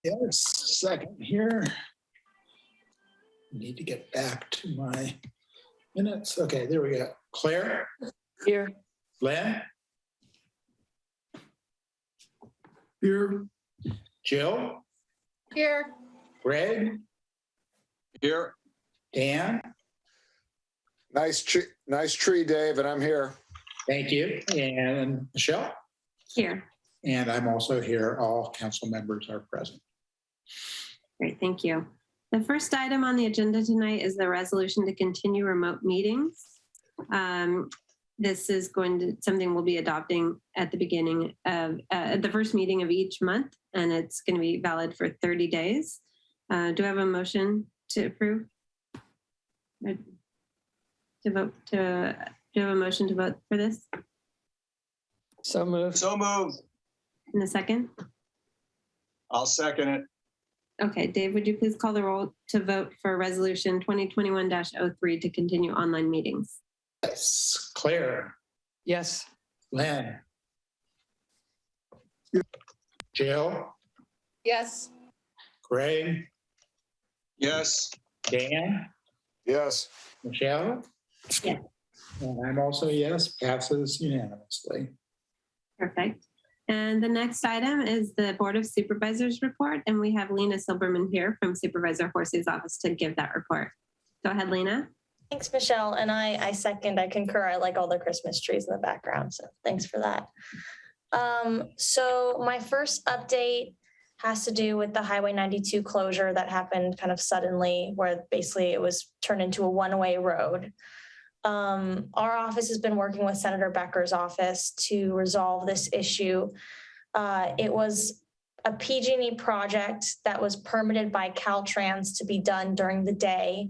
Yes, second here. Need to get back to my minutes. Okay, there we go. Claire? Here. Len? Here. Jill? Here. Greg? Here. Dan? Nice tree, Dave, and I'm here. Thank you. And Michelle? Here. And I'm also here. All council members are present. Great, thank you. The first item on the agenda tonight is the resolution to continue remote meetings. This is something we'll be adopting at the beginning of the first meeting of each month, and it's going to be valid for 30 days. Do I have a motion to approve? Do you have a motion to vote for this? So moved. So moved. In a second? I'll second it. Okay, Dave, would you please call the roll to vote for resolution 2021-03 to continue online meetings? Yes. Claire? Yes. Len? Jill? Yes. Greg? Yes. Dan? Yes. Michelle? Yes. And I'm also yes, passes unanimously. Perfect. And the next item is the Board of Supervisors report, and we have Lena Silberman here from Supervisor Horsey's office to give that report. Go ahead, Lena. Thanks, Michelle. And I concur. I like all the Christmas trees in the background, so thanks for that. So my first update has to do with the Highway 92 closure that happened kind of suddenly, where basically it was turned into a one-way road. Our office has been working with Senator Becker's office to resolve this issue. It was a PG&E project that was permitted by Caltrans to be done during the day,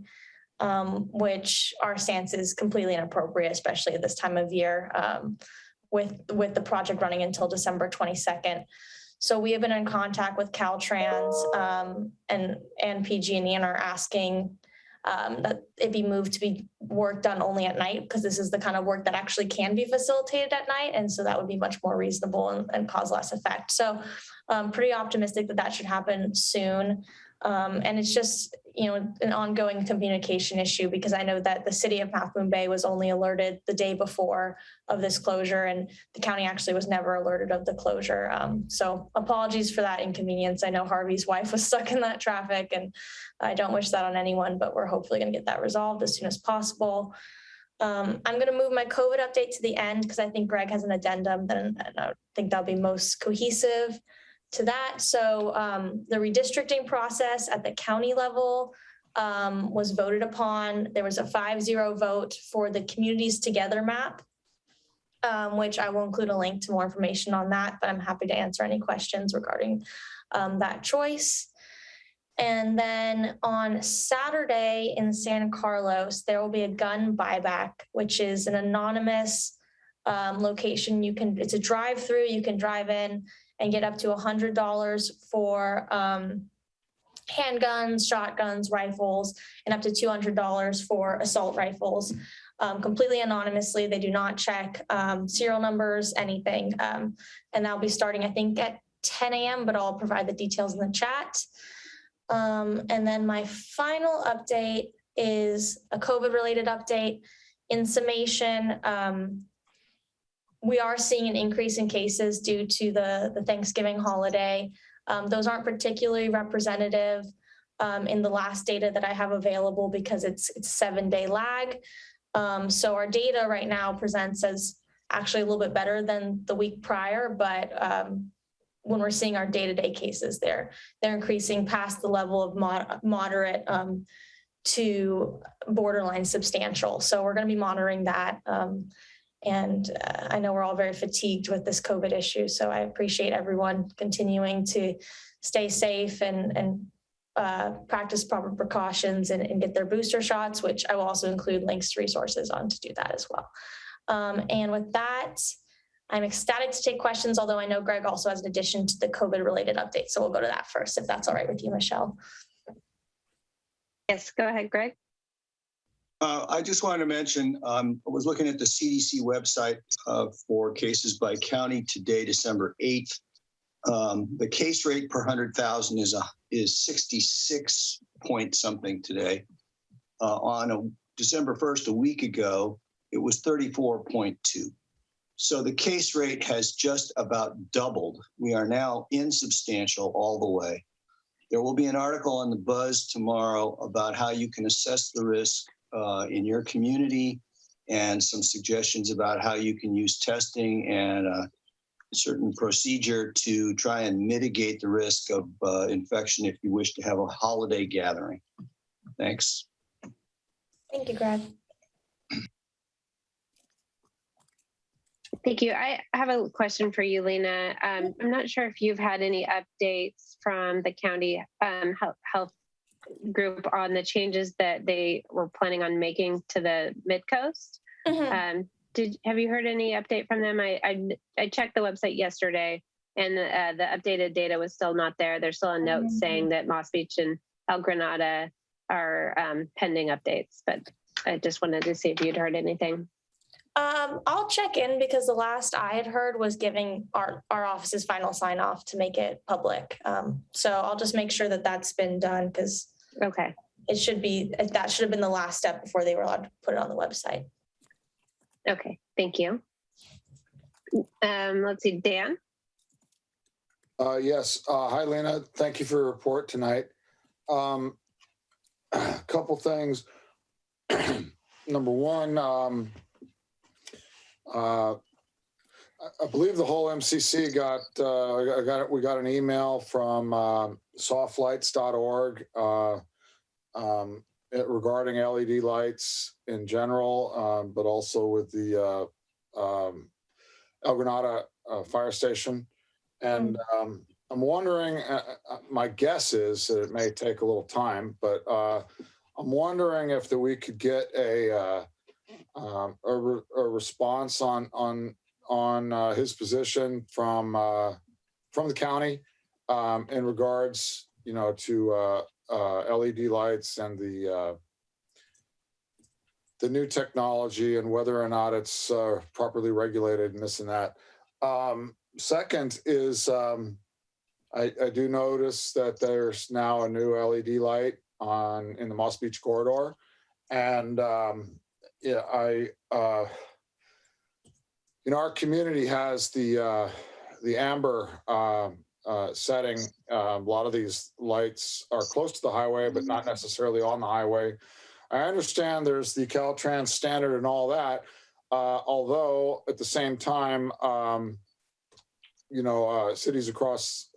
which our stance is completely inappropriate, especially at this time of year, with the project running until December 22nd. So we have been in contact with Caltrans and PG&E and are asking that it be moved to be work done only at night, because this is the kind of work that actually can be facilitated at night. And so that would be much more reasonable and cause less effect. So pretty optimistic that should happen soon. And it's just, an ongoing communication issue, because I know that the city of Half Moon Bay was only alerted the day before of this closure, and the county actually was never alerted of the closure. So apologies for that inconvenience. I know Harvey's wife was stuck in that traffic, and I don't wish that on anyone, but we're hopefully going to get that resolved as soon as possible. I'm going to move my COVID update to the end, because I think Greg has an addendum, and I think that'll be most cohesive to that. So the redistricting process at the county level was voted upon. There was a 5-0 vote for the Communities Together map, which I will include a link to more information on that, but I'm happy to answer any questions regarding that choice. And then on Saturday in San Carlos, there will be a gun buyback, which is an anonymous location. It's a drive-through. You can drive in and get up to $100 for handguns, shotguns, rifles, and up to $200 for assault rifles, completely anonymously. They do not check serial numbers, anything. And that'll be starting, I think, at 10 a.m., but I'll provide the details in the chat. And then my final update is a COVID-related update. In summation, we are seeing an increase in cases due to the Thanksgiving holiday. Those aren't particularly representative in the last data that I have available, because it's 7-day lag. So our data right now presents as actually a little bit better than the week prior, but when we're seeing our day-to-day cases, they're increasing past the level of moderate to borderline substantial. So we're going to be monitoring that. And I know we're all very fatigued with this COVID issue, so I appreciate everyone continuing to stay safe and practice proper precautions and get their booster shots, which I will also include links to resources on to do that as well. And with that, I'm ecstatic to take questions, although I know Greg also has an addition to the COVID-related update, so we'll go to that first, if that's all right with you, Michelle. Yes, go ahead, Greg. I just wanted to mention, I was looking at the CDC website for cases by county today, December 8th. The case rate per 100,000 is 66 point something today. On December 1st, a week ago, it was 34.2. So the case rate has just about doubled. We are now insubstantial all the way. There will be an article on the Buzz tomorrow about how you can assess the risk in your community and some suggestions about how you can use testing and a certain procedure to try and mitigate the risk of infection if you wish to have a holiday gathering. Thanks. Thank you, Greg. Thank you. I have a question for you, Lena. I'm not sure if you've had any updates from the county health group on the changes that they were planning on making to the Midcoast. Have you heard any update from them? I checked the website yesterday, and the updated data was still not there. There's still a note saying that Moss Beach and El Granada are pending updates, but I just wanted to see if you'd heard anything. I'll check in because the last I had heard was giving our office's final sign off to make it public. So I'll just make sure that that's been done because Okay. that should have been the last step before they were allowed to put it on the website. Okay. Thank you. Let's see, Dan. Yes. Hi, Lena. Thank you for your report tonight. A couple things. Number one, I believe the whole MCC we got an email from softlights.org regarding LED lights in general, but also with the El Granada fire station. And I'm wondering, my guess is that it may take a little time, but I'm wondering if we could get a response on his position from the county in regards, to LED lights and the new technology and whether or not it's properly regulated and this and that. Second is I do notice that there's now a new LED light in the Moss Beach corridor, and our community has the amber setting. A lot of these lights are close to the highway, but not necessarily on the highway. I understand there's the Caltrans standard and all that, although at the same time, cities across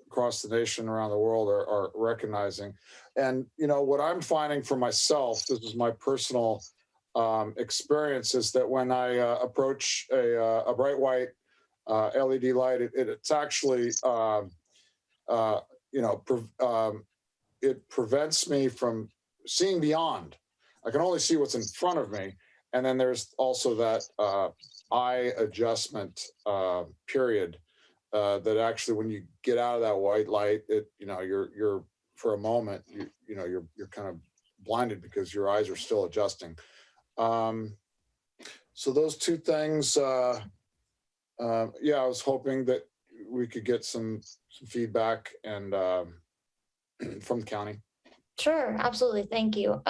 the nation, around the world are recognizing. And, what I'm finding for myself, this is my personal experience, is that when I approach a bright white LED light, it's actually, it prevents me from seeing beyond. I can only see what's in front of me. And then there's also that eye adjustment period that actually, when you get out of that white light, you're for a moment, you're kind of blinded because your eyes are still adjusting. So those two things, I was hoping that we could get some feedback and from the county. Sure, absolutely. Thank you.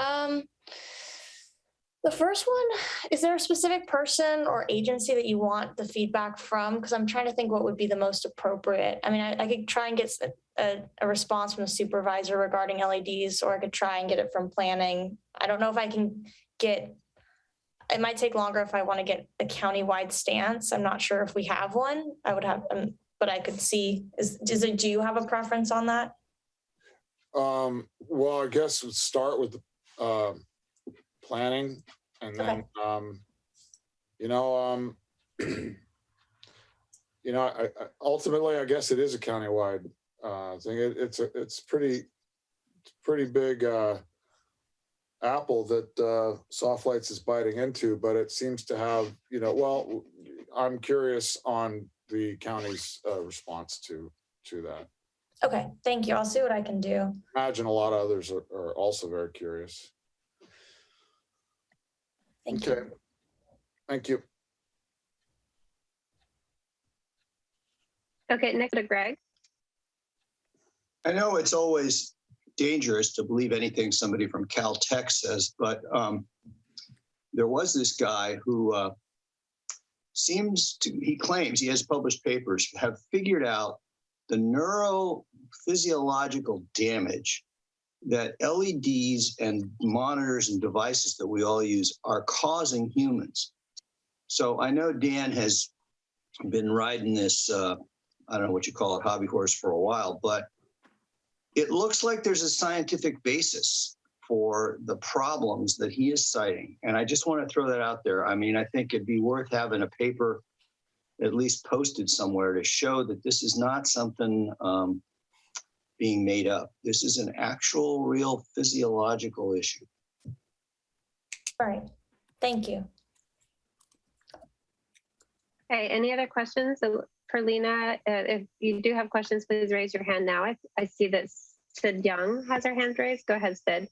The first one, is there a specific person or agency that you want the feedback from? Because I'm trying to think what would be the most appropriate. I mean, I could try and get a response from the supervisor regarding LEDs, or I could try and get it from planning. I don't know if I can get, it might take longer if I want to get a countywide stance. I'm not sure if we have one. I would have, but I could see, do you have a preference on that? Well, I guess we'll start with planning, and then, ultimately, I guess it is a countywide thing. It's pretty big apple that Soft Lights is biting into, but it seems to have, I'm curious on the county's response to that. Okay, thank you. I'll see what I can do. Imagine a lot of others are also very curious. Thank Okay. you. Thank you. Okay, next to Greg. I know it's always dangerous to believe anything somebody from Caltech says, but there was this guy who he claims, he has published papers, have figured out the neurophysiological damage that LEDs and monitors and devices that we all use are causing humans. So I know Dan has been riding this, I don't know what you call it, hobby horse for a while, but it looks like there's a scientific basis for the problems that he is citing. And I just want to throw that out there. I mean, I think it'd be worth having a paper at least posted somewhere to show that this is not something being made up. This is an actual, real physiological issue. All right, thank you. Okay, any other questions for Lena? If you do have questions, please raise your hand now. I see that Sid Young has her hand raised. Go ahead, Sid.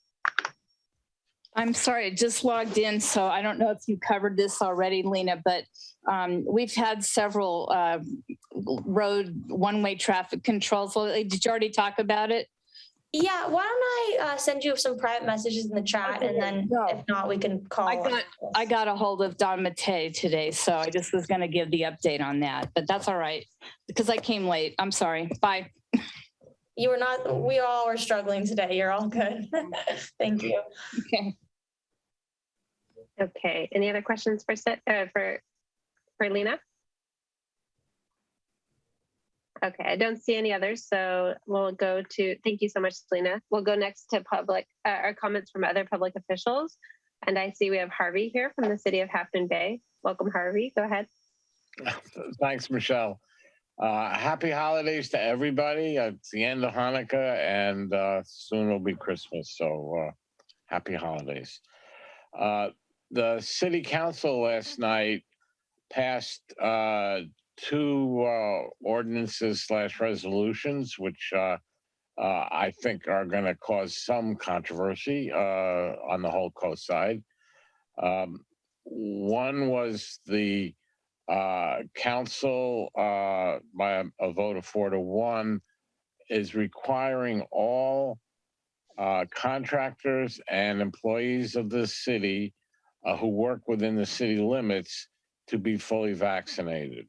I'm sorry, I just logged in, so I don't know if you covered this already, Lena, but we've had several road one-way traffic controls. Did you already talk about it? Yeah, why don't I send you some private messages in the chat, and then if not, we can call. I got a hold of Don Matei today, so I just was going to give the update on that, but that's all right because I came late. I'm sorry. Bye. You were not. We all were struggling today. You're all good. Thank you. Okay. Okay. Any other questions for Lena? Okay, I don't see any others, so we'll go to, thank you so much, Lena. We'll go next to public, or comments from other public officials. And I see we have Harvey here from the city of Half Moon Bay. Welcome, Harvey, go ahead. Thanks, Michelle. Happy holidays to everybody. It's the end of Hanukkah and soon will be Christmas, so happy holidays. The city council last night passed two ordinances / resolutions, which I think are going to cause some controversy on the whole coast side. One was the council, by a vote of 4-1, is requiring all contractors and employees of the city who work within the city limits to be fully vaccinated.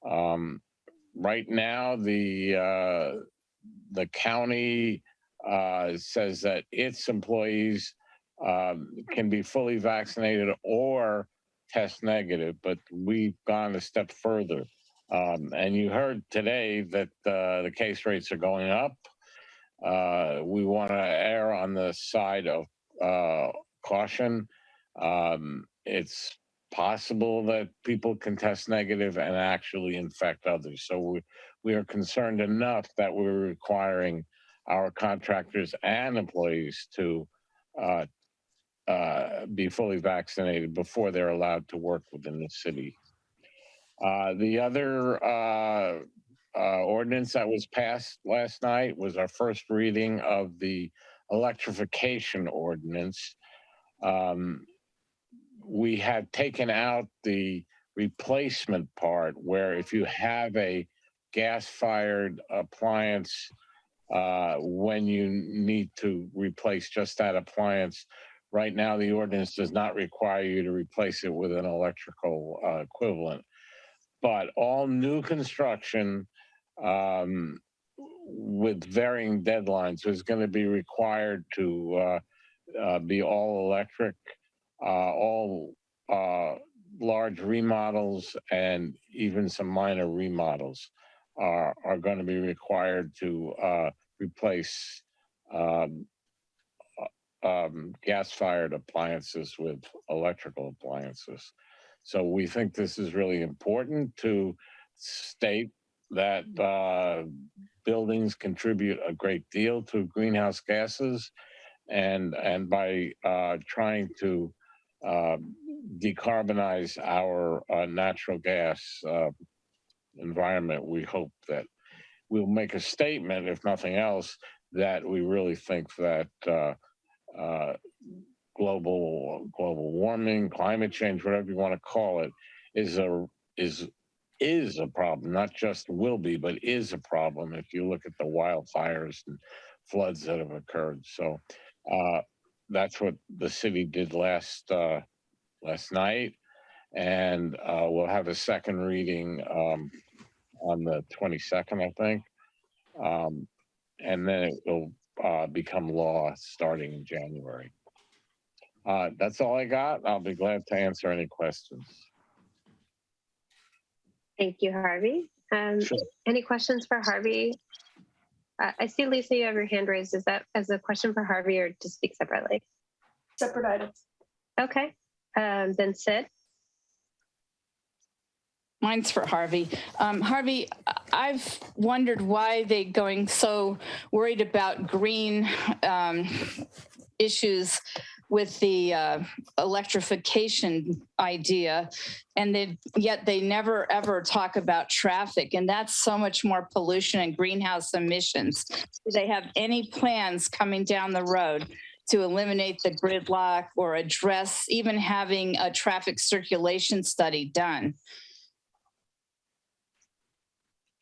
Right now, the county says that its employees can be fully vaccinated or test negative, but we've gone a step further. And you heard today that the case rates are going up. We want to err on the side of caution. It's possible that people can test negative and actually infect others. So we are concerned enough that we're requiring our contractors and employees to be fully vaccinated before they're allowed to work within the city. The other ordinance that was passed last night was our first reading of the electrification ordinance. We had taken out the replacement part where if you have a gas-fired appliance, when you need to replace just that appliance, right now the ordinance does not require you to replace it with an electrical equivalent. But all new construction with varying deadlines is going to be required to be all electric. All large remodels and even some minor remodels are going to be required to replace gas-fired appliances with electrical appliances. So we think this is really important to state that buildings contribute a great deal to greenhouse gases, and by trying to decarbonize our natural gas environment, we hope that we'll make a statement, if nothing else, that we really think that global warming, climate change, whatever you want to call it, is is a problem, not just will be, but is a problem if you look at the wildfires and floods that have occurred. So that's what the city did last night. And we'll have a second reading on the 22nd, I think. And then it will become law starting in January. That's all I got. I'll be glad to answer any questions. Thank you, Harvey. Sure. Any questions for Harvey? I see, Lisa, you have your hand raised. Is that as a question for Harvey or to speak separately? Separate items. Okay. Then Sid. Mine's for Harvey. Harvey, I've wondered why they're going so worried about green issues with the electrification idea, and yet they never ever talk about traffic, and that's so much more pollution and greenhouse emissions. Do they have any plans coming down the road to eliminate the gridlock or address even having a traffic circulation study done?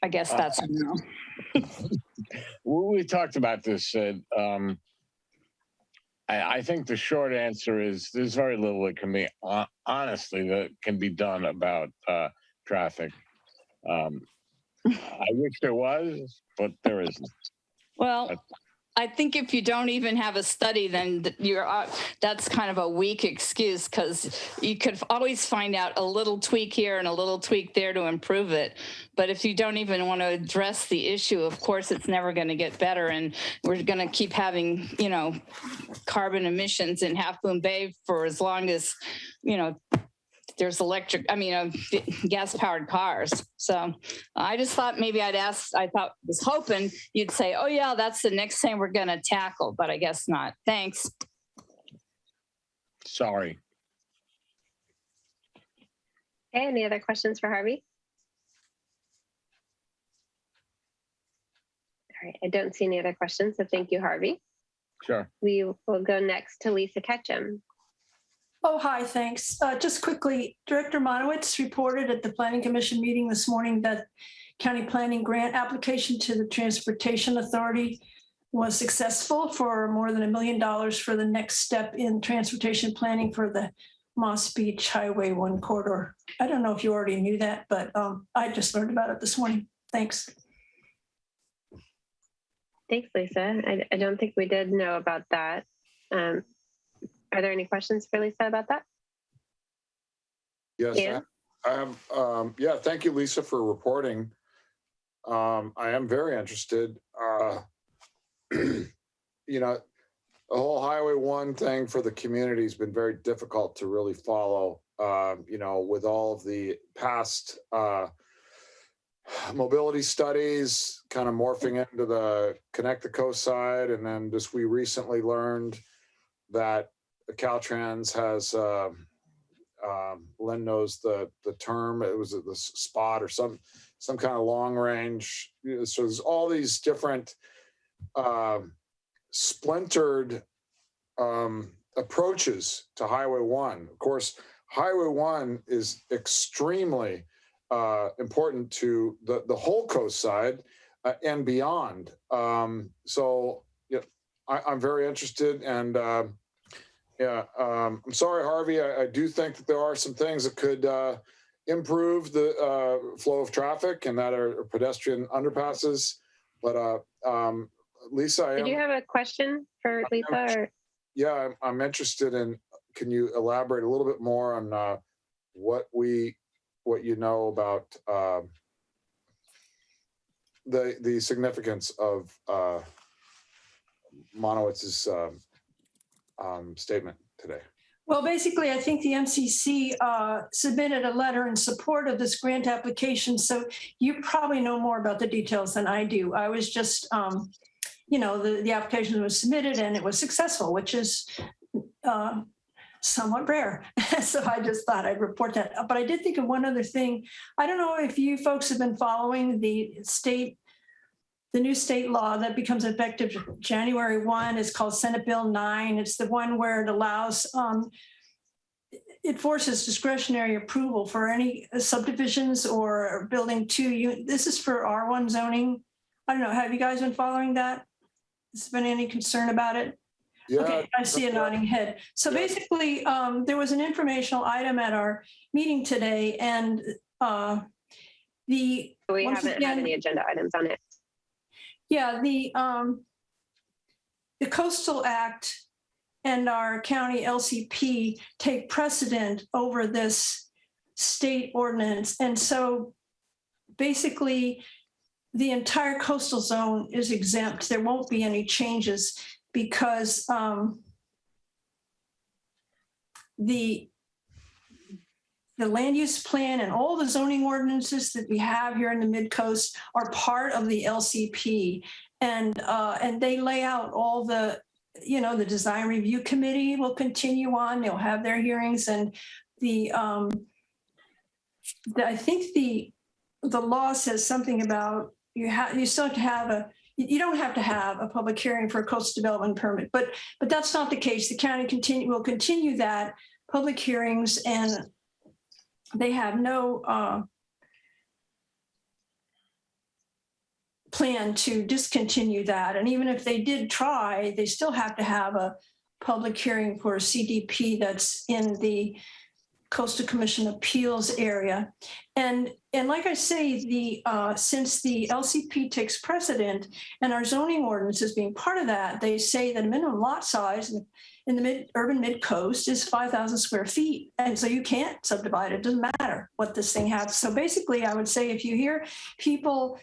I guess that's a no. We talked about this, Sid. I think the short answer is there's very little that can be, honestly, that can be done about traffic. I wish there was, but there isn't. Well, I think if you don't even have a study, then that's kind of a weak excuse, because you could always find out a little tweak here and a little tweak there to improve it. But if you don't even want to address the issue, of course, it's never going to get better. And we're going to keep having, carbon emissions in Half Moon Bay for as long as, there's gas-powered cars. So I just thought maybe was hoping you'd say, oh yeah, that's the next thing we're gonna tackle, but I guess not. Thanks. Sorry. Okay, any other questions for Harvey? All right, I don't see any other questions, so thank you, Harvey. Sure. We will go next to Lisa Ketchum. Oh, hi, thanks. Just quickly, Director Monowitz reported at the Planning Commission meeting this morning that county planning grant application to the Transportation Authority was successful for more than $1 million for the next step in transportation planning for the Moss Beach Highway 1 corridor. I don't know if you already knew that, but I just learned about it this morning. Thanks. Thanks, Lisa. I don't think we did know about that. Are there any questions for Lisa about that? Yes, Yeah. I have. Thank you, Lisa, for reporting. I am very interested. The whole Highway 1 thing for the community has been very difficult to really follow, with all of the past mobility studies kind of morphing into the Connect the Coast side. And then we recently learned that the Caltrans has, Lynn knows the term, it was the spot or some kind of long range. So there's all these different splintered approaches to Highway 1. Of course, Highway 1 is extremely important to the whole coast side and beyond. So I'm very interested, and I'm sorry, Harvey. I do think that there are some things that could improve the flow of traffic, and that are pedestrian underpasses. But Lisa, Did you have a question for Lisa? Yeah, I'm interested in. Can you elaborate a little bit more on what you know about the significance of Monowitz's statement today? Well, basically, I think the MCC submitted a letter in support of this grant application. So you probably know more about the details than I do. I was just, the application was submitted and it was successful, which is somewhat rare. So I just thought I'd report that. But I did think of one other thing. I don't know if you folks have been following the new state law that becomes effective January 1 is called Senate Bill 9. It's the one where it allows it forces discretionary approval for any subdivisions or building this is for R1 zoning. I don't know, have you guys been following that? Has there been any concern about it? Yeah. Okay, I see a nodding head. So Yeah. basically, there was an informational item at our meeting today, and We once haven't again- had any agenda items on it. Yeah, the Coastal Act and our county LCP take precedent over this state ordinance. And so basically, the entire coastal zone is exempt. There won't be any changes because the land use plan and all the zoning ordinances that we have here in the Midcoast are part of the LCP. And they lay out all the, the design review committee will continue on. They'll have their hearings, and I think the law says something about you still have to have you don't have to have a public hearing for a coastal development permit, but that's not the case. The county will continue that public hearings, and they have no plan to discontinue that. And even if they did try, they still have to have a public hearing for a CDP that's in the Coastal Commission appeals area. And like I say, since the LCP takes precedent and our zoning ordinance is being part of that, they say that minimum lot size in the urban mid-coast is 5,000 square feet. And so you can't subdivide it. It doesn't matter what this thing has. So basically, I would say if you hear people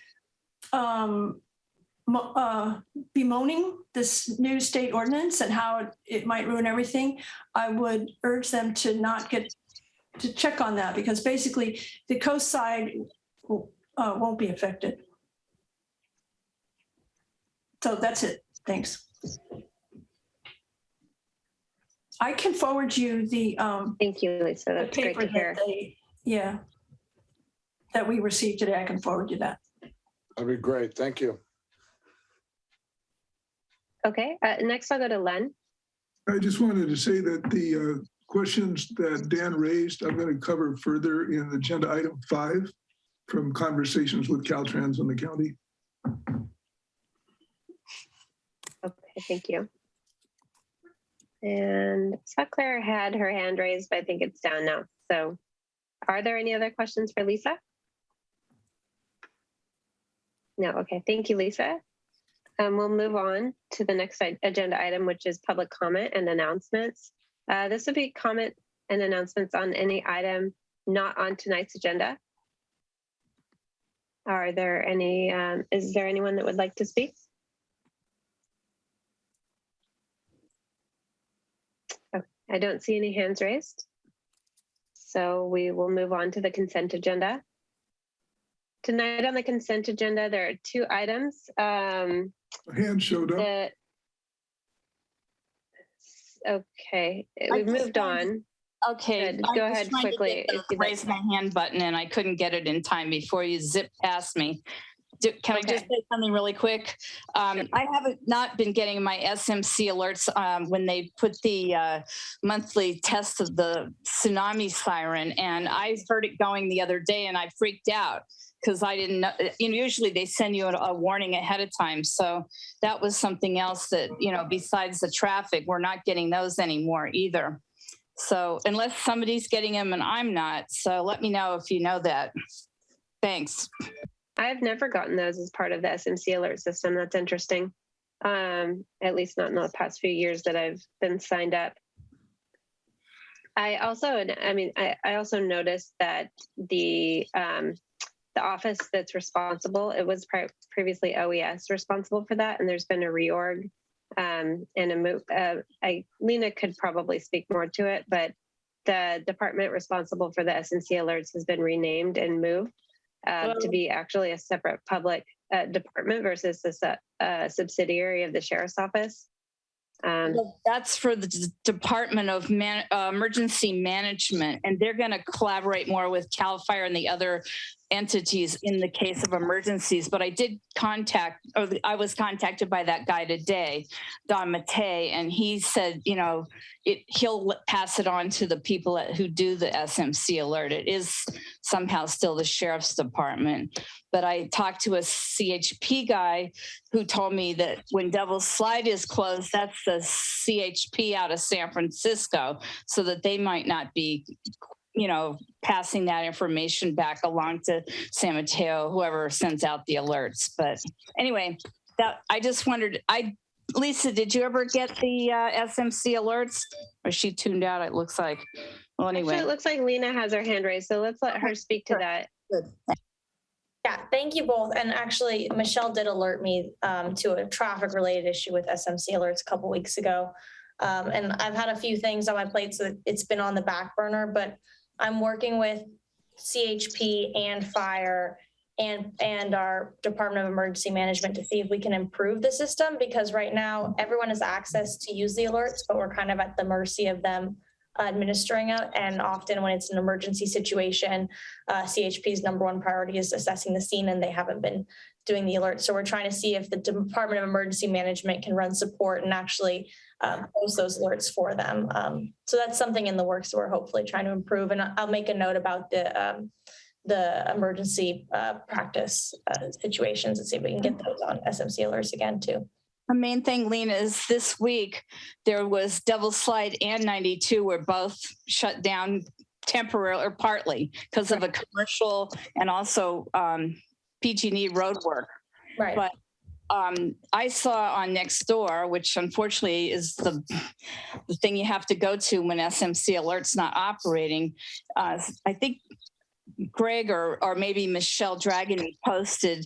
bemoaning this new state ordinance and how it might ruin everything, I would urge them to check on that, because basically the coast side won't be affected. So that's it. Thanks. I can forward you the Thank you, Lisa. That's great paper to hear. that we received today. I can forward you that. That'd be great. Thank you. Okay, next I'll go to Len. I just wanted to say that the questions that Dan raised, I'm going to cover further in agenda item 5 from conversations with Caltrans and the county. Okay, thank you. And saw Claire had her hand raised, but I think it's down now. So are there any other questions for Lisa? No, okay, thank you, Lisa. We'll move on to the next agenda item, which is public comment and announcements. This would be comment and announcements on any item not on tonight's agenda. Are there any, is there anyone that would like to speak? Okay, I don't see any hands raised. So we will move on to the consent agenda. Tonight on the consent agenda, there are 2 items. A hand showed up. Okay, we've moved on. Okay. Good. Go ahead quickly. Raise my hand button and I couldn't get it in time before you zipped past me. Can I just say something really quick? I haven't not been getting my SMC alerts when they put the monthly test of the tsunami siren, and I heard it going the other day and I freaked out because I didn't know, usually they send you a warning ahead of time. So that was something else that, besides the traffic, we're not getting those anymore either. So unless somebody's getting them and I'm not, so let me know if you know that. Thanks. I've never gotten those as part of the SMC alert system. That's interesting. At least not in the past few years that I've been signed up. I also noticed that the office that's responsible, it was previously OES responsible for that, and there's been a reorg and a move. Lena could probably speak more to it, but the department responsible for the SNC alerts has been renamed and moved to be actually a separate public department versus a subsidiary of the sheriff's office. That's for the Department of Emergency Management, and they're going to collaborate more with CAL FIRE and the other entities in the case of emergencies, but I was contacted by that guy today, Don Matei, and he said, he'll pass it on to the people who do the SMC alert. It is somehow still the sheriff's department. But I talked to a CHP guy who told me that when Devil's Slide is closed, that's the CHP out of San Francisco, so that they might not be passing that information back along to San Mateo, whoever sends out the alerts. But anyway, I just wondered, Lisa, did you ever get the SMC alerts? Or she tuned out, it looks like. Well, anyway. Actually, it looks like Lena has her hand raised, so let's let her speak to that. Good. Yeah, thank you both. And actually, Michelle did alert me to a traffic related issue with SMC alerts a couple weeks ago. And I've had a few things on my plate, so it's been on the back burner, but I'm working with CHP and fire and our Department of Emergency Management to see if we can improve the system, because right now everyone has access to use the alerts, but we're kind of at the mercy of them administering it. And often when it's an emergency situation, CHP's number one priority is assessing the scene, and they haven't been doing the alerts. So we're trying to see if the Department of Emergency Management can run support and actually post those alerts for them. So that's something in the works that we're hopefully trying to improve. And I'll make a note about the emergency practice situations and see if we can get those on SMC alerts again too. The main thing, Lena, is this week there was Devil's Slide and 92 were both shut down temporarily or partly because of a commercial and also PG&E road work. Right. But I saw on Nextdoor, which unfortunately is the thing you have to go to when SMC alert's not operating. I think Greg or maybe Michelle Dragon posted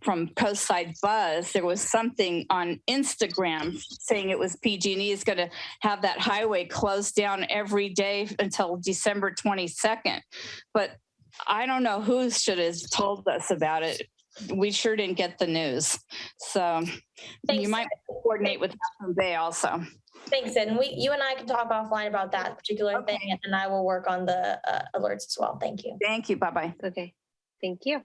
from Coastside Buzz, there was something on Instagram saying it was PG&E is going to have that highway closed down every day until December 22nd. But I don't know who should have told us about it. We sure didn't get the news. So Thanks. You might coordinate with Half Bay also. Thanks, Ed. And you and I can talk offline about that particular thing, and I will work on the alerts as well. Thank you. Thank you. Bye-bye. Okay, thank you.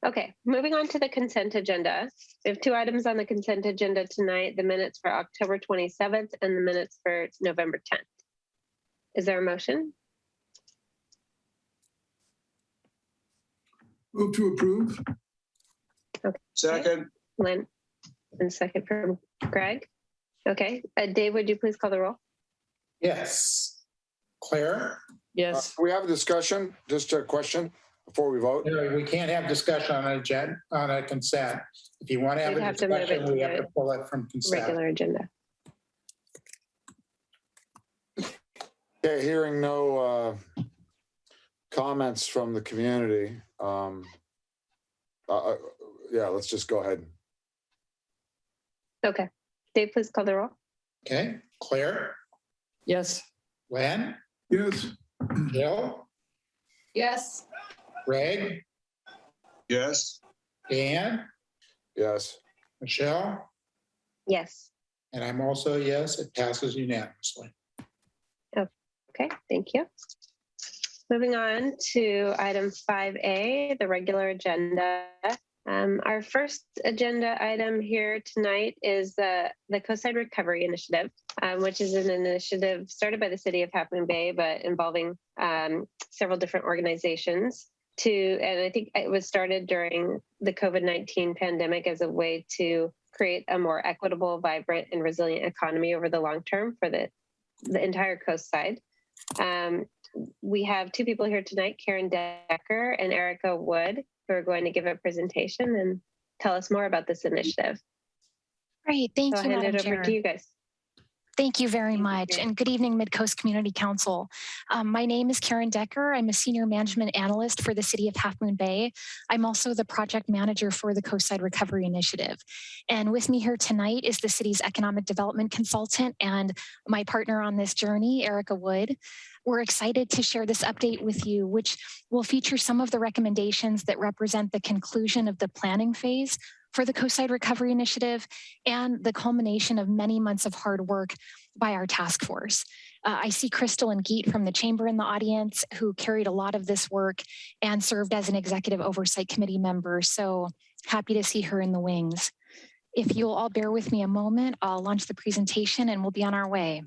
Okay, moving on to the consent agenda. We have 2 items on the consent agenda tonight, the minutes for October 27th and the minutes for November 10th. Is there a motion? Move to approve. Okay. Second. Lynn, and second from Greg. Okay, Dave, would you please call the roll? Yes. Claire? Yes. We have a discussion, just a question before we vote. No, we can't have discussion on a consent. If you want to have We'd a have to move it discussion, we to have to pull it from consent. Regular agenda. Okay, hearing no comments from the community. Yeah, let's just go ahead. Okay, Dave, please call the roll. Okay, Claire? Yes. Len? Yes. Jill? Yes. Greg? Yes. Dan? Yes. Michelle? Yes. And I'm also a yes. It passes unanimously. Okay, thank you. Moving on to item 5A, the regular agenda. Our first agenda item here tonight is the Coastside Recovery Initiative, which is an initiative started by the city of Half Moon Bay, but involving several different organizations and I think it was started during the COVID-19 pandemic as a way to create a more equitable, vibrant, and resilient economy over the long term for the entire coastside. We have 2 people here tonight, Karen Decker and Erica Wood, who are going to give a presentation and tell us more about this initiative. Great, thank So you, I'll hand Madam it over Chair. to you guys. Thank you very Thank you, much. Karen. And good evening, Midcoast Community Council. My name is Karen Decker. I'm a senior management analyst for the city of Half Moon Bay. I'm also the project manager for the Coastside Recovery Initiative. And with me here tonight is the city's economic development consultant and my partner on this journey, Erica Wood. We're excited to share this update with you, which will feature some of the recommendations that represent the conclusion of the planning phase for the Coastside Recovery Initiative and the culmination of many months of hard work by our task force. I see Crystal and Geet from the chamber in the audience who carried a lot of this work and served as an executive oversight committee member. So happy to see her in the wings. If you'll all bear with me a moment, I'll launch the presentation and we'll be on our way.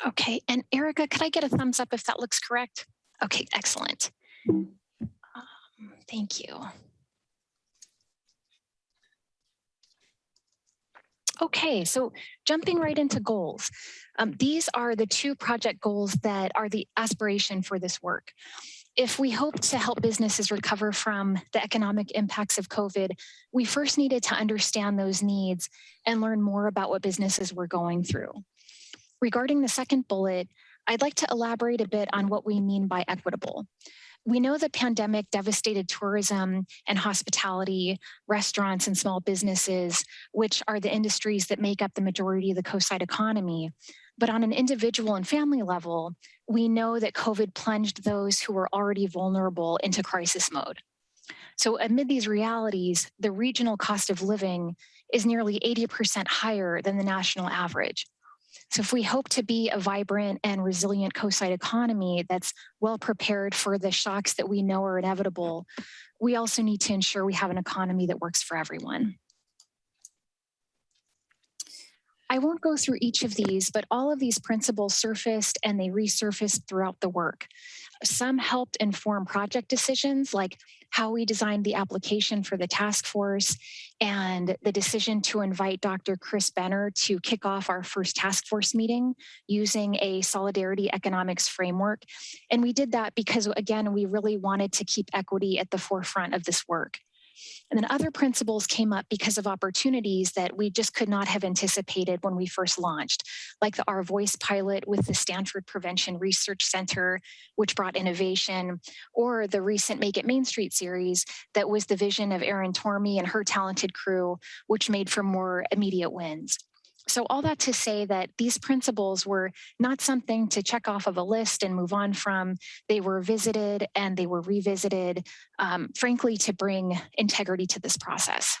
Okay, and Erica, could I get a thumbs up if that looks correct? Okay, excellent. Thank you. Okay, so jumping right into goals. These are the 2 project goals that are the aspiration for this work. If we hope to help businesses recover from the economic impacts of COVID, we first needed to understand those needs and learn more about what businesses were going through. Regarding the second bullet, I'd like to elaborate a bit on what we mean by equitable. We know the pandemic devastated tourism and hospitality, restaurants and small businesses, which are the industries that make up the majority of the coastside economy. But on an individual and family level, we know that COVID plunged those who were already vulnerable into crisis mode. So amid these realities, the regional cost of living is nearly 80% higher than the national average. So if we hope to be a vibrant and resilient coastside economy that's well prepared for the shocks that we know are inevitable, we also need to ensure we have an economy that works for everyone. I won't go through each of these, but all of these principles surfaced and they resurfaced throughout the work. Some helped inform project decisions, like how we designed the application for the task force and the decision to invite Dr. Chris Benner to kick off our first task force meeting using a solidarity economics framework. And we did that because, again, we really wanted to keep equity at the forefront of this work. And then other principles came up because of opportunities that we just could not have anticipated when we first launched, like the Our Voice pilot with the Stanford Prevention Research Center, which brought innovation, or the recent Make It Main Street series that was the vision of Erin Tormey and her talented crew, which made for more immediate wins. So all that to say that these principles were not something to check off of a list and move on from. They were visited and they were revisited, frankly, to bring integrity to this process.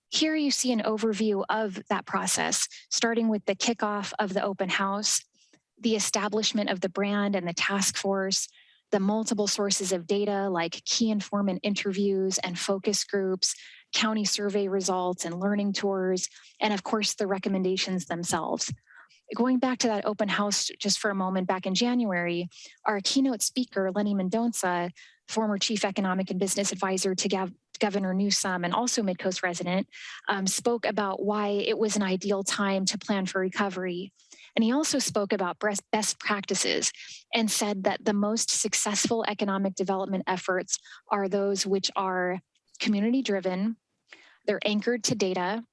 Here you see an overview of that process, starting with the kickoff of the open house, the establishment of the brand and the task force, the multiple sources of data like key informant interviews and focus groups, county survey results and learning tours, and of course, the recommendations themselves. Going back to that open house just for a moment, back in January, our keynote speaker, Lenny Mendonca, former chief economic and business advisor to Governor Newsom and also Midcoast resident, spoke about why it was an ideal time to plan for recovery. And he also spoke about best practices and said that the most successful economic development efforts are those which are community-driven, they're anchored to data,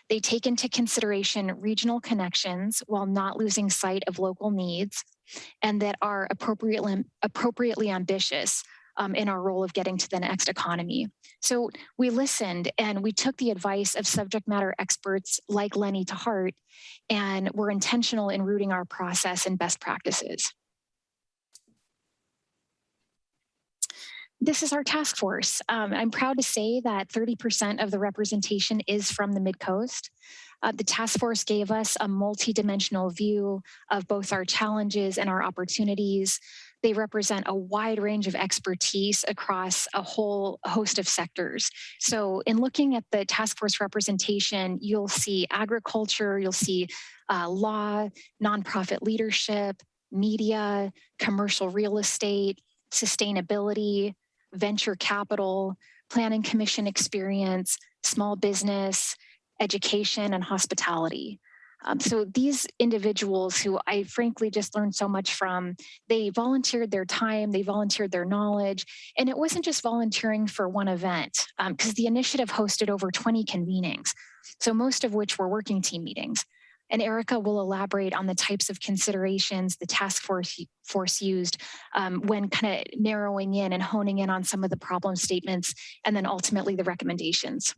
they take into consideration regional connections while not losing sight of local needs, and that are appropriately ambitious in our role of getting to the next economy. So we listened and we took the advice of subject matter experts like Lenny to heart, and were intentional in rooting our process and best practices. This is our task force. I'm proud to say that 30% of the representation is from the Midcoast. The task force gave us a multidimensional view of both our challenges and our opportunities. They represent a wide range of expertise across a whole host of sectors. So in looking at the task force representation, you'll see agriculture, you'll see law, nonprofit leadership, media, commercial real estate, sustainability, venture capital, planning commission experience, small business, education, and hospitality. So these individuals who I frankly just learned so much from, they volunteered their time, they volunteered their knowledge, and it wasn't just volunteering for one event, because the initiative hosted over 20 convenings, so most of which were working team meetings. And Erica will elaborate on the types of considerations the task force used when kind of narrowing in and honing in on some of the problem statements and then ultimately the recommendations.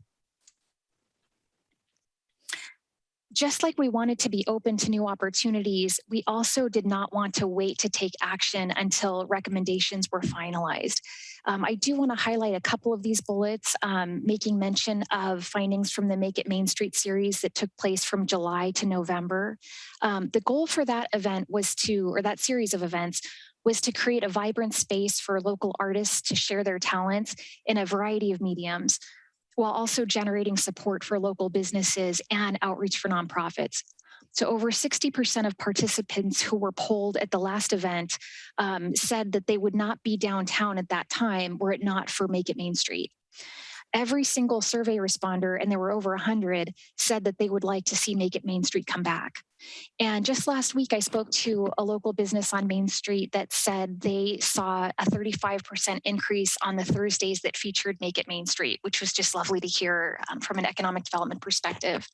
Just like we wanted to be open to new opportunities, we also did not want to wait to take action until recommendations were finalized. I do want to highlight a couple of these bullets, making mention of findings from the Make It Main Street series that took place from July to November. The goal for that event was or that series of events, was to create a vibrant space for local artists to share their talents in a variety of mediums, while also generating support for local businesses and outreach for nonprofits. So over 60% of participants who were polled at the last event said that they would not be downtown at that time were it not for Make It Main Street. Every single survey responder, and there were over 100, said that they would like to see Make It Main Street come back. And just last week, I spoke to a local business on Main Street that said they saw a 35% increase on the Thursdays that featured Make It Main Street, which was just lovely to hear from an economic development perspective.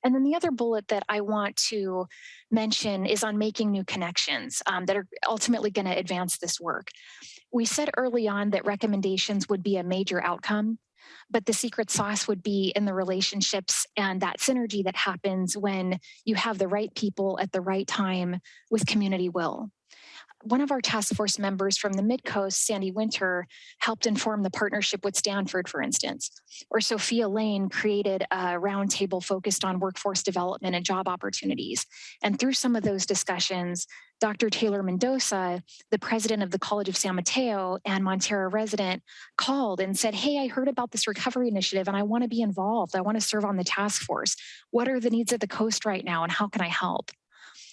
And then the other bullet that I want to mention is on making new connections that are ultimately going to advance this work. We said early on that recommendations would be a major outcome, but the secret sauce would be in the relationships and that synergy that happens when you have the right people at the right time with community will. One of our task force members from the Midcoast, Sandy Winter, helped inform the partnership with Stanford, for instance. Or Sophia Lane created a roundtable focused on workforce development and job opportunities. And through some of those discussions, Dr. Taylor Mendoza, the president of the College of San Mateo and Montero resident, called and said, hey, I heard about this recovery initiative and I want to be involved. I want to serve on the task force. What are the needs of the coast right now and how can I help?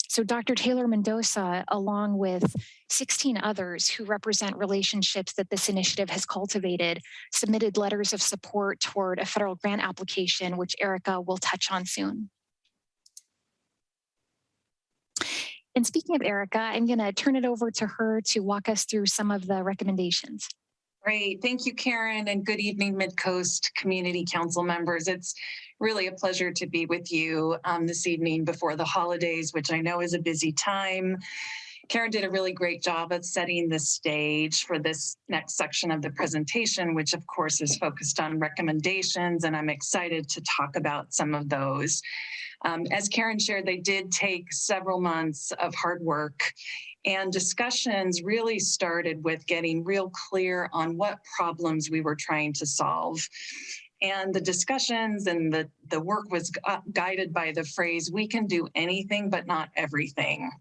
So Dr. Taylor Mendoza, along with 16 others who represent relationships that this initiative has cultivated, submitted letters of support toward a federal grant application, which Erica will touch on soon. And speaking of Erica, I'm going to turn it over to her to walk us through some of the recommendations. Great. Thank you, Karen, and good evening, Midcoast Community Council members. It's really a pleasure to be with you this evening before the holidays, which I know is a busy time. Karen did a really great job at setting the stage for this next section of the presentation, which of course is focused on recommendations, and I'm excited to talk about some of those. As Karen shared, they did take several months of hard work, and discussions really started with getting real clear on what problems we were trying to solve. And the discussions and the work was guided by the phrase, we can do anything but not everything.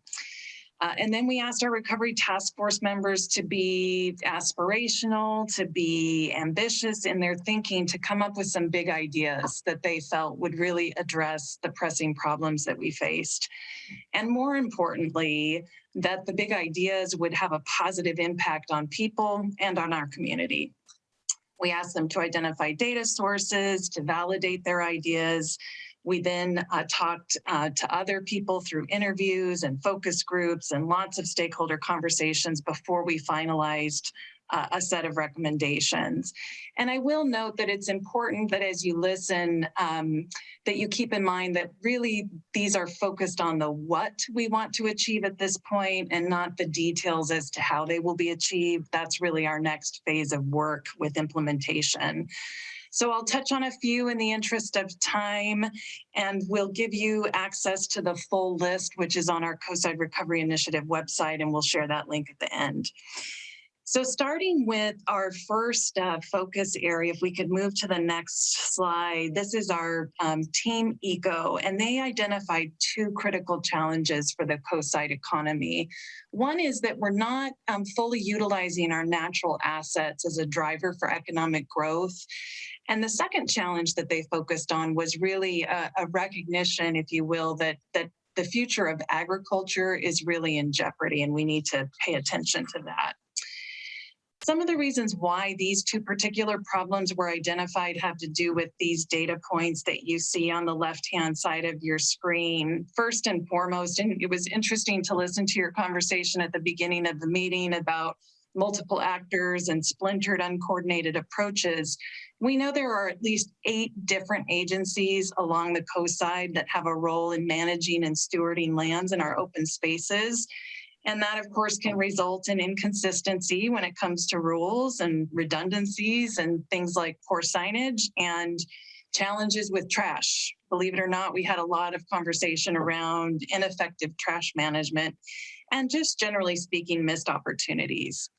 And then we asked our recovery task force members to be aspirational, to be ambitious in their thinking, to come up with some big ideas that they felt would really address the pressing problems that we faced. And more importantly, that the big ideas would have a positive impact on people and on our community. We asked them to identify data sources, to validate their ideas. We then talked to other people through interviews and focus groups and lots of stakeholder conversations before we finalized a set of recommendations. And I will note that it's important that as you listen, that you keep in mind that really these are focused on the what we want to achieve at this point and not the details as to how they will be achieved. That's really our next phase of work with implementation. So I'll touch on a few in the interest of time, and we'll give you access to the full list, which is on our Coastside Recovery Initiative website, and we'll share that link at the end. So starting with our first focus area, if we could move to the next slide, this is our Team Eco, and they identified two critical challenges for the coastside economy. One is that we're not fully utilizing our natural assets as a driver for economic growth. And the second challenge that they focused on was really a recognition, if you will, that the future of agriculture is really in jeopardy, and we need to pay attention to that. Some of the reasons why these two particular problems were identified have to do with these data points that you see on the left-hand side of your screen. First and foremost, and it was interesting to listen to your conversation at the beginning of the meeting about multiple actors and splintered, uncoordinated approaches. We know there are at least 8 different agencies along the coastside that have a role in managing and stewarding lands in our open spaces. And that, of course, can result in inconsistency when it comes to rules and redundancies and things like poor signage and challenges with trash believe it or not, we had a lot of conversation around ineffective trash management and just generally speaking, missed opportunities.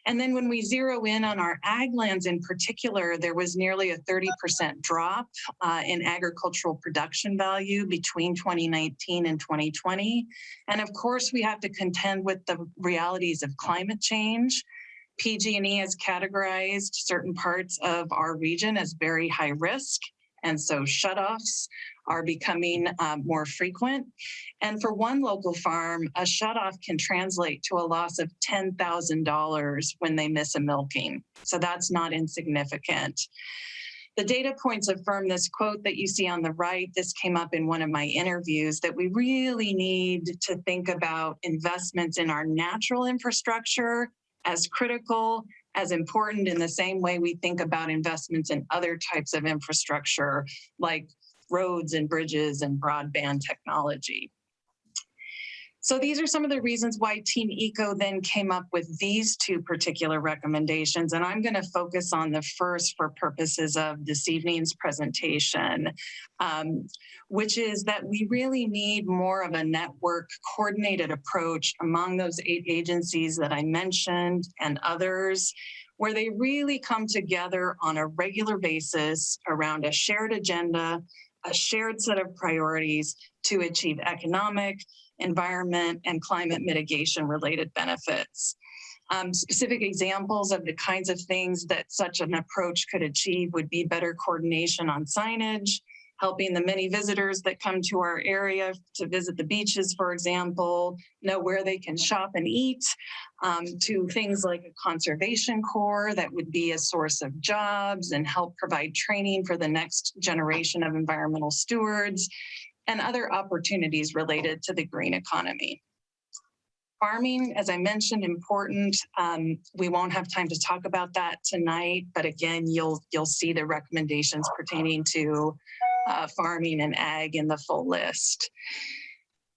And then when we zero in on our ag lands in particular, there was nearly a 30% drop in agricultural production value between 2019 and 2020. And of course, we have to contend with the realities of climate change. PG&E has categorized certain parts of our region as very high risk. And so shutoffs are becoming more frequent. And for one local farm, a shutoff can translate to a loss of $10,000 when they miss a milking. So that's not insignificant. The data points affirm this quote that you see on the right. This came up in one of my interviews, that we really need to think about investments in our natural infrastructure as critical, as important in the same way we think about investments in other types of infrastructure like roads and bridges and broadband technology. So these are some of the reasons why Team Eco then came up with these two particular recommendations. And I'm going to focus on the first for purposes of this evening's presentation, which is that we really need more of a network coordinated approach among those 8 agencies that I mentioned and others, where they really come together on a regular basis around a shared agenda, a shared set of priorities to achieve economic, environment, and climate mitigation related benefits. Specific examples of the kinds of things that such an approach could achieve would be better coordination on signage, helping the many visitors that come to our area to visit the beaches, for example, know where they can shop and eat, to things like a conservation corps that would be a source of jobs and help provide training for the next generation of environmental stewards, and other opportunities related to the green economy. Farming, as I mentioned, important. We won't have time to talk about that tonight, but again, you'll see the recommendations pertaining to farming and ag in the full list.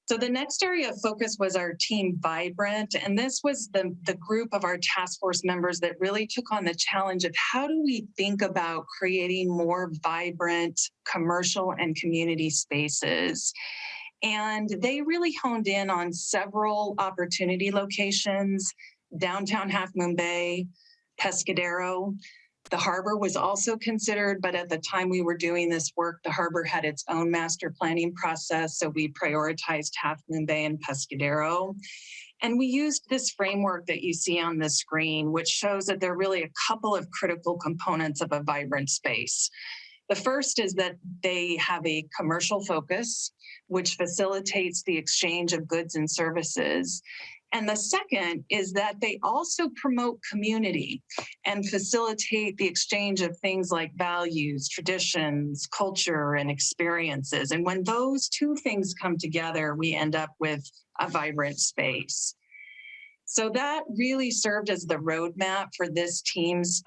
So the next area of focus was our Team Vibrant, and this was the group of our task force members that really took on the challenge of how do we think about creating more vibrant commercial and community spaces. And they really honed in on several opportunity locations: downtown Half Moon Bay, Pescadero. The harbor was also considered, but at the time we were doing this work, the harbor had its own master planning process, so we prioritized Half Moon Bay and Pescadero. And we used this framework that you see on the screen, which shows that there are really a couple of critical components of a vibrant space. The first is that they have a commercial focus, which facilitates the exchange of goods and services. And the second is that they also promote community and facilitate the exchange of things like values, traditions, culture, and experiences. And when those two things come together, we end up with a vibrant space. So that really served as the roadmap for this team's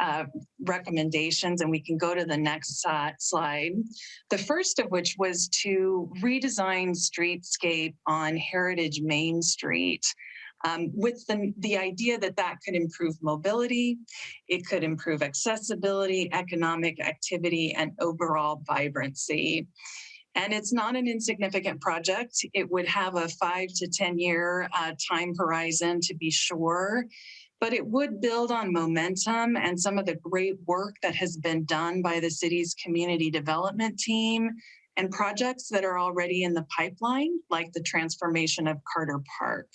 recommendations, and we can go to the next slide. The first of which was to redesign streetscape on Heritage Main Street, with the idea that that could improve mobility, it could improve accessibility, economic activity, and overall vibrancy. And it's not an insignificant project. It would have a 5 to 10 year time horizon, to be sure, but it would build on momentum and some of the great work that has been done by the city's community development team and projects that are already in the pipeline, like the transformation of Carter Park.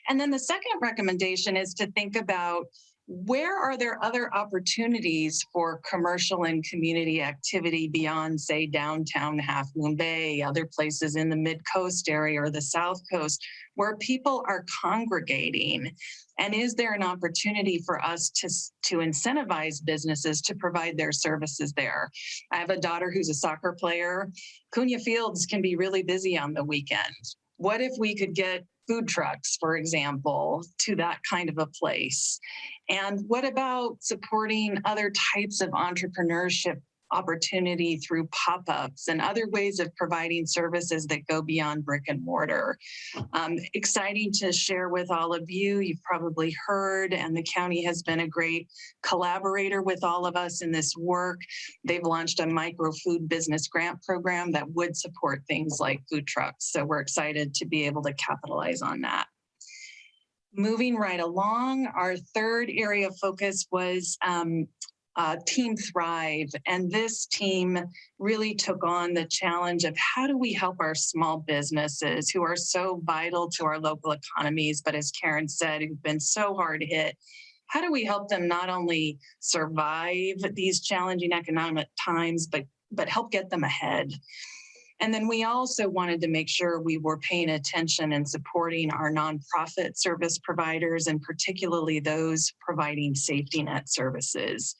And then the second recommendation is to think about where are there other opportunities for commercial and community activity beyond, say, downtown Half Moon Bay, other places in the Midcoast area or the South Coast, where people are congregating? And is there an opportunity for us to incentivize businesses to provide their services there? I have a daughter who's a soccer player. Cunha Fields can be really busy on the weekend. What if we could get food trucks, for example, to that kind of a place? And what about supporting other types of entrepreneurship opportunity through pop-ups and other ways of providing services that go beyond brick and mortar. Exciting to share with all of you. You've probably heard, and the county has been a great collaborator with all of us in this work. They've launched a micro food business grant program that would support things like food trucks. So we're excited to be able to capitalize on that. Moving right along, our third area of focus was Team Thrive. And this team really took on the challenge of how do we help our small businesses who are so vital to our local economies, but as Karen said, who've been so hard hit. How do we help them not only survive these challenging economic times, but help get them ahead? And then we also wanted to make sure we were paying attention and supporting our nonprofit service providers, and particularly those providing safety net services.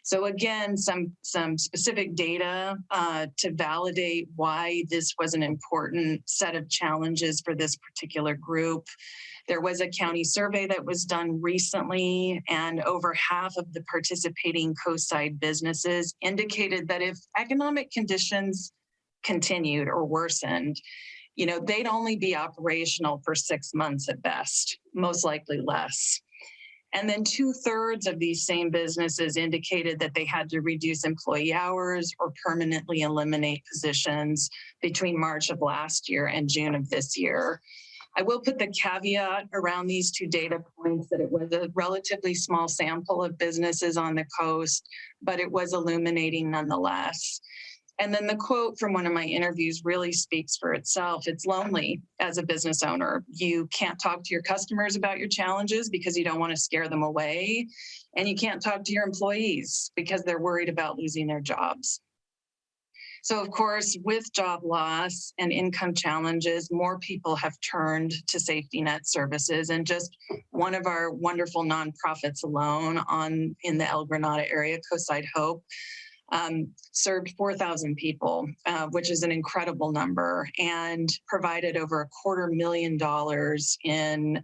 So again, some specific data to validate why this was an important set of challenges for this particular group. There was a county survey that was done recently, and over half of the participating coastside businesses indicated that if economic conditions continued or worsened, they'd only be operational for 6 months at best, most likely less. And then 2/3 of these same businesses indicated that they had to reduce employee hours or permanently eliminate positions between March of last year and June of this year. I will put the caveat around these two data points that it was a relatively small sample of businesses on the coast, but it was illuminating nonetheless. And then the quote from one of my interviews really speaks for itself. It's lonely as a business owner. You can't talk to your customers about your challenges because you don't want to scare them away. And you can't talk to your employees because they're worried about losing their jobs. So of course, with job loss and income challenges, more people have turned to safety net services. And just one of our wonderful nonprofits alone in the El Granada area, Coastside Hope, served 4,000 people, which is an incredible number, and provided over $250,000 in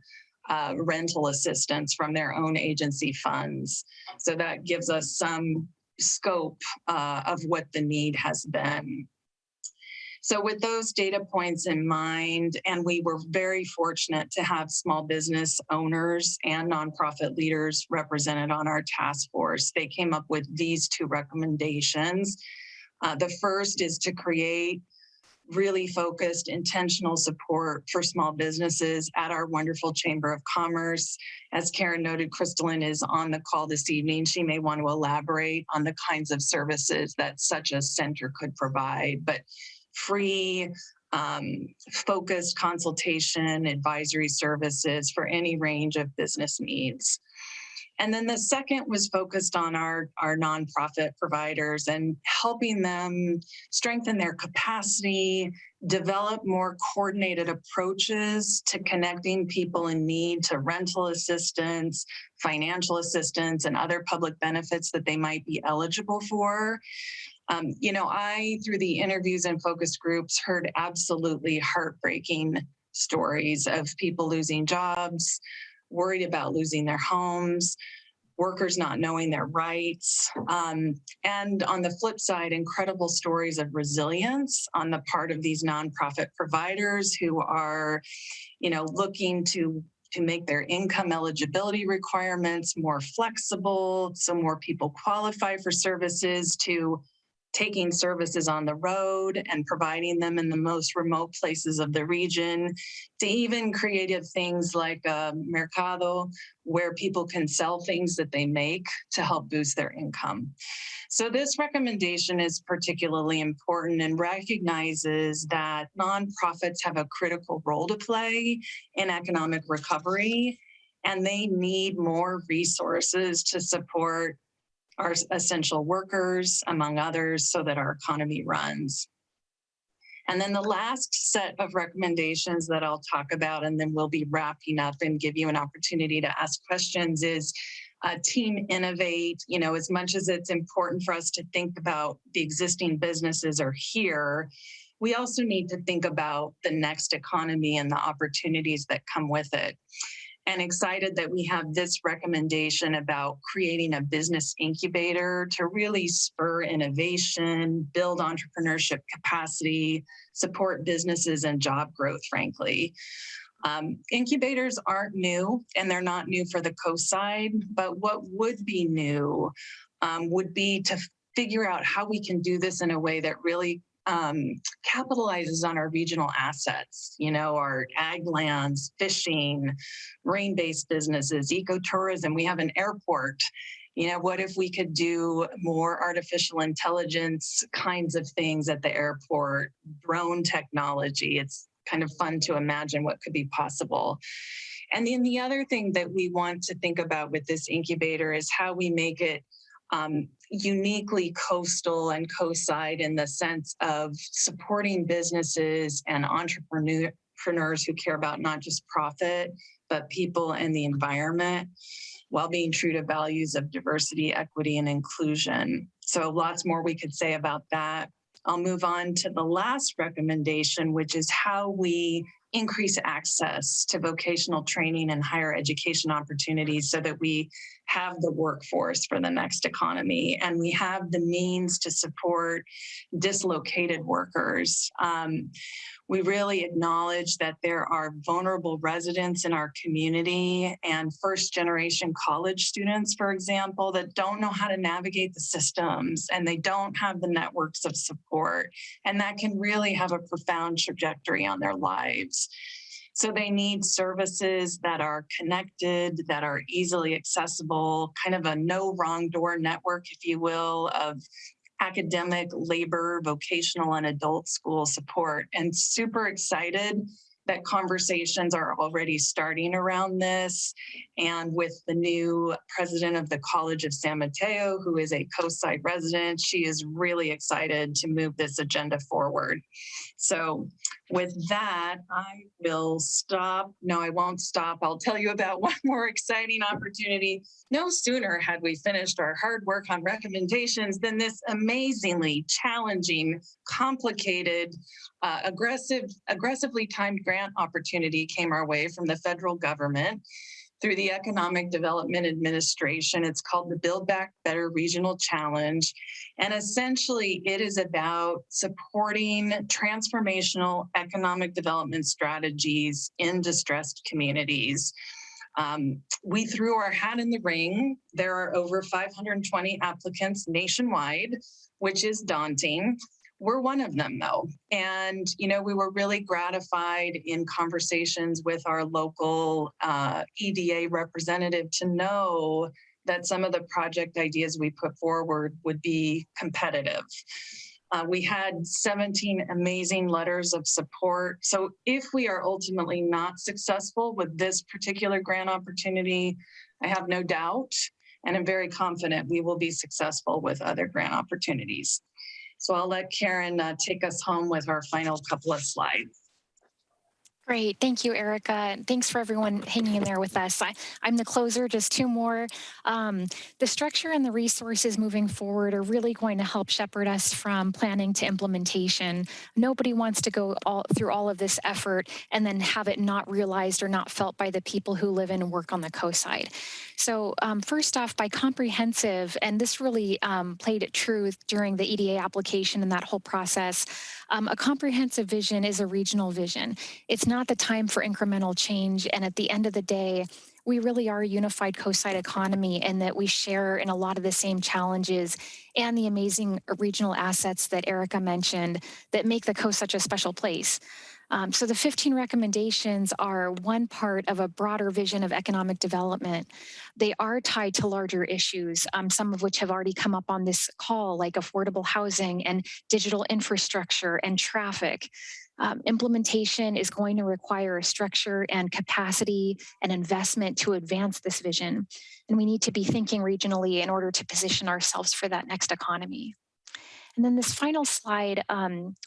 rental assistance from their own agency funds. So that gives us some scope of what the need has been. So with those data points in mind, and we were very fortunate to have small business owners and nonprofit leaders represented on our task force, they came up with these two recommendations. The first is to create really focused, intentional support for small businesses at our wonderful Chamber of Commerce. As Karen noted, Crystalline is on the call this evening. She may want to elaborate on the kinds of services that such a center could provide, but free, focused consultation, advisory services for any range of business needs. And then the second was focused on our nonprofit providers and helping them strengthen their capacity, develop more coordinated approaches to connecting people in need to rental assistance, financial assistance, and other public benefits that they might be eligible for. I, through the interviews and focus groups, heard absolutely heartbreaking stories of people losing jobs, worried about losing their homes, workers not knowing their rights. And on the flip side, incredible stories of resilience on the part of these nonprofit providers who are, looking to make their income eligibility requirements more flexible so more people qualify for services, to taking services on the road and providing them in the most remote places of the region, to even creative things like a mercado where people can sell things that they make to help boost their income. So this recommendation is particularly important and recognizes that nonprofits have a critical role to play in economic recovery, and they need more resources to support our essential workers, among others, so that our economy runs. And then the last set of recommendations that I'll talk about, and then we'll be wrapping up and give you an opportunity to ask questions, is Team Innovate. As much as it's important for us to think about the existing businesses are here, we also need to think about the next economy and the opportunities that come with it. and excited that we have this recommendation about creating a business incubator to really spur innovation, build entrepreneurship capacity, support businesses and job growth, frankly. Incubators aren't new, and they're not new for the coast side, but what would be new would be to figure out how we can do this in a way that really capitalizes on our regional assets, our ag lands, fishing, marine-based businesses, ecotourism. We have an airport. What if we could do more artificial intelligence kinds of things at the airport, drone technology? It's kind of fun to imagine what could be possible. And then the other thing that we want to think about with this incubator is how we make it uniquely coastal and coastside in the sense of supporting businesses and entrepreneurs who care about not just profit, but people and the environment, while being true to values of diversity, equity, and inclusion. So lots more we could say about that. I'll move on to the last recommendation, which is how we increase access to vocational training and higher education opportunities so that we have the workforce for the next economy and we have the means to support dislocated workers. We really acknowledge that there are vulnerable residents in our community and first-generation college students, for example, that don't know how to navigate the systems and they don't have the networks of support. And that can really have a profound trajectory on their lives. So they need services that are connected, that are easily accessible, kind of a no wrong door network, if you will, of academic, labor, vocational, and adult school support. And super excited that conversations are already starting around this. And with the new president of the College of San Mateo, who is a coastside resident, she is really excited to move this agenda forward. So with that, I will stop. No, I won't stop. I'll tell you about one more exciting opportunity. No sooner had we finished our hard work on recommendations than this amazingly challenging, complicated, aggressively timed grant opportunity came our way from the federal government through the Economic Development Administration. It's called the Build Back Better Regional Challenge. And essentially it is about supporting transformational economic development strategies in distressed communities. We threw our hat in the ring. There are over 520 applicants nationwide, which is daunting. We're one of them though. And, we were really gratified in conversations with our local EDA representative to know that some of the project ideas we put forward would be competitive. We had 17 amazing letters of support. So if we are ultimately not successful with this particular grant opportunity, I have no doubt, and I'm very confident we will be successful with other grant opportunities. So I'll let Karen take us home with our final couple of slides. Great. Thank you, Erica. And thanks for everyone hanging in there with us. I'm the closer, just two more. The structure and the resources moving forward are really going to help shepherd us from planning to implementation. Nobody wants to go through all of this effort and then have it not realized or not felt by the people who live and work on the coast side. So first off, by comprehensive, and this really played it true during the EDA application and that whole process, a comprehensive vision is a regional vision. It's not the time for incremental change. And at the end of the day, we really are a unified coastside economy and that we share in a lot of the same challenges and the amazing regional assets that Erica mentioned that make the coast such a special place. So the 15 recommendations are one part of a broader vision of economic development. They are tied to larger issues, some of which have already come up on this call, like affordable housing and digital infrastructure and traffic. Implementation is going to require a structure and capacity and investment to advance this vision. And we need to be thinking regionally in order to position ourselves for that next economy. And then this final slide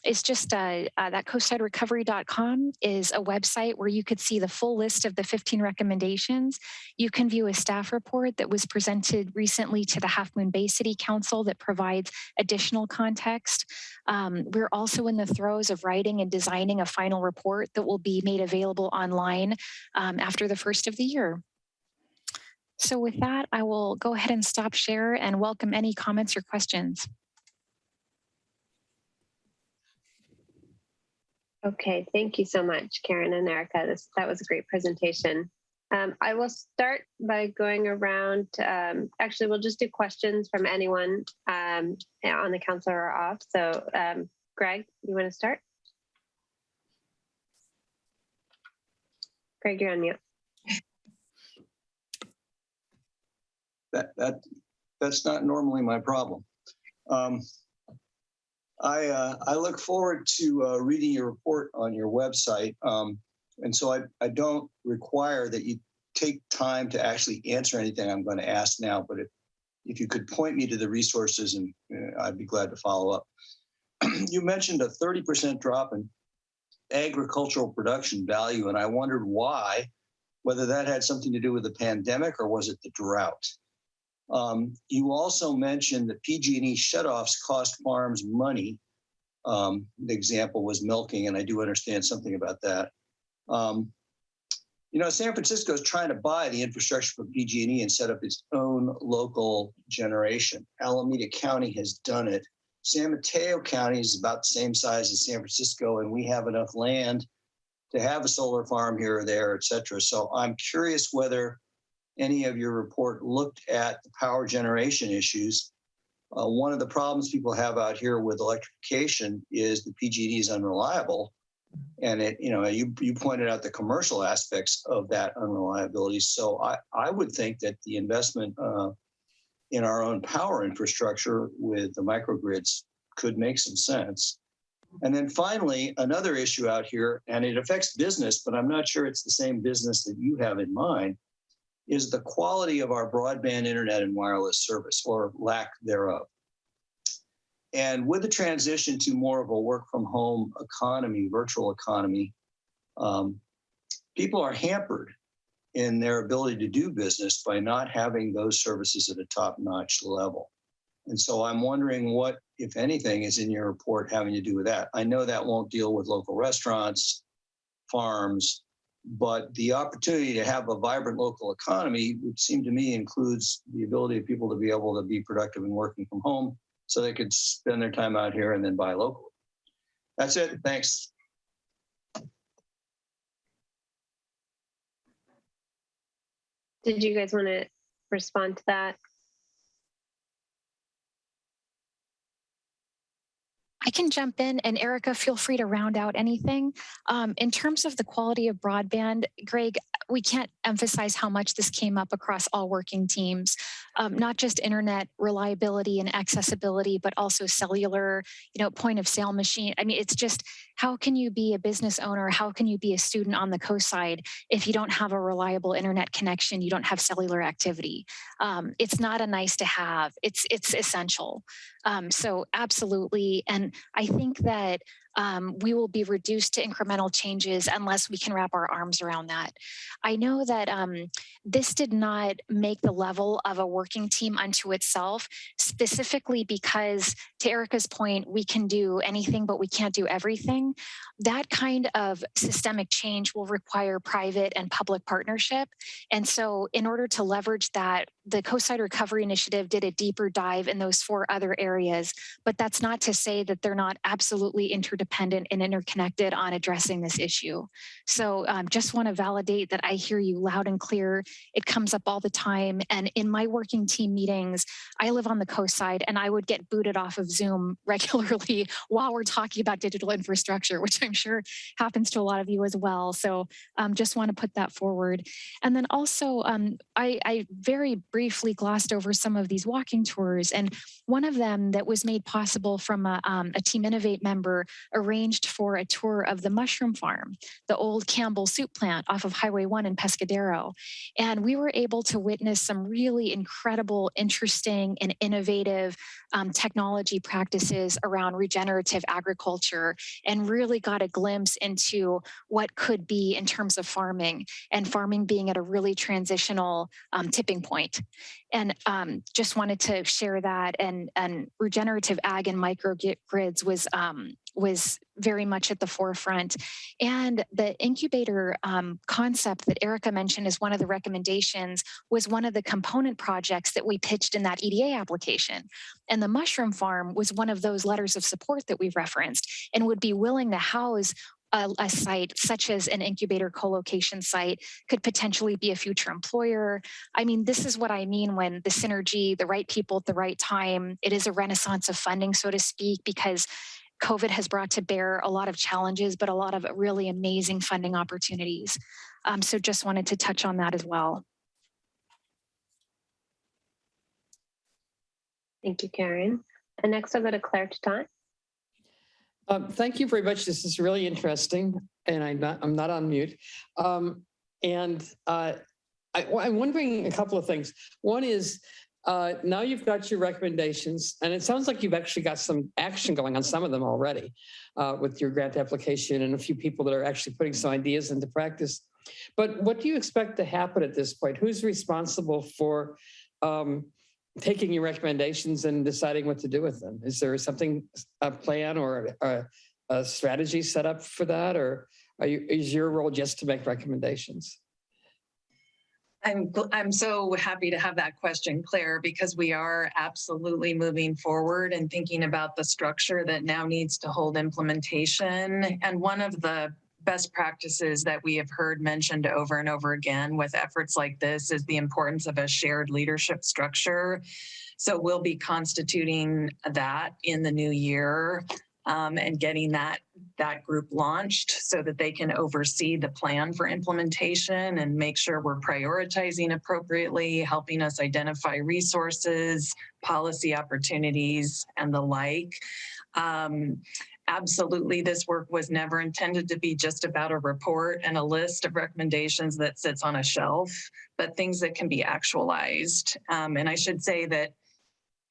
is just that coastsiderecovery.com is a website where you could see the full list of the 15 recommendations. You can view a staff report that was presented recently to the Half Moon Bay City Council that provides additional context. We're also in the throes of writing and designing a final report that will be made available online after the first of the year. So with that, I will go ahead and stop share and welcome any comments or questions. Okay, thank you so much, Karen and Erica. That was a great presentation. I will start by going around. Actually, we'll just do questions from anyone on the council or off. So Greg, you want to start? Greg, you're on mute. That's not normally my problem. I look forward to reading your report on your website. And so I don't require that you take time to actually answer anything I'm going to ask now, but if you could point me to the resources, and I'd be glad to follow up. You mentioned a 30% drop in agricultural production value, and I wondered why, whether that had something to do with the pandemic or was it the drought? You also mentioned that PG&E shutoffs cost farms money. The example was milking, and I do understand something about that. San Francisco is trying to buy the infrastructure from PG&E and set up its own local generation. Alameda County has done it. San Mateo County is about the same size as San Francisco, and we have enough land to have a solar farm here or there, et cetera. So I'm curious whether any of your report looked at the power generation issues. One of the problems people have out here with electrification is the PG&E is unreliable. And you pointed out the commercial aspects of that unreliability. So I would think that the investment in our own power infrastructure with the microgrids could make some sense. And then finally, another issue out here, and it affects business, but I'm not sure it's the same business that you have in mind, is the quality of our broadband internet and wireless service, or lack thereof. And with the transition to more of a work from home economy, virtual economy, people are hampered in their ability to do business by not having those services at a top-notch level. And so I'm wondering what, if anything, is in your report having to do with that. I know that won't deal with local restaurants, farms, but the opportunity to have a vibrant local economy would seem to me includes the ability of people to be able to be productive and working from home so they could spend their time out here and then buy locally. That's it. Thanks. Did you guys want to respond to that? I can jump in, and Erica, feel free to round out anything. In terms of the quality of broadband, Greg, we can't emphasize how much this came up across all working teams, not just internet reliability and accessibility, but also cellular, point of sale machine. I mean, it's just, how can you be a business owner? How can you be a student on the coast side if you don't have a reliable internet connection? You don't have cellular activity. It's not a nice to have, it's essential. So absolutely. And I think that we will be reduced to incremental changes unless we can wrap our arms around that. I know that this did not make the level of a working team unto itself, specifically because, to Erica's point, we can do anything, but we can't do everything. That kind of systemic change will require private and public partnership. And so in order to leverage that, the Coastside Recovery Initiative did a deeper dive in those 4 other areas, but that's not to say that they're not absolutely interdependent and interconnected on addressing this issue. So just want to validate that I hear you loud and clear. It comes up all the time. And in my working team meetings, I live on the coast side, and I would get booted off of Zoom regularly while we're talking about digital infrastructure, which I'm sure happens to a lot of you as well. So just want to put that forward. And then also, I very briefly glossed over some of these walking tours. And one of them that was made possible from a Team Innovate member arranged for a tour of the mushroom farm, the old Campbell soup plant off of Highway 1 in Pescadero. And we were able to witness some really incredible, interesting, and innovative technology practices around regenerative agriculture, and really got a glimpse into what could be in terms of farming, and farming being at a really transitional tipping point. And just wanted to share that. And regenerative ag and microgrids was very much at the forefront. And the incubator concept that Erica mentioned as one of the recommendations was one of the component projects that we pitched in that EDA application. And the mushroom farm was one of those letters of support that we referenced, and would be willing to house a site such as an incubator co-location site, could potentially be a future employer. I mean, this is what I mean when the synergy, the right people at the right time. It is a renaissance of funding, so to speak, because COVID has brought to bear a lot of challenges, but a lot of really amazing funding opportunities. So just wanted to touch on that as well. Thank you, Karen. And next I'll go to Claire Tatant. Thank you very much. This is really interesting, and I'm not on mute. I'm wondering a couple of things. One is, now you've got your recommendations, and it sounds like you've actually got some action going on some of them already with your grant application, and a few people that are actually putting some ideas into practice. But what do you expect to happen at this point? Who's responsible for taking your recommendations and deciding what to do with them? Is there something, a plan or a strategy set up for that? Or is your role just to make recommendations? I'm so happy to have that question, Claire, because we are absolutely moving forward and thinking about the structure that now needs to hold implementation. And one of the best practices that we have heard mentioned over and over again with efforts like this is the importance of a shared leadership structure. So we'll be constituting that in the new year and getting that group launched so that they can oversee the plan for implementation and make sure we're prioritizing appropriately, helping us identify resources, policy opportunities, and the like. Absolutely, this work was never intended to be just about a report and a list of recommendations that sits on a shelf, but things that can be actualized. And I should say that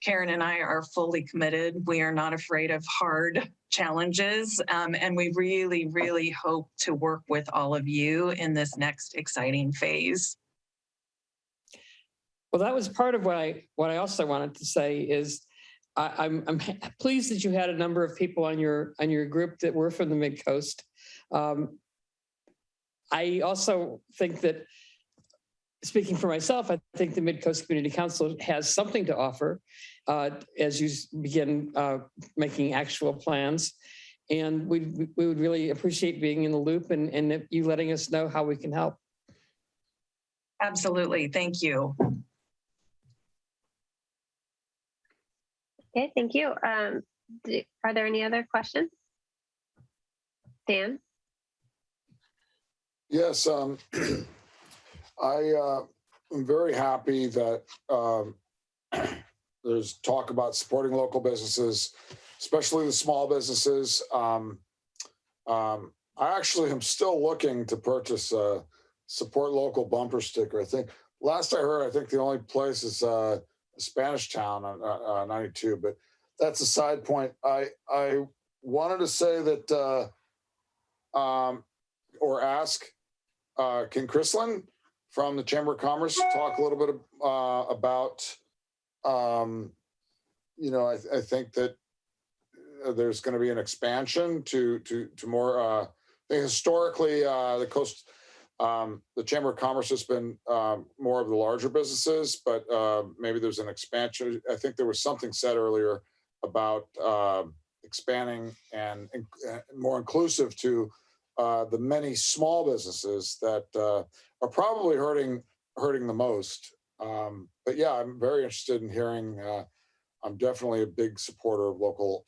Karen and I are fully committed. We are not afraid of hard challenges, and we really, really hope to work with all of you in this next exciting phase. Well, that was part of what I also wanted to say is, I'm pleased that you had a number of people on your group that were from the Midcoast. I also think that, speaking for myself, I think the Midcoast Community Council has something to offer as you begin making actual plans. And we would really appreciate being in the loop and you letting us know how we can help. Absolutely. Thank you. Okay, thank you. Are there any other questions? Dan? Yes, I am very happy that there's talk about supporting local businesses, especially the small businesses. I actually am still looking to purchase a support local bumper sticker. I think last I heard, I think the only place is Spanish Town on 92, but that's a side point. I wanted to say that, or ask, can Chrislyn from the Chamber of Commerce talk a little bit about, you know, I think that there's going to be an expansion to more, I think historically the coast, the Chamber of Commerce has been more of the larger businesses, but maybe there's an expansion. I think there was something said earlier about expanding and more inclusive to the many small businesses that are probably hurting the most. But yeah, I'm very interested in hearing. I'm definitely a big supporter of local,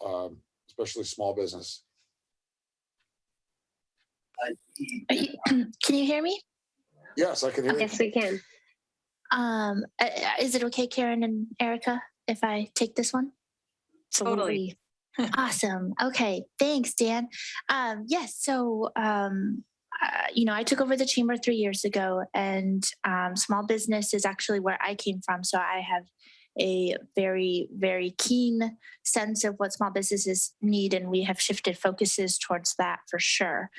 especially small business. Can you hear me? Yes, I can hear you. Yes, we can. Is it okay, Karen and Erica, if I take this one? Totally. Awesome. Okay. Thanks, Dan. Yes. So, I took over the chamber 3 years ago, and small business is actually where I came from. So I have a very, very keen sense of what small businesses need, and we have shifted focuses towards that for sure.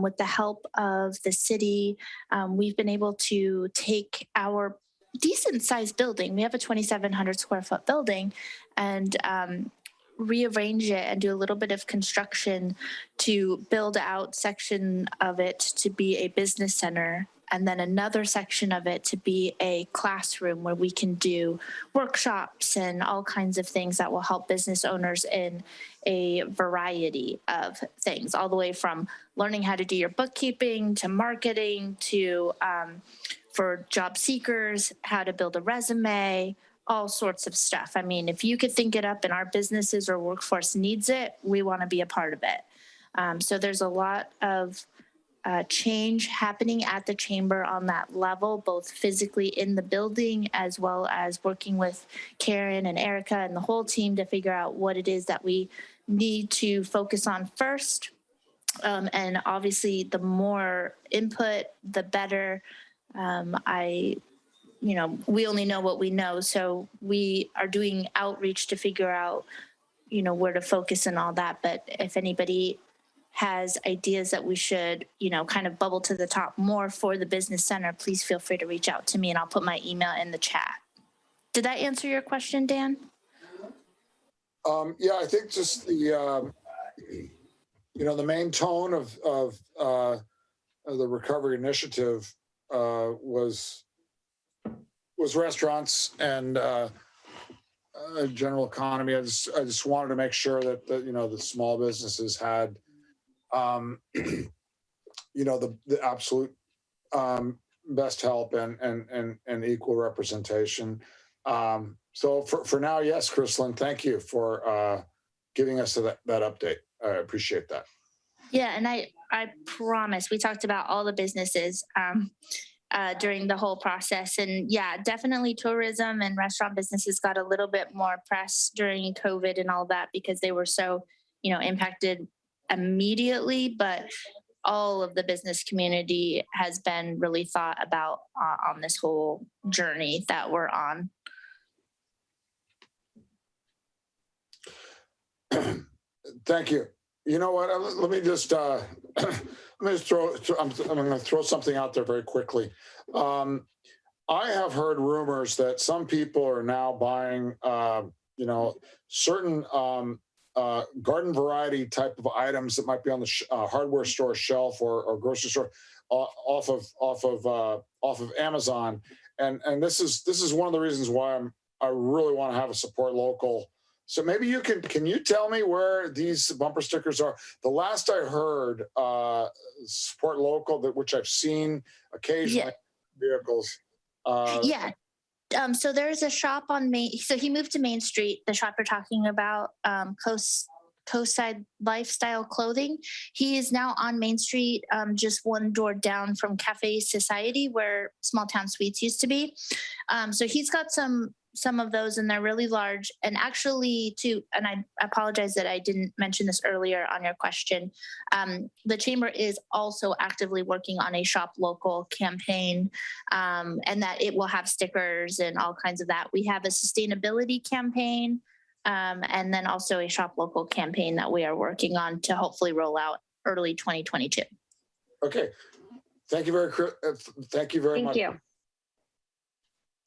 With the help of the city, we've been able to take our decent sized building. We have a 2,700 square foot building, and rearrange it and do a little bit of construction to build out section of it to be a business center, and then another section of it to be a classroom where we can do workshops and all kinds of things that will help business owners in a variety of things, all the way from learning how to do your bookkeeping to marketing to for job seekers, how to build a resume, all sorts of stuff. I mean, if you could think it up and our businesses or workforce needs it, we want to be a part of it. So there's a lot of change happening at the chamber on that level, both physically in the building as well as working with Karen and Erica and the whole team to figure out what it is that we need to focus on first. And obviously, the more input, the better. We only know what we know. So we are doing outreach to figure out, where to focus and all that. But if anybody has ideas that we should, kind of bubble to the top more for the business center, please feel free to reach out to me and I'll put my email in the chat. Did that answer your question, Dan? Yeah, I think just the main tone of the recovery initiative was restaurants and general economy. I just wanted to make sure that the small businesses had the absolute best help and equal representation. So for now, yes, Chrislyn, thank you for giving us that update. I appreciate that. Yeah, and I promise we talked about all the businesses during the whole process. And yeah, definitely tourism and restaurant businesses got a little bit more press during COVID and all that because they were so, impacted immediately. But all of the business community has been really thought about on this whole journey that we're on. Thank you. You know what? Let me just I'm going to throw something out there very quickly. I have heard rumors that some people are now buying, certain garden variety type of items that might be on the hardware store shelf or grocery store off of Amazon, and this is one of the reasons why I really want to have a support local. So maybe can you tell me where these bumper stickers are? The last I heard, support local, which I've seen occasionally vehicles. Yeah. So there's a shop on Main. So he moved to Main Street, the shop you're talking about, Coastside Lifestyle Clothing. He is now on Main Street, just one door down from Cafe Society, where Small Town Sweets used to be. So he's got some of those, and they're really large. And actually, and I apologize that I didn't mention this earlier on your question, the chamber is also actively working on a shop local campaign, and that it will have stickers and all kinds of that. We have a sustainability campaign, and then also a shop local campaign that we are working on to hopefully roll out early 2022. Okay. Thank you very much. Thank you.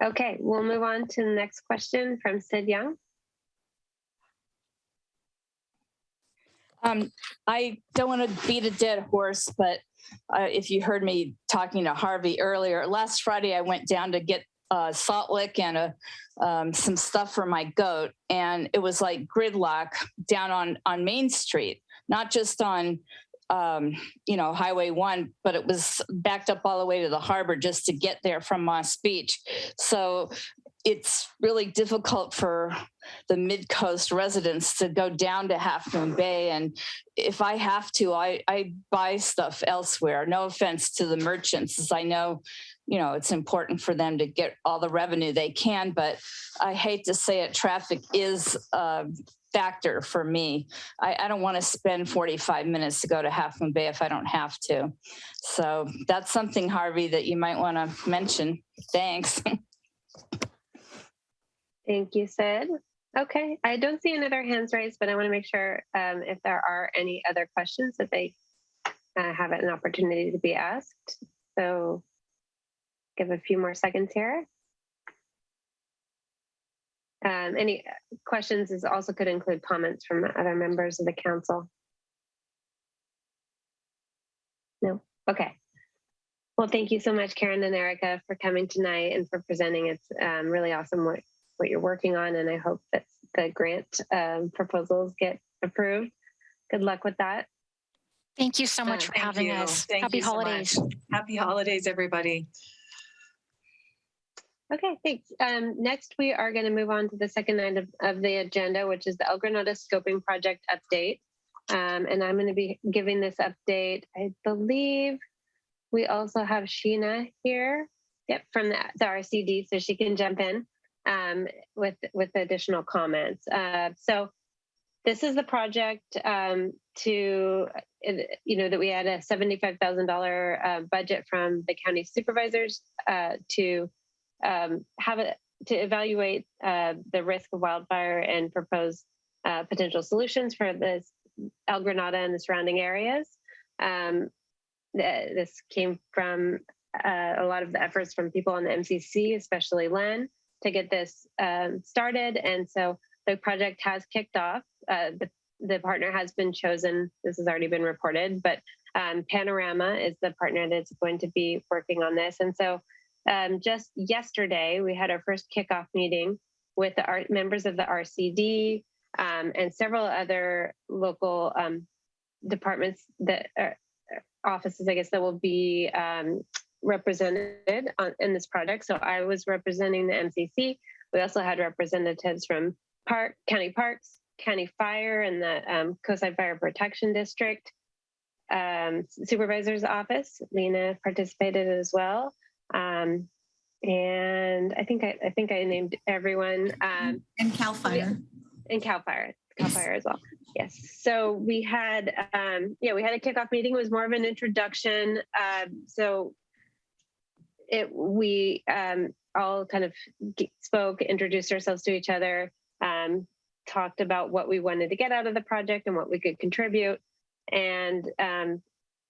Okay, we'll move on to the next question from Sid Young. I don't want to beat a dead horse, but if you heard me talking to Harvey earlier, last Friday I went down to get salt lick and some stuff for my goat, and it was like gridlock down on Main Street, not just on Highway 1, but it was backed up all the way to the harbor just to get there from Moss Beach. So it's really difficult for the Midcoast residents to go down to Half Moon Bay. And if I have to, I buy stuff elsewhere. No offense to the merchants, as I know, it's important for them to get all the revenue they can, but I hate to say it, traffic is a factor for me. I don't want to spend 45 minutes to go to Half Moon Bay if I don't have to. So that's something, Harvey, that you might want to mention. Thanks. Thank you, Sid. Okay, I don't see any other hands raised, but I want to make sure if there are any other questions that they have an opportunity to be asked. So give a few more seconds here. Any questions also could include comments from other members of the council. No? Okay. Well, thank you so much, Karen and Erica, for coming tonight and for presenting. It's really awesome what you're working on, and I hope that the grant proposals get approved. Good luck with that. Thank you so much for having us. Happy holidays. Happy holidays, everybody. Okay, thanks. Next, we are going to move on to the second item of the agenda, which is the El Granada Scoping Project update. And I'm going to be giving this update. I believe we also have Sheena here, from the RCD, so she can jump in with additional comments. So this is the project that we had a $75,000 budget from the county supervisors to evaluate the risk of wildfire and propose potential solutions for this El Granada and the surrounding areas. This came from a lot of the efforts from people on the MCC, especially Len, to get this started. And so the project has kicked off. The partner has been chosen. This has already been reported, but Panorama is the partner that's going to be working on this. And so just yesterday, we had our first kickoff meeting with the members of the RCD and several other local departments offices, I guess, that will be represented in this project. So I was representing the MCC. We also had representatives from County Parks, County Fire, and the Coastside Fire Protection District Supervisor's Office. Lena participated as well. And I think I named everyone. And Cal Fire. And Cal Fire as well. Yes. So we had we had a kickoff meeting. It was more of an introduction. We all kind of spoke, introduced ourselves to each other, talked about what we wanted to get out of the project and what we could contribute, and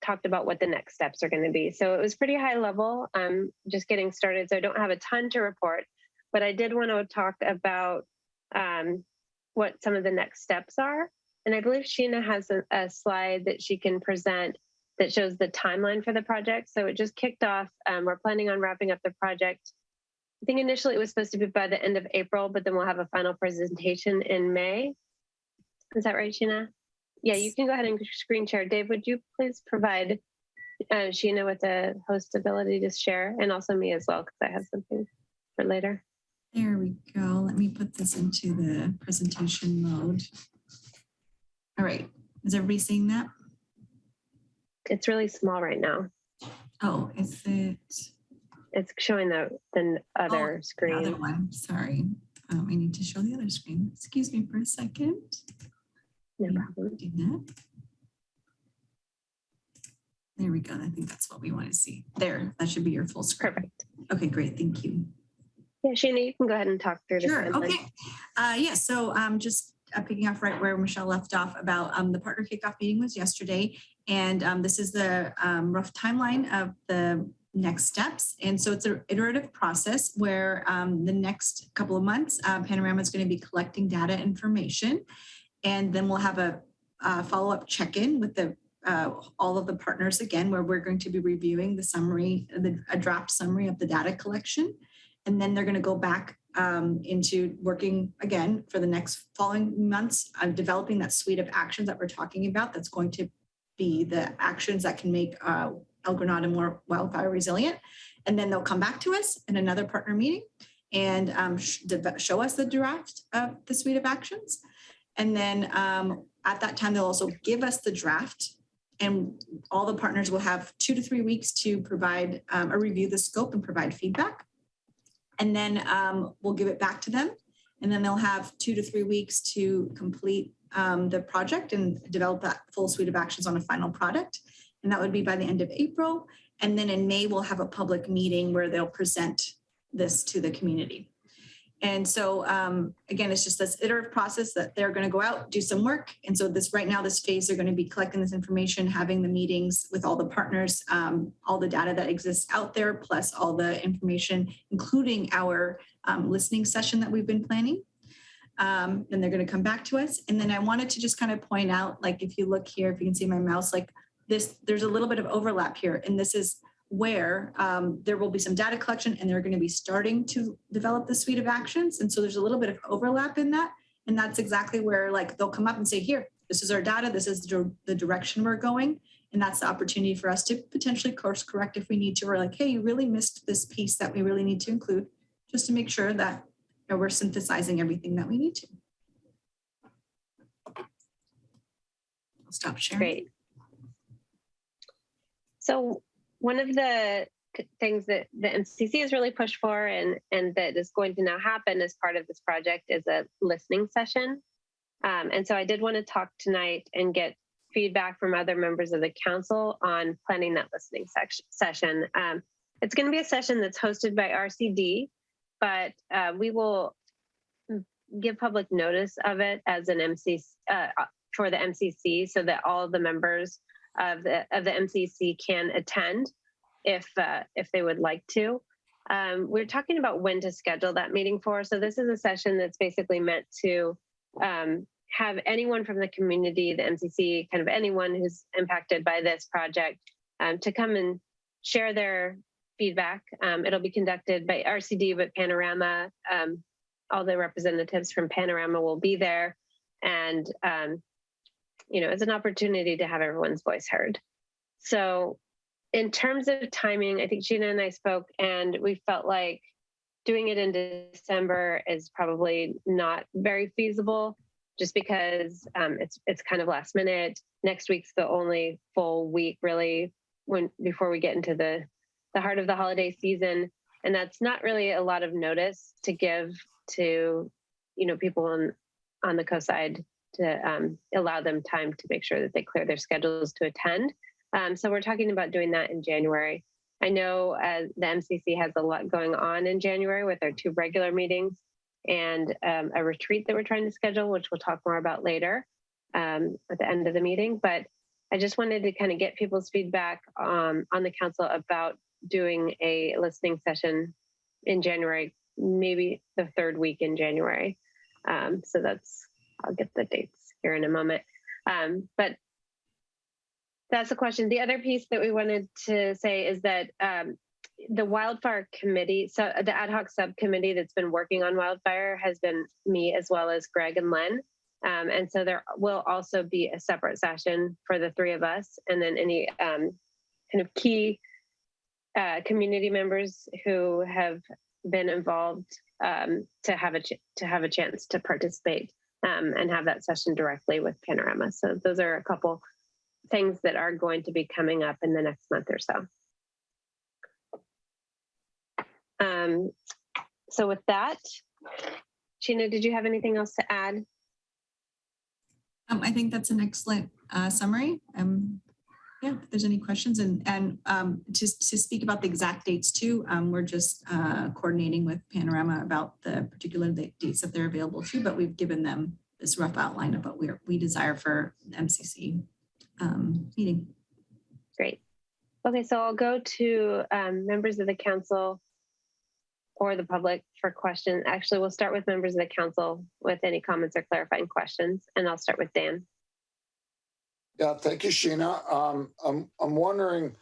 talked about what the next steps are going to be. So it was pretty high level, just getting started. So I don't have a ton to report, but I did want to talk about what some of the next steps are. And I believe Sheena has a slide that she can present that shows the timeline for the project. So it just kicked off. We're planning on wrapping up the project. I think initially it was supposed to be by the end of April, but then we'll have a final presentation in May. Is that right, Sheena? Yeah, you can go ahead and screen share. Dave, would you please provide Sheena with the host ability to share, and also me as well, because I have something for later. There we go. Let me put this into the presentation mode. All right. Is everybody seeing that? It's really small right now. Oh, is it? It's showing the other screen. The other one. Sorry. I need to show the other screen. Excuse me for a second. No problem. Do that. There we go. I think that's what we want to see. There, that should be your full screen. Perfect. Okay, great. Thank you. Yeah, Sheena, you can go ahead and talk through this. Sure. Okay. So just picking off right where Michelle left off about the partner kickoff meeting was yesterday. And this is the rough timeline of the next steps. And so it's an iterative process where the next couple of months, Panorama is going to be collecting data information. And then we'll have a follow-up check-in with all of the partners again, where we're going to be reviewing the summary, a draft summary of the data collection. And then they're going to go back into working again for the next following months of developing that suite of actions that we're talking about. That's going to be the actions that can make El Granada more wildfire resilient. And then they'll come back to us in another partner meeting. and show us the draft of the suite of actions. And then at that time, they'll also give us the draft, and all the partners will have 2 to 3 weeks to provide or review the scope and provide feedback. And then we'll give it back to them. And then they'll have 2 to 3 weeks to complete the project and develop that full suite of actions on a final product. And that would be by the end of April. And then in May, we'll have a public meeting where they'll present this to the community. And so, again, it's just this iterative process that they're going to go out, do some work. And so right now, this phase, they're going to be collecting this information, having the meetings with all the partners, all the data that exists out there, plus all the information, including our listening session that we've been planning. Then they're going to come back to us. And then I wanted to just kind of point out, like, if you look here, if you can see my mouse, like this, there's a little bit of overlap here. And this is where there will be some data collection, and they're going to be starting to develop the suite of actions. And so there's a little bit of overlap in that. And that's exactly where, like, they'll come up and say, here, this is our data. This is the direction we're going. And that's the opportunity for us to potentially course correct if we need to. We're like, hey, you really missed this piece that we really need to include, just to make sure that we're synthesizing everything that we need to. I'll stop sharing. Great. So one of the things that the MCC has really pushed for and that is going to now happen as part of this project is a listening session. And so I did want to talk tonight and get feedback from other members of the council on planning that listening session. It's going to be a session that's hosted by RCD, but we will give public notice of it as an MCC for the MCC, so that all of the members of the MCC can attend if they would like to. We're talking about when to schedule that meeting for. So this is a session that's basically meant to have anyone from the community, the MCC, kind of anyone who's impacted by this project, to come and share their feedback. It'll be conducted by RCD, but Panorama, all the representatives from Panorama will be there. And, it's an opportunity to have everyone's voice heard. So in terms of timing, I think Gina and I spoke, and we felt like doing it in December is probably not very feasible, just because it's kind of last minute. Next week's the only full week really before we get into the heart of the holiday season. And that's not really a lot of notice to give to, people on the coast side to allow them time to make sure that they clear their schedules to attend. So we're talking about doing that in January. I know the MCC has a lot going on in January with our 2 regular meetings and a retreat that we're trying to schedule, which we'll talk more about later at the end of the meeting. But I just wanted to kind of get people's feedback on the council about doing a listening session in January, maybe the 3rd week in January. So I'll get the dates here in a moment. But that's the question. The other piece that we wanted to say is that the wildfire committee, so the ad hoc subcommittee that's been working on wildfire has been me as well as Greg and Len. And so there will also be a separate session for the 3 of us, and then any kind of key community members who have been involved to have a chance to participate and have that session directly with Panorama. So those are a couple things that are going to be coming up in the next month or so. So with that, Sheena, did you have anything else to add? I think that's an excellent summary. Yeah, if there's any questions, and just to speak about the exact dates too, we're just coordinating with Panorama about the particular dates that they're available to, but we've given them this rough outline of what we desire for the MCC meeting. Great. Okay, so I'll go to members of the council or the public for questions. Actually, we'll start with members of the council with any comments or clarifying questions, and I'll start with Dan. Yeah, thank you, Sheena. I'm wondering,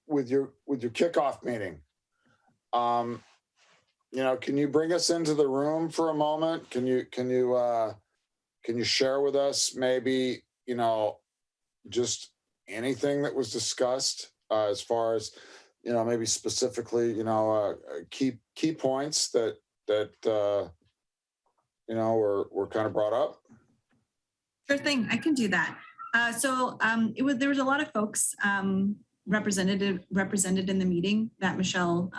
with your kickoff meeting, can you bring us into the room for a moment? Can you share with us maybe just anything that was discussed as far as maybe specifically, key points that were kind of brought up? Sure thing, I can do that. There was a lot of folks represented in the meeting that Michelle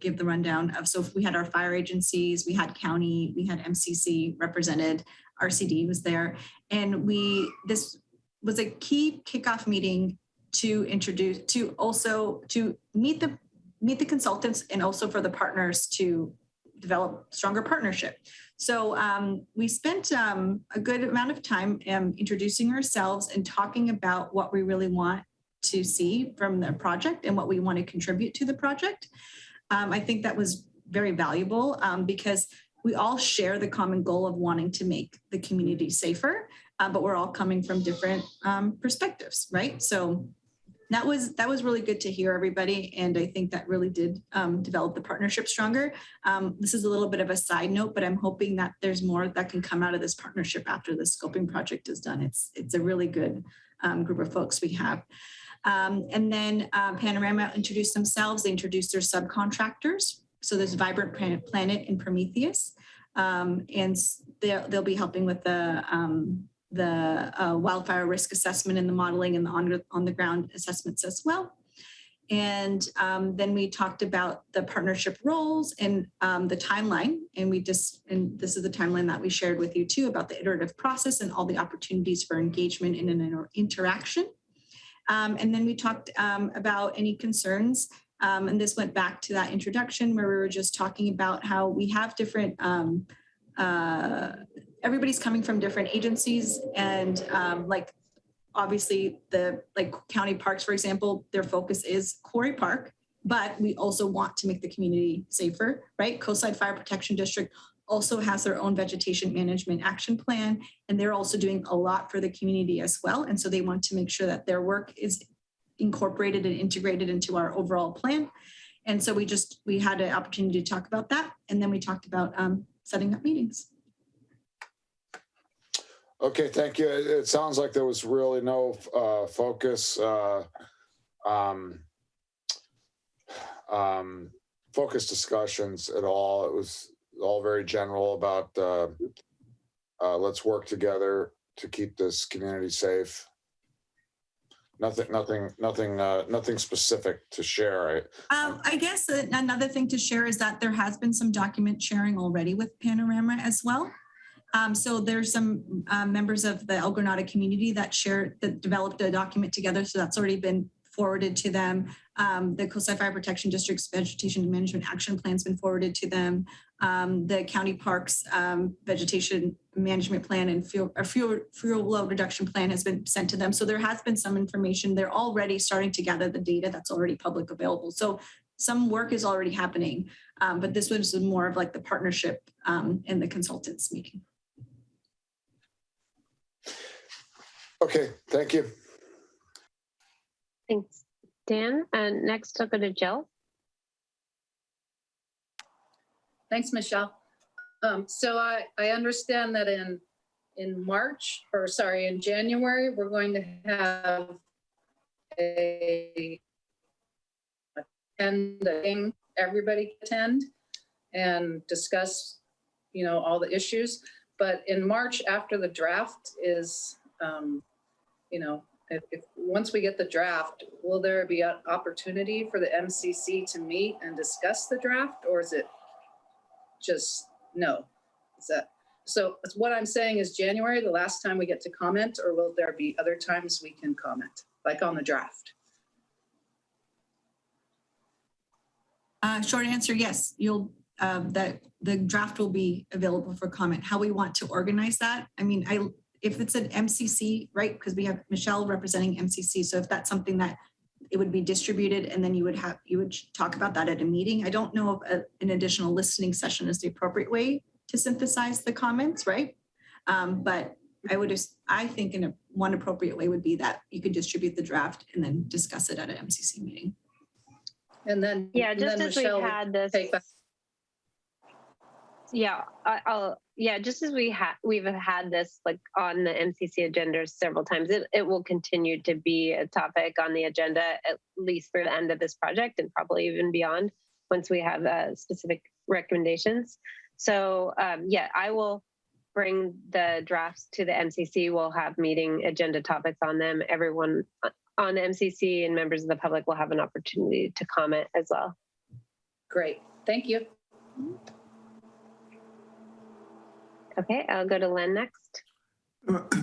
gave the rundown of. So we had our fire agencies, we had county, we had MCC represented, RCD was there, and this was a key kickoff meeting to meet the consultants and also for the partners to develop stronger partnership. So we spent a good amount of time introducing ourselves and talking about what we really want to see from the project and what we want to contribute to the project. I think that was very valuable because we all share the common goal of wanting to make the community safer, but we're all coming from different perspectives, right? So that was really good to hear, everybody. And I think that really did develop the partnership stronger. This is a little bit of a side note, but I'm hoping that there's more that can come out of this partnership after the scoping project is done. It's a really good group of folks we have. And then Panorama introduced themselves. They introduced their subcontractors. So there's Vibrant Planet and Prometheus. And they'll be helping with the wildfire risk assessment and the modeling and the on the ground assessments as well. And then we talked about the partnership roles and the timeline. And this is the timeline that we shared with you too about the iterative process and all the opportunities for engagement and an interaction. And then we talked about any concerns. And this went back to that introduction where we were just talking about how we have different everybody's coming from different agencies and obviously the county parks, for example, their focus is Quarry Park, but we also want to make the community safer, right? Coastside Fire Protection District also has their own vegetation management action plan, and they're also doing a lot for the community as well. And so they want to make sure that their work is incorporated and integrated into our overall plan. And so we had an opportunity to talk about that. And then we talked about setting up meetings. Okay, thank you. It sounds like there was really no focus discussions at all. It was all very general about let's work together to keep this community safe. Nothing specific to share. I guess another thing to share is that there has been some document sharing already with Panorama as well. So there's some members of the El Granada community that developed a document together. So that's already been forwarded to them. The Coastside Fire Protection District's Vegetation Management Action Plan has been forwarded to them. The County Parks Vegetation Management Plan and fuel load reduction plan has been sent to them. So there has been some information. They're already starting to gather the data that's already public available. So some work is already happening, but this was more of like the partnership and the consultants meeting. Okay, thank you. Thanks, Dan. And next I'll go to Jill. Thanks, Michelle. So I understand that in January, we're going to have everybody attend and discuss, all the issues. But in March, after the draft is, if once we get the draft, will there be an opportunity for the MCC to meet and discuss the draft, or is it just no? So what I'm saying is January, the last time we get to comment, or will there be other times we can comment, like on the draft? Short answer, yes. The draft will be available for comment. How we want to organize that, if it's an MCC, right? Because we have Michelle representing MCC. So if that's something that it would be distributed and then you would talk about that at a meeting. I don't know if an additional listening session is the appropriate way to synthesize the comments, right? But I think one appropriate way would be that you could distribute the draft and then discuss it at an MCC meeting. And then, just as we've had this. Yeah, just as we've had this like on the MCC agenda several times, it will continue to be a topic on the agenda at least through the end of this project and probably even beyond once we have specific recommendations. So I will bring the drafts to the MCC. We'll have meeting agenda topics on them. Everyone on the MCC and members of the public will have an opportunity to comment as well. Great, thank you. Okay, I'll go to Len next.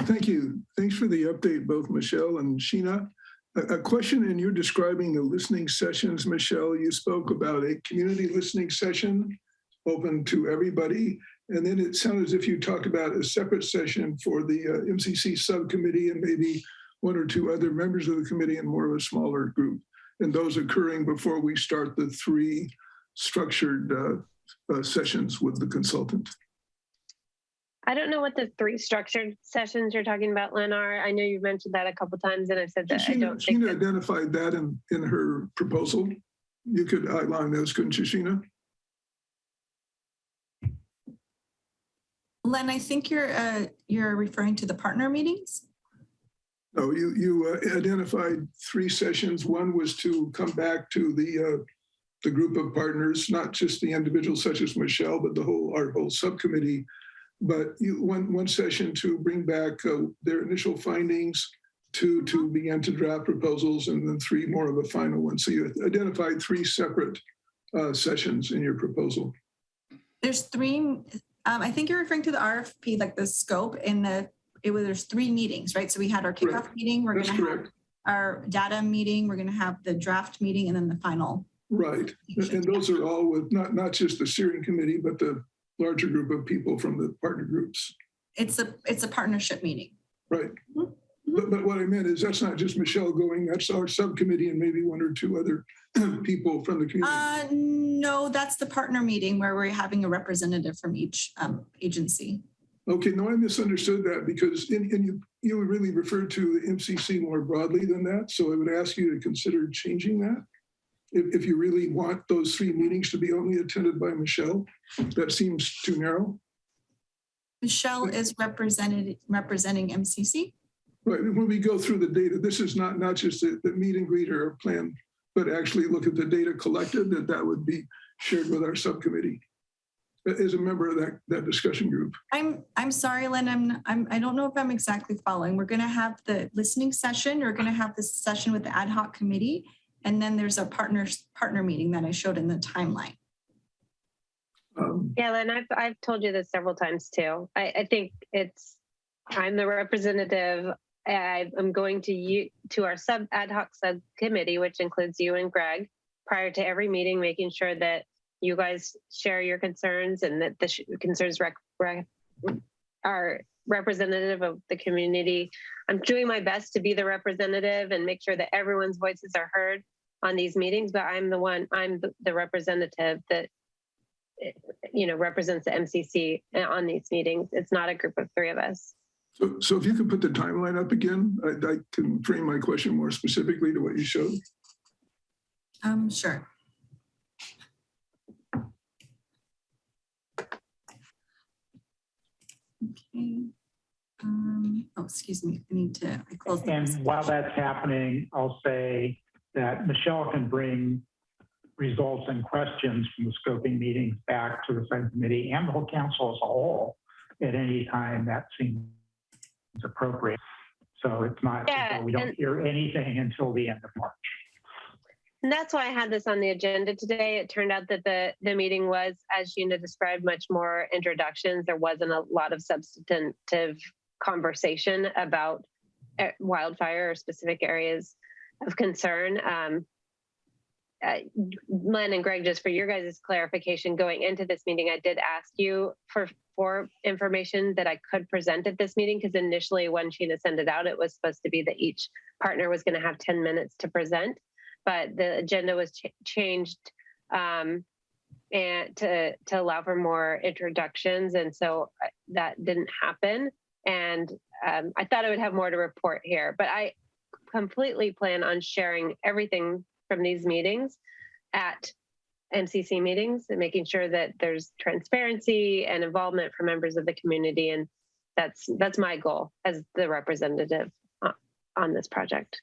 Thank you. Thanks for the update, both Michelle and Sheena. A question, in your describing the listening sessions, Michelle, you spoke about a community listening session open to everybody. And then it sounded as if you talked about a separate session for the MCC subcommittee and maybe one or two other members of the committee and more of a smaller group. And those occurring before we start the 3 structured sessions with the consultant. I don't know what the 3 structured sessions you're talking about, Len, are. I know you've mentioned that a couple times, and I've said that Sheena identified that in her proposal. You could outline those, couldn't you, Sheena? Len, I think you're referring to the partner meetings. No, you identified 3 sessions. One was to come back to the group of partners, not just the individuals such as Michelle, but our whole subcommittee. But one session to bring back their initial findings, 2 to begin to draft proposals, and then 3 more of a final one. So you identified 3 separate sessions in your proposal. There's 3. I think you're referring to the RFP, like the scope there's 3 meetings, right? So we had our kickoff meeting. We're going to have our data meeting. We're going to have the draft meeting, and then the final. Right, and those are all with not just the steering committee, but the larger group of people from the partner groups. It's a partnership meeting. Right. Mm-hmm. But what I meant is that's not just Michelle going, that's our subcommittee and maybe 1 or 2 other people from the community. No, that's the partner meeting where we're having a representative from each agency. Okay, no, I misunderstood that because you really referred to the MCC more broadly than that. So I would ask you to consider changing that. If you really want those 3 meetings to be only attended by Michelle, that seems too narrow. Michelle is representing MCC. Right, when we go through the data, this is not just the meet and greet or a plan, but actually look at the data collected, that would be shared with our subcommittee as a member of that discussion group. I'm sorry, Len, I don't know if I'm exactly following. We're going to have the listening session. We're going to have this session with the ad hoc committee. And then there's a partner meeting that I showed in the timeline. Yeah, Len, I've told you this several times too. I think I'm the representative. I'm going to our ad hoc subcommittee, which includes you and Greg, prior to every meeting, making sure that you guys share your concerns and that the concerns are representative of the community. I'm doing my best to be the representative and make sure that everyone's voices are heard on these meetings, but I'm the representative that represents the MCC on these meetings. It's not a group of 3 of us. So if you could put the timeline up again, I can frame my question more specifically to what you showed. Sure. Okay. Excuse me. I closed the And while that's happening, I'll say that Michelle can bring results and questions from the scoping meetings back to the subcommittee and the whole council as a whole at any time that seems appropriate. So it's not, we don't hear anything until the end of March. And that's why I had this on the agenda today. It turned out that the meeting was, as Sheena described, much more introductions. There wasn't a lot of substantive conversation about wildfire or specific areas of concern. Len and Greg, just for your guys' clarification, going into this meeting, I did ask you for information that I could present at this meeting, because initially when Sheena sent it out, it was supposed to be that each partner was going to have 10 minutes to present. But the agenda was changed and to allow for more introductions. And so that didn't happen. And I thought I would have more to report here, but I completely plan on sharing everything from these meetings at MCC meetings and making sure that there's transparency and involvement for members of the community. And that's my goal as the representative on this project.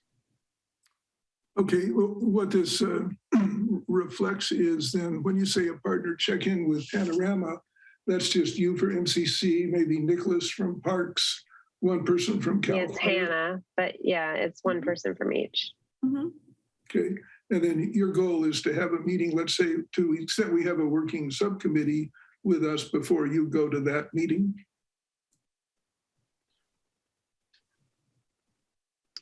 Okay, well, what this reflects is then when you say a partner check-in with Panorama, that's just you for MCC, maybe Nicholas from Parks, one person from Cal. It's Hannah, but yeah, it's one person from each. Mhm. Okay, and then your goal is to have a meeting, let's say, to the extent we have a working subcommittee with us before you go to that meeting?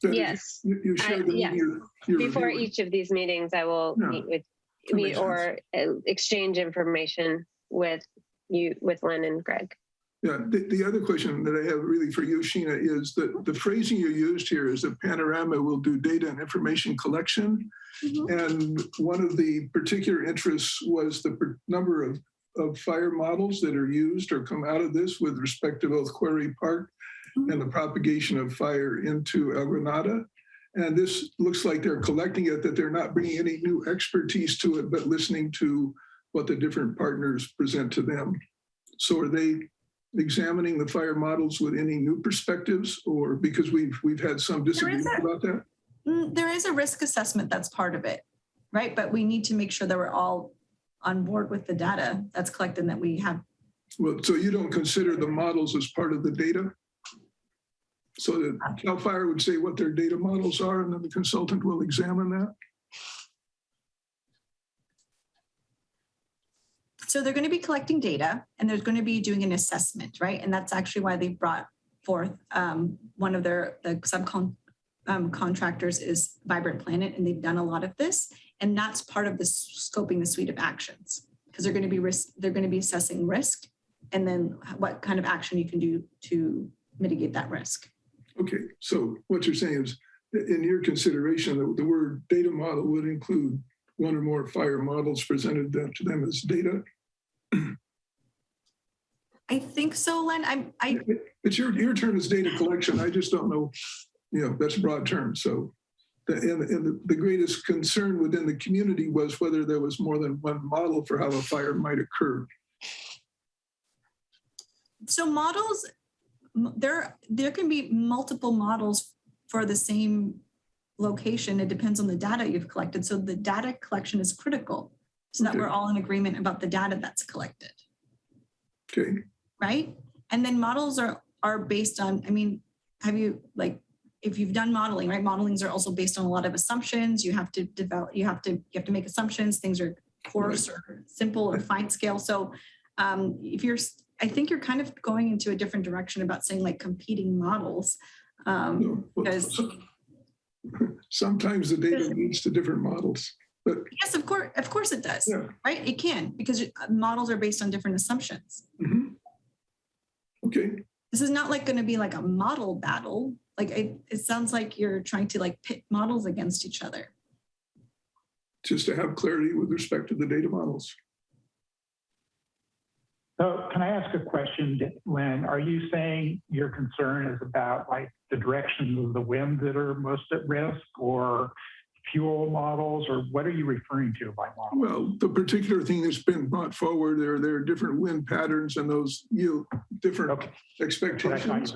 That Yes. You share the yes. your Before review. each of these meetings, I will Yeah, meet with that me makes or exchange information with you, with Len and Greg. Yeah, the other question that I have really for you, Sheena, is that the phrasing you used here is that Panorama will do data and information collection. And one of the particular interests was the number of fire models that are used or come out of this with respect to both Quarry Park and the propagation of fire into El Granada. And this looks like they're collecting it, that they're not bringing any new expertise to it, but listening to what the different partners present to them. So are they examining the fire models with any new perspectives, or because we've had some disagreement about that? There is a risk assessment that's part of it, right? But we need to make sure that we're all on board with the data that's collected and that we have. Well, so you don't consider the models as part of the data? So that CAL FIRE would say what their data models are, and then the consultant will examine that? So they're going to be collecting data and they're going to be doing an assessment, right? And that's actually why they brought forth one of the contractors is Vibrant Planet, and they've done a lot of this. And that's part of the scoping the suite of actions, because they're going to be assessing risk and then what kind of action you can do to mitigate that risk. Okay, so what you're saying is, in your consideration, the word data model would include one or more fire models presented to them as data? I think so, Len. It's your term is data collection. I just don't know, that's a broad term. So the greatest concern within the community was whether there was more than one model for how a fire might occur. So models, there can be multiple models for the same location. It depends on the data you've collected. So the data collection is critical so that we're all in agreement about the data that's collected. Okay. Right? And then models are based on, if you've done modeling, right? Modelings are also based on a lot of assumptions. You have to develop, you have to make assumptions. Things are coarse or simple or fine scale. So I think you're kind of going into a different direction about saying like competing models. Because sometimes the data leads to different models. But yes, of course it does, right? It can, because models are based on different assumptions. Okay. This is not like going to be like a model battle. Like it sounds like you're trying to like pit models against each other. Just to have clarity with respect to the data models. So can I ask a question, Lynn? Are you saying your concern is about like the directions of the wind that are most at risk, or fuel models, or what are you referring to by model? Well, the particular thing that's been brought forward, there are different wind patterns and those different expectations.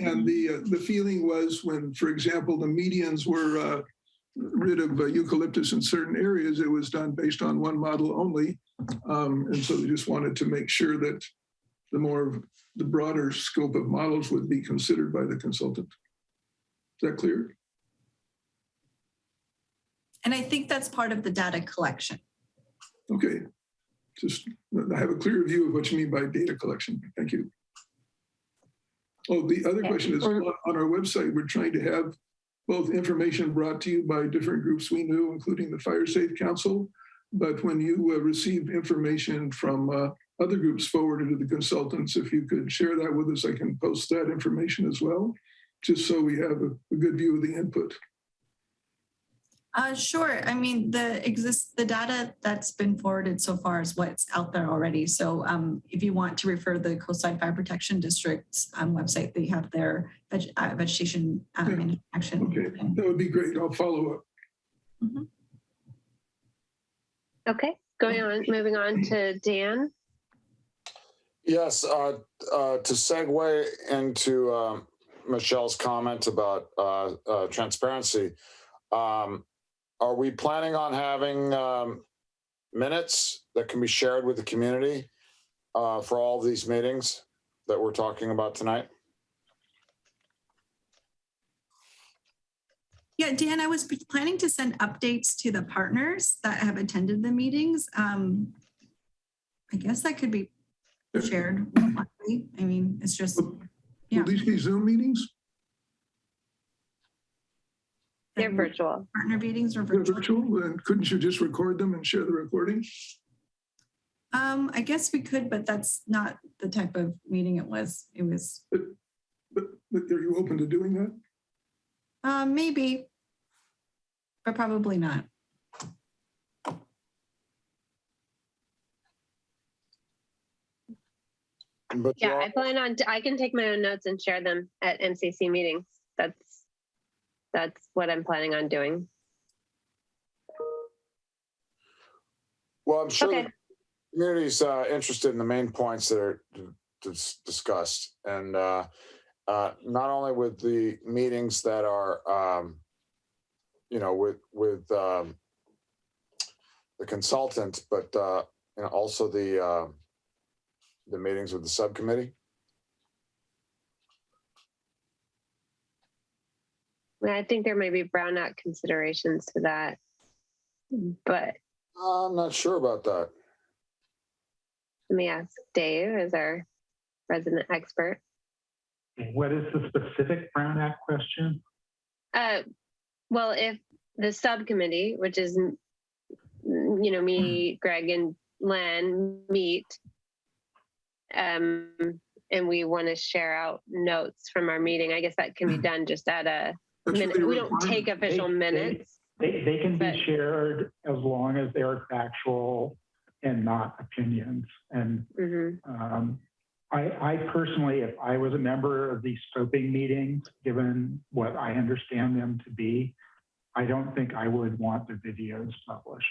And the feeling was when, for example, the medians were rid of eucalyptus in certain areas, it was done based on one model only. And so they just wanted to make sure that the broader scope of models would be considered by the consultant. Is that clear? And I think that's part of the data collection. Okay. Just I have a clear view of what you mean by data collection. Thank you. Oh, the other question is on our website, we're trying to have both information brought to you by different groups we knew, including the Fire Safe Council. But when you receive information from other groups forwarded to the consultants, if you could share that with us, I can post that information as well, just so we have a good view of the input. Sure. I mean, the data that's been forwarded so far is what's out there already. So if you want to refer the Coastside Fire Protection District's website, they have their vegetation management action. Okay, that would be great. I'll follow up. Okay, Moving on to Dan. Yes, to segue into Michelle's comment about transparency, are we planning on having minutes that can be shared with the community for all of these meetings that we're talking about tonight? Yeah, Dan, I was planning to send updates to the partners that have attended the meetings. I guess that could be shared. I mean, it's just, Will these be Zoom meetings? They're virtual. Partner meetings are They're virtual. virtual, and couldn't you just record them and share the recording? I guess we could, but that's not the type of meeting it was. It was. But are you open to doing that? Maybe, but probably not. But Yeah, I can take my own notes and share them at MCC meetings. That's what I'm planning on doing. Well, I'm sure the community's interested in the main points that are discussed, and not only with the meetings that are, with the consultant, but also the meetings with the subcommittee. I think there may be Brown Act considerations to that, but I'm not sure about that. let me ask Dave as our resident expert. What is the specific Brown Act question? Well, if the subcommittee, which is, me, Greg, and Len meet, and we want to share out notes from our meeting, I guess that can be done just at a minute. We don't take official minutes. They can be shared as long as they're factual and not opinions. And I personally, if I was a member of these scoping meetings, given what I understand them to be, I don't think I would want the videos published.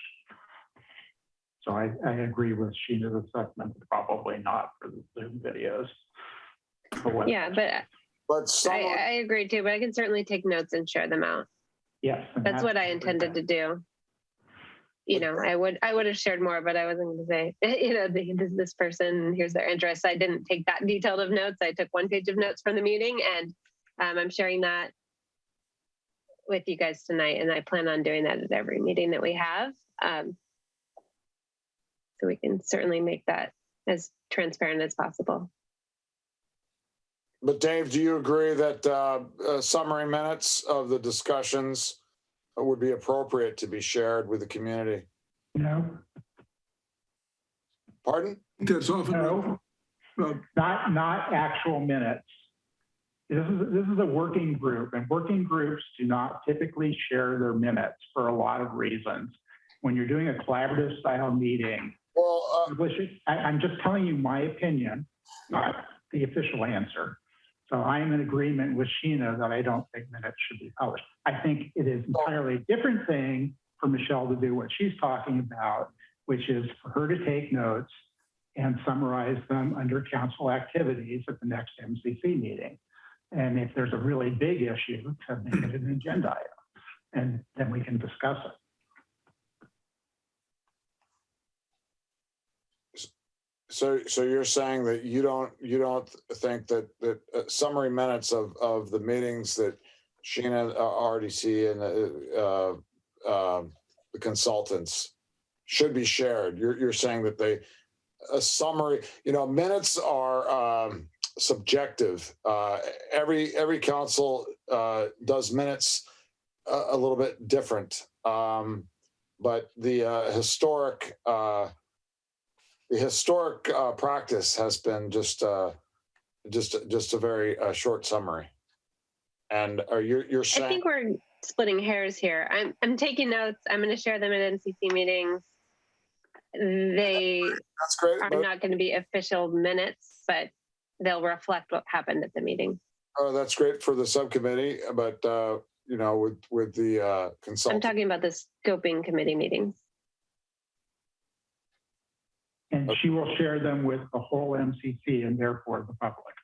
So I agree with Sheena's assessment, probably not for the Zoom videos. Yeah, but I agree too, but I can certainly take notes and share them out. Yes. That's what I intended to do. I would have shared more, but I wasn't going to say, this person, here's their interest. I didn't take that detailed of notes. I took 1 page of notes from the meeting, and I'm sharing that with you guys tonight. And I plan on doing that at every meeting that we have. So we can certainly make that as transparent as possible. But Dave, do you agree that summary minutes of the discussions would be appropriate to be shared with the community? No. Pardon? That's often not actual minutes. This is a working group, and working groups do not typically share their minutes for a lot of reasons. When you're doing a collaborative style meeting, I'm just telling you my opinion, not the official answer. So I am in agreement with Sheena that I don't think minutes should be published. I think it is entirely a different thing for Michelle to do what she's talking about, which is for her to take notes and summarize them under council activities at the next MCC meeting. And if there's a really big issue, to make it an agenda item, and then we can discuss it. So you're saying that you don't think that summary minutes of the meetings that Sheena, RDC, and the consultants should be shared. You're saying that a summary, minutes are subjective. Every council does minutes a little bit different, but the historic practice has been just a very short summary. And you're saying? I think we're splitting hairs here. I'm taking notes. I'm going to share them at MCC meetings. They That's great, are not going to be official minutes, but they'll reflect what happened at the meeting. Oh, that's great for the subcommittee, but with the consultant. I'm talking about the scoping committee meetings. And she will share them with the whole MCC and therefore the public.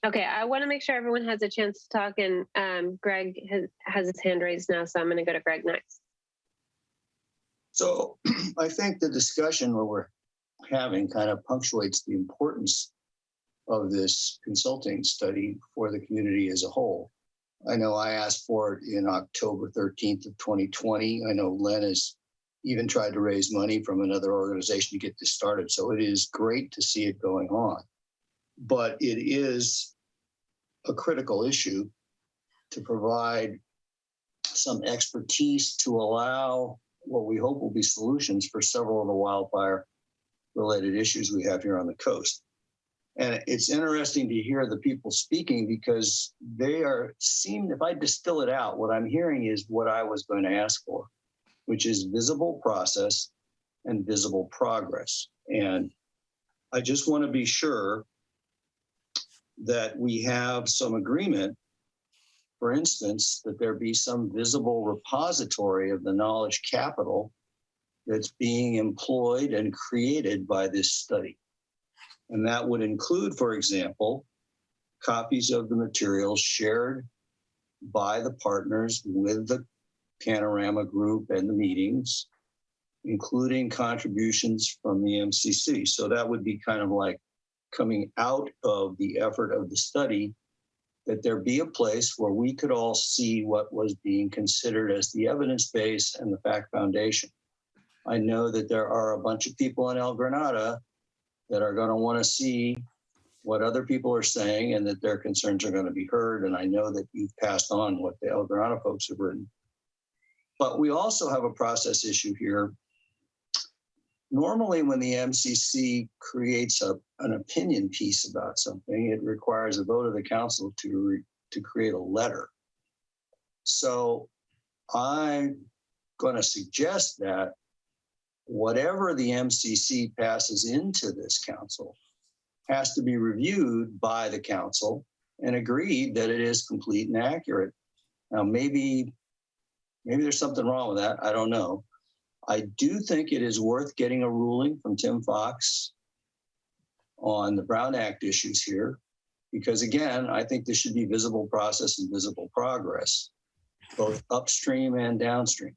Okay, I want to make sure everyone has a chance to talk, and Greg has his hand raised now, so I'm going to go to Greg next. So I think the discussion where we're having kind of punctuates the importance of this consulting study for the community as a whole. I know I asked for it in October 13th of 2020. I know Len has even tried to raise money from another organization to get this started. So it is great to see it going on. But it is a critical issue to provide some expertise to allow what we hope will be solutions for several of the wildfire related issues we have here on the coast. And it's interesting to hear the people speaking because they if I distill it out, what I'm hearing is what I was going to ask for, which is visible process and visible progress. And I just want to be sure that we have some agreement, for instance, that there be some visible repository of the knowledge capital that's being employed and created by this study. And that would include, for example, copies of the materials shared by the partners with the Panorama Group and the meetings, including contributions from the MCC. So that would be kind of like coming out of the effort of the study, that there be a place where we could all see what was being considered as the evidence base and the fact foundation. I know that there are a bunch of people in El Granada that are going to want to see what other people are saying and that their concerns are going to be heard. And I know that you've passed on what the El Granada folks have written. But we also have a process issue here. Normally, when the MCC creates an opinion piece about something, it requires a vote of the council to create a letter. So I'm going to suggest that whatever the MCC passes into this council has to be reviewed by the council and agreed that it is complete and accurate. Now, maybe there's something wrong with that. I don't know. I do think it is worth getting a ruling from Tim Fox on the Brown Act issues here, because again, I think this should be visible process and visible progress, both upstream and downstream.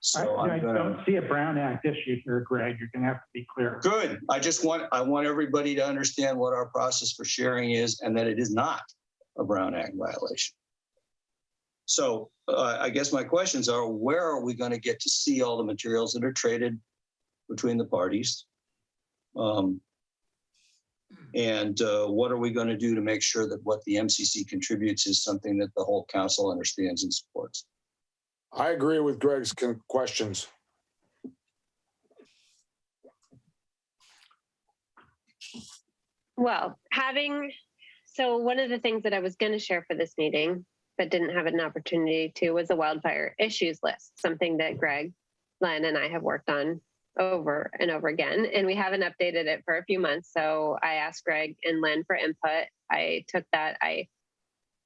So I don't see a Brown Act issue here, Greg. You're going to have to be clear. Good. I want everybody to understand what our process for sharing is and that it is not a Brown Act violation. So I guess my questions are, where are we going to get to see all the materials that are traded between the parties? And what are we going to do to make sure that what the MCC contributes is something that the whole council understands and supports? I agree with Greg's questions. Well, so one of the things that I was going to share for this meeting, but didn't have an opportunity to, was a wildfire issues list, something that Greg, Len, and I have worked on over and over again. And we haven't updated it for a few months. So I asked Greg and Len for input. I took that. I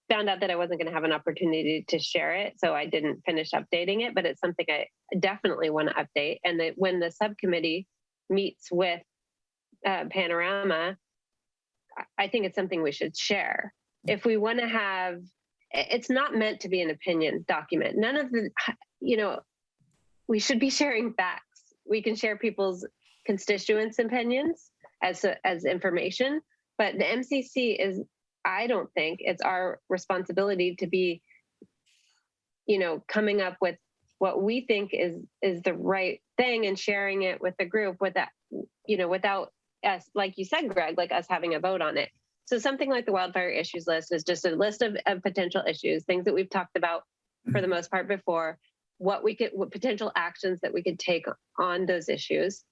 found out that I wasn't going to have an opportunity to share it. So I didn't finish updating it, but it's something I definitely want to update. And that when the subcommittee meets with Panorama, I think it's something we should share. If we want to have, it's not meant to be an opinion document. None of the, we should be sharing facts. We can share people's constituents' opinions as information, but the MCC is, I don't think it's our responsibility to be, coming up with what we think is the right thing and sharing it with the group without us, like you said, Greg, like us having a vote on it. So something like the wildfire issues list is just a list of potential issues, things that we've talked about for the most part before, what potential actions that we could take on those issues,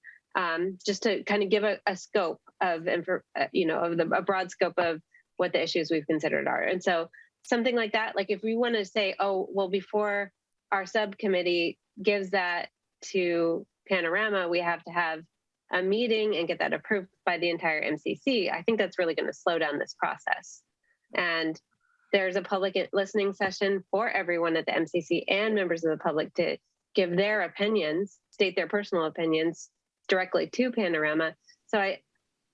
just to kind of give a scope of, a broad scope of what the issues we've considered are. And so something like that, like if we want to say, oh, well, before our subcommittee gives that to Panorama, we have to have a meeting and get that approved by the entire MCC. I think that's really going to slow down this process. And there's a public listening session for everyone at the MCC and members of the public to give their opinions, state their personal opinions directly to Panorama. So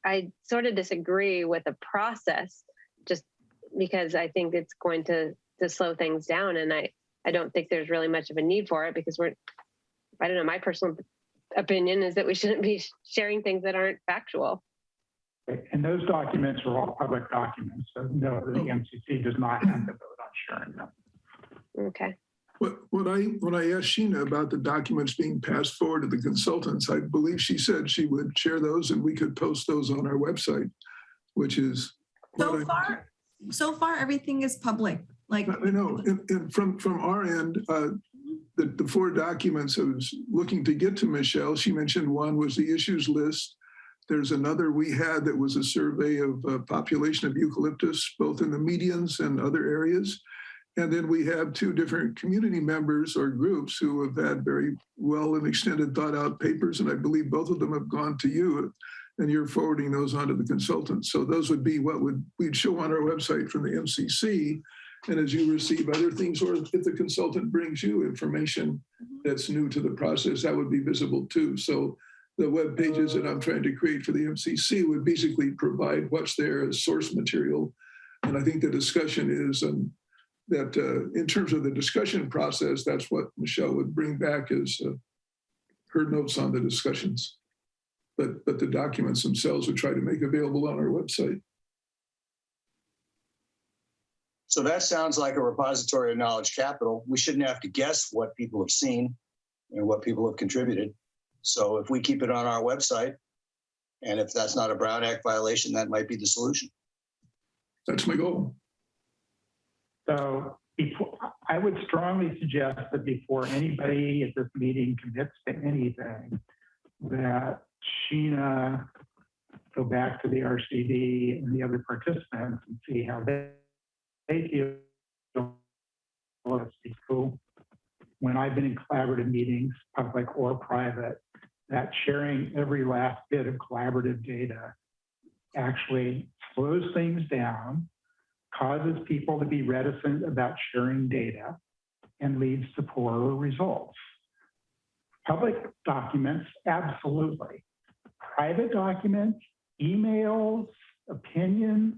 I sort of disagree with the process, just because I think it's going to slow things down. And I don't think there's really much of a need for it, because I don't know, my personal opinion is that we shouldn't be sharing things that aren't factual. And those documents are all public documents. So no, the MCC does not have to vote on sharing them. Okay. When I asked Sheena about the documents being passed forward to the consultants, I believe she said she would share those and we could post those on our website, which is So far, everything is public. Like I know, and from our end, the 4 documents I was looking to get to Michelle, she mentioned one was the issues list. There's another we had that was a survey of population of eucalyptus, both in the medians and other areas. And then we have 2 different community members or groups who have had very well and extended thought out papers. And I believe both of them have gone to you, and you're forwarding those on to the consultants. So those would be what we'd show on our website from the MCC. And as you receive other things, or if the consultant brings you information that's new to the process, that would be visible too. So the web pages that I'm trying to create for the MCC would basically provide what's there as source material. And I think the discussion is that in terms of the discussion process, that's what Michelle would bring back as her notes on the discussions. But the documents themselves would try to make available on our website. So that sounds like a repository of knowledge capital. We shouldn't have to guess what people have seen and what people have contributed. So if we keep it on our website, and if that's not a Brown Act violation, that might be the solution. That's my goal. So I would strongly suggest that before anybody at this meeting commits to anything, that Sheena go back to the RCD and the other participants and see how they feel. When I've been in collaborative meetings, public or private, that sharing every last bit of collaborative data actually slows things down, causes people to be reticent about sharing data, and leads to poorer results. Public documents, absolutely. Private documents, emails, opinions,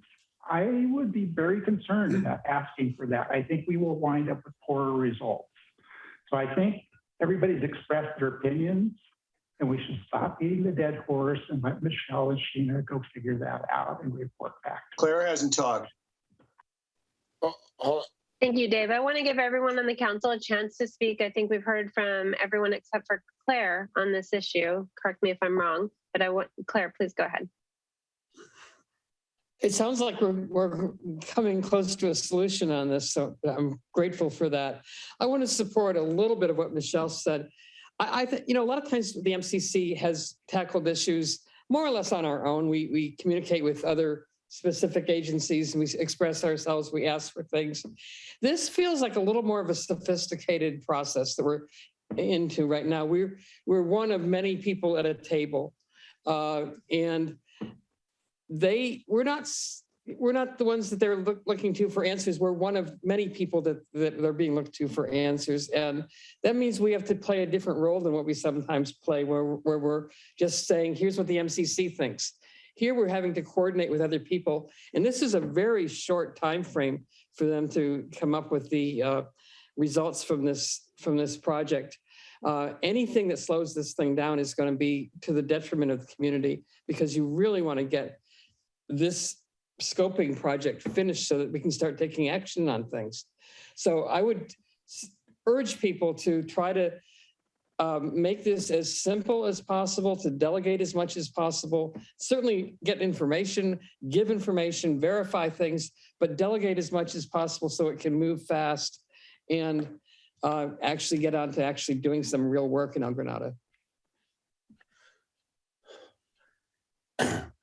I would be very concerned about asking for that. I think we will wind up with poorer results. So I think everybody's expressed their opinions, and we should stop beating the dead horse and let Michelle and Sheena go figure that out and report back. Claire hasn't talked. Thank you, Dave. I want to give everyone on the council a chance to speak. I think we've heard from everyone except for Claire on this issue. Correct me if I'm wrong, but Claire, please go ahead. It sounds like we're coming close to a solution on this, so I'm grateful for that. I want to support a little bit of what Michelle said. I think, a lot of times the MCC has tackled issues more or less on our own. We communicate with other specific agencies, and we express ourselves, we ask for things. This feels like a little more of a sophisticated process that we're into right now. We're one of many people at a table, and we're not the ones that they're looking to for answers. We're one of many people that they're being looked to for answers. And that means we have to play a different role than what we sometimes play, where we're just saying, here's what the MCC thinks. Here we're having to coordinate with other people. And this is a very short time frame for them to come up with the results from this project. Anything that slows this thing down is going to be to the detriment of the community, because you really want to get this scoping project finished so that we can start taking action on things. So I would urge people to try to make this as simple as possible, to delegate as much as possible, certainly get information, give information, verify things, but delegate as much as possible so it can move fast and actually get on to actually doing some real work in El Granada.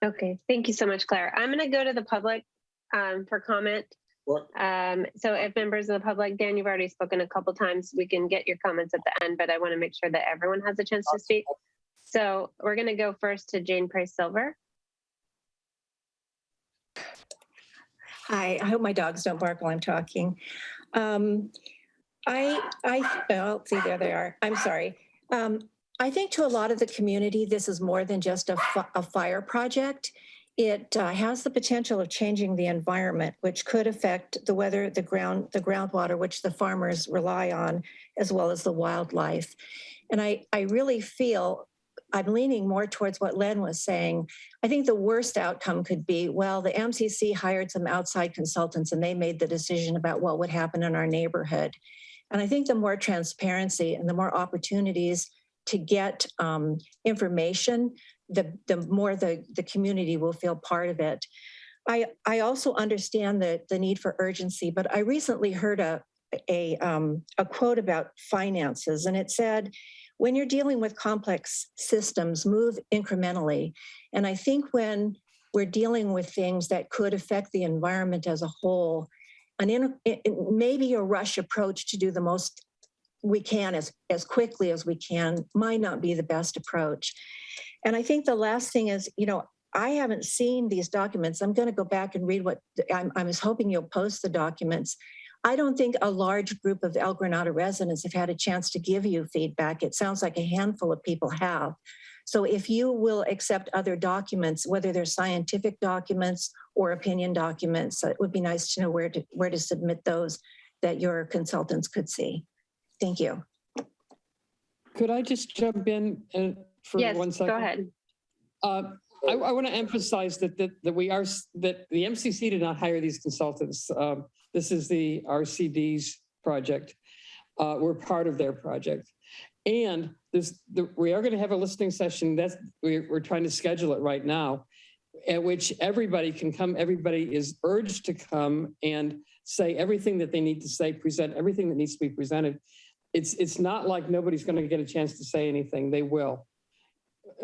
Okay, thank you so much, Claire. I'm going to go to the public for comment. So if members of the public, Dan, you've already spoken a couple times, we can get your comments at the end, but I want to make sure that everyone has a chance to speak. So we're going to go first to Jane Price Silver. Hi, I hope my dogs don't bark while I'm talking. Oh, see, there they are. I'm sorry. I think to a lot of the community, this is more than just a fire project. It has the potential of changing the environment, which could affect the weather, the groundwater, which the farmers rely on, as well as the wildlife. And I really feel I'm leaning more towards what Len was saying. I think the worst outcome could be, well, the MCC hired some outside consultants and they made the decision about what would happen in our neighborhood. And I think the more transparency and the more opportunities to get information, the more the community will feel part of it. I also understand the need for urgency, but I recently heard a quote about finances, and it said, when you're dealing with complex systems, move incrementally. And I think when we're dealing with things that could affect the environment as a whole, maybe a rush approach to do the most we can as quickly as we can might not be the best approach. And I think the last thing is, I haven't seen these documents. I'm going to go back and read what I was hoping you'll post the documents. I don't think a large group of El Granada residents have had a chance to give you feedback. It sounds like a handful of people have. So if you will accept other documents, whether they're scientific documents or opinion documents, it would be nice to know where to submit those that your consultants could see. Thank you. Could I just jump in for 1 second? Go ahead. I want to emphasize that the MCC did not hire these consultants. This is the RCD's project. We're part of their project. And we are going to have a listening session we're trying to schedule it right now, at which everybody can come. Everybody is urged to come and say everything that they need to say, present everything that needs to be presented. It's not like nobody's going to get a chance to say anything. They will.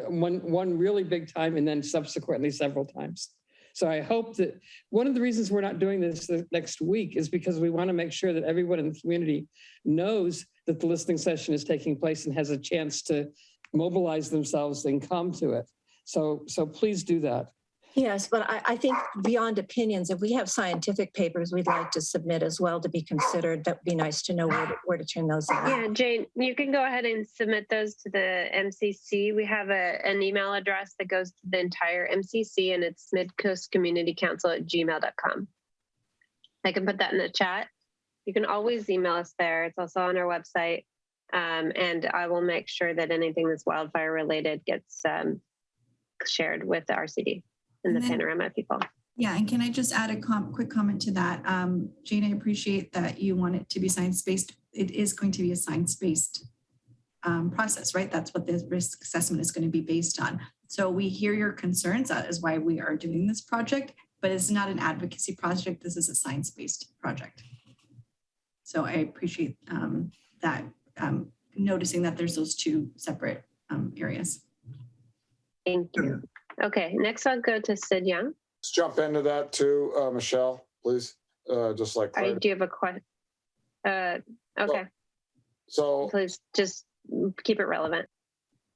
One really big time and then subsequently several times. So I hope that one of the reasons we're not doing this next week is because we want to make sure that everyone in the community knows that the listening session is taking place and has a chance to mobilize themselves and come to it. So please do that. Yes, but I think beyond opinions, if we have scientific papers we'd like to submit as well to be considered, that would be nice to know where to turn those in. Yeah, Jane, you can go ahead and submit those to the MCC. We have an email address that goes to the entire MCC, and it's midcoastcommunitycouncil@gmail.com. I can put that in the chat. You can always email us there. It's also on our website. And I will make sure that anything that's wildfire related gets shared with the RCD and the Panorama people. Yeah, and can I just add a quick comment to that? Jane, I appreciate that you want it to be science-based. It is going to be a science-based process, right? That's what the risk assessment is going to be based on. So we hear your concerns. That is why we are doing this project, but it's not an advocacy project. This is a science-based project. So I appreciate that, noticing that there's those two separate areas. Thank you. Okay, next I'll go to Sid Young. Let's jump into that too, Michelle, please. Just like I do have a question. Okay. So please just keep it relevant.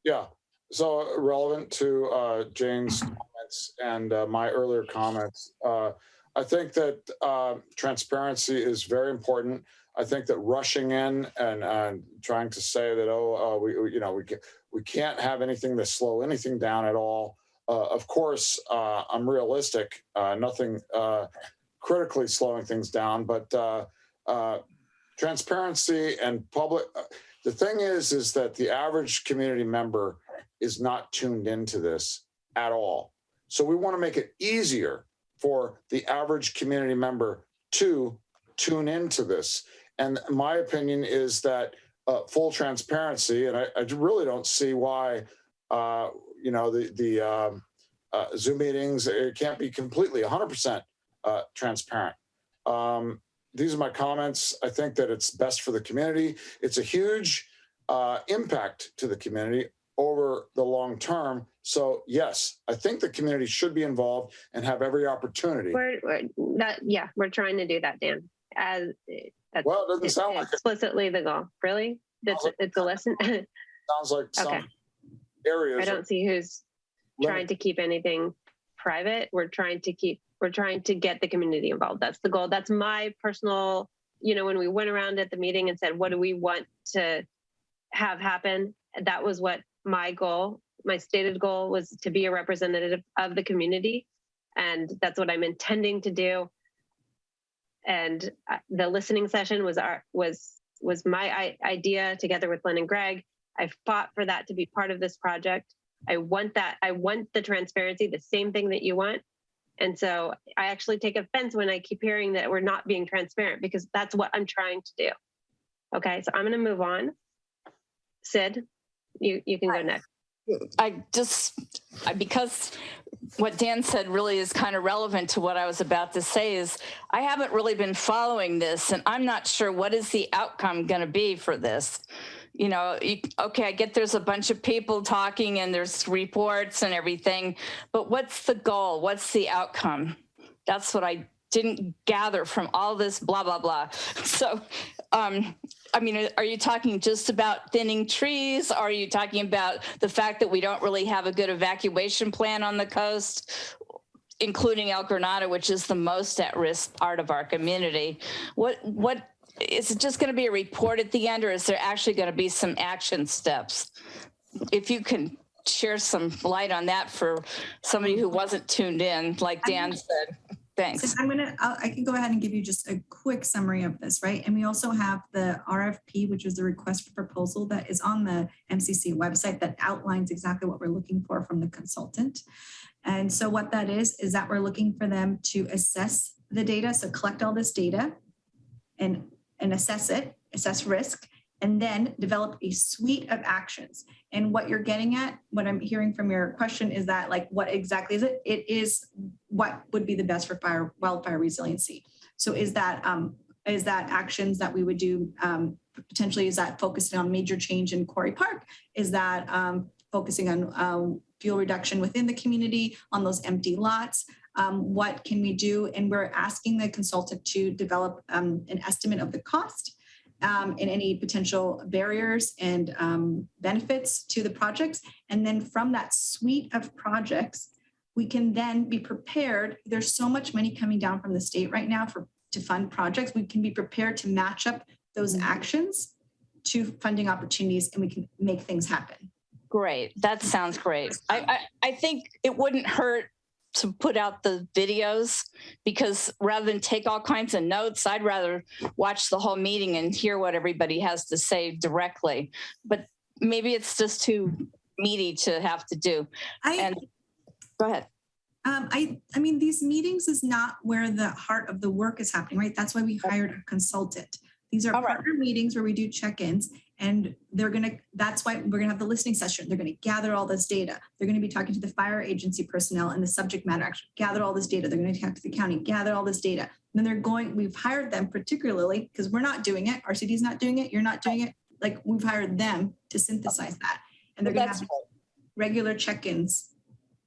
Yeah. So relevant to Jane's comments and my earlier comments. I think that transparency is very important. I think that rushing in and trying to say that we can't have anything to slow anything down at all. Of course, I'm realistic. Nothing critically slowing things down, but transparency and public. The thing is that the average community member is not tuned into this at all. So we want to make it easier for the average community member to tune into this. And my opinion is that full transparency, and I really don't see why, the Zoom meetings, it can't be completely 100% transparent. These are my comments. I think that it's best for the community. It's a huge impact to the community over the long term. So yes, I think the community should be involved and have every opportunity. We're trying to do that, Dan. Well, it doesn't sound like explicitly the goal. Really? It's a lesson. Sounds like some areas. I don't see who's trying to keep anything private. We're trying to get the community involved. That's the goal. That's my personal when we went around at the meeting and said, what do we want to have happen? That was what my stated goal was, to be a representative of the community. And that's what I'm intending to do. And the listening session was my idea, together with Lynn and Greg. I fought for that to be part of this project. I want that. I want the transparency, the same thing that you want. And so I actually take offense when I keep hearing that we're not being transparent, because that's what I'm trying to do. Okay, so I'm going to move on. Sid, you can go next. Because what Dan said really is kind of relevant to what I was about to say, is I haven't really been following this, and I'm not sure what is the outcome going to be for this. Okay, I get there's a bunch of people talking and there's reports and everything, but what's the goal? What's the outcome? That's what I didn't gather from all this blah, blah, blah. So, are you talking just about thinning trees? Are you talking about the fact that we don't really have a good evacuation plan on the coast, including El Granada, which is the most at-risk part of our community? What is it just going to be a report at the end, or is there actually going to be some action steps? If you can share some light on that for somebody who wasn't tuned in, like Dan said. Thanks. So I can go ahead and give you just a quick summary of this, right? And we also have the RFP, which is the request for proposal, that is on the MCC website, that outlines exactly what we're looking for from the consultant. And so what that is that we're looking for them to assess the data. So collect all this data and assess risk, and then develop a suite of actions. And what you're getting at, what I'm hearing from your question, is that, like, what exactly is it? It is what would be the best for wildfire resiliency. So is that actions that we would do, potentially, is that focusing on major change in Quarry Park? Is that focusing on fuel reduction within the community, on those empty lots? What can we do? And we're asking the consultant to develop an estimate of the cost and any potential barriers and benefits to the projects. And then from that suite of projects, we can then be prepared. There's so much money coming down from the state right now to fund projects. We can be prepared to match up those actions to funding opportunities, and we can make things happen. Great. That sounds great. I think it wouldn't hurt to put out the videos, because rather than take all kinds of notes, I'd rather watch the whole meeting and hear what everybody has to say directly. But maybe it's just too meaty to have to do. Go ahead. I mean, these meetings is not where the heart of the work is happening, right? That's why we hired a consultant. These are partner meetings where we do check-ins, and that's why we're gonna have the listening session. They're gonna gather all this data. They're gonna be talking to the fire agency personnel and the subject matter expert, gather all this data. They're gonna talk to the county, gather all this data. And then we've hired them particularly, because we're not doing it. RCD's not doing it, you're not doing it. Like, we've hired them to synthesize that. And they're gonna have regular check-ins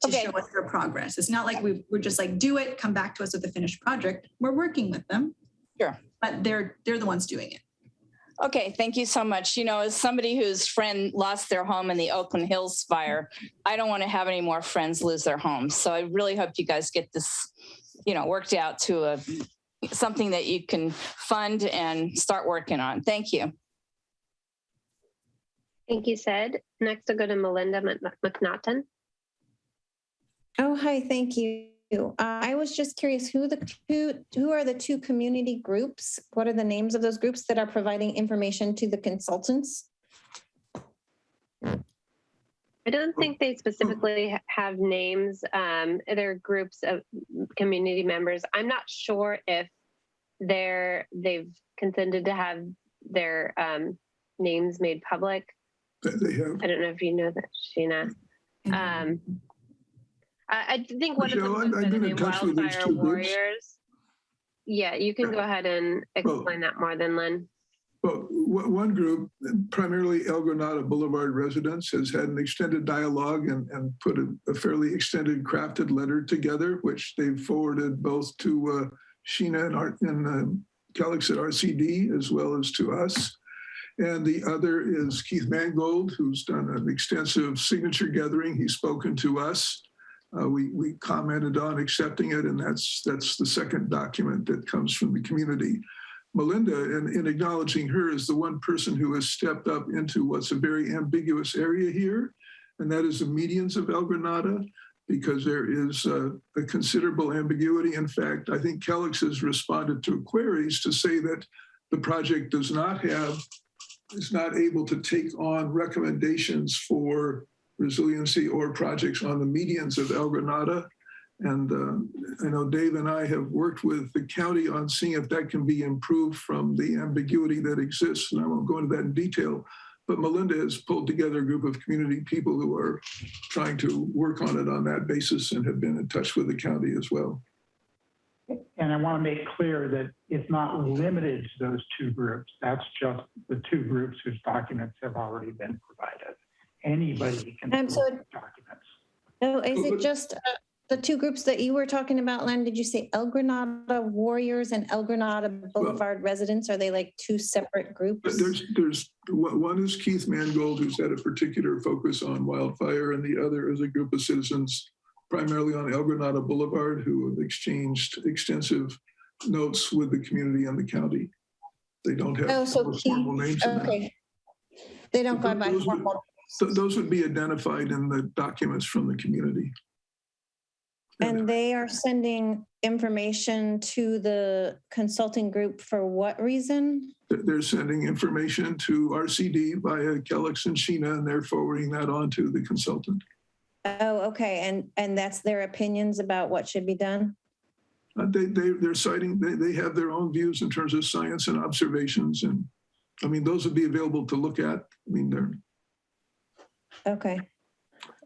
to show us their progress. It's not like we're just like, do it, come back to us with a finished project. We're working with them. Sure. But they're the ones doing it. Okay, thank you so much. As somebody whose friend lost their home in the Oakland Hills fire, I don't want to have any more friends lose their homes. So I really hope you guys get this, worked out to something that you can fund and start working on. Thank you. Thank you, Sid. Next, I'll go to Melinda McNaughton. Oh, hi, thank you. I was just curious, who are the two community groups? What are the names of those groups that are providing information to the consultants? I don't think they specifically have names. They're groups of community members. I'm not sure if they've consented to have their names made public. They have. I don't know if you know that, Sheena. I think one Michelle, of them I've been in touch with these two Warriors. groups. Yeah, you can go ahead and explain that more than Lynn. Well, one group, primarily El Granada Boulevard residents, has had an extended dialogue and put a fairly extended crafted letter together, which they've forwarded both to Sheena and Calix at RCD, as well as to us. And the other is Keith Mangold, who's done an extensive signature gathering. He's spoken to us. We commented on accepting it, and that's the second document that comes from the community. Melinda, in acknowledging her, is the one person who has stepped up into what's a very ambiguous area here, and that is the medians of El Granada, because there is a considerable ambiguity. In fact, I think Kellex has responded to queries to say that the project is not able to take on recommendations for resiliency or projects on the medians of El Granada. And I know Dave and I have worked with the county on seeing if that can be improved from the ambiguity that exists. And I won't go into that in detail, but Melinda has pulled together a group of community people who are trying to work on it on that basis and have been in touch with the county as well. And I want to make clear that it's not limited to those two groups. That's just the two groups whose documents have already been provided. Anybody can And so, documents. oh, is it just the two groups that you were talking about, Len? Did you say El Granada Warriors and El Granada Boulevard residents? Are they like two separate groups? There's one is Keith Mangold, who's had a particular focus on wildfire, and the other is a group of citizens primarily on El Granada Boulevard who have exchanged extensive notes with the community and the county. They don't have formal names in that. They don't go by formal. Those would be identified in the documents from the community. And they are sending information to the consulting group for what reason? They're sending information to RCD via Kellex and Sheena, and they're forwarding that on to the consultant. Oh, okay. And that's their opinions about what should be done? They're citing, they have their own views in terms of science and observations. And I mean, those would be available to look at. I mean, they're. Okay.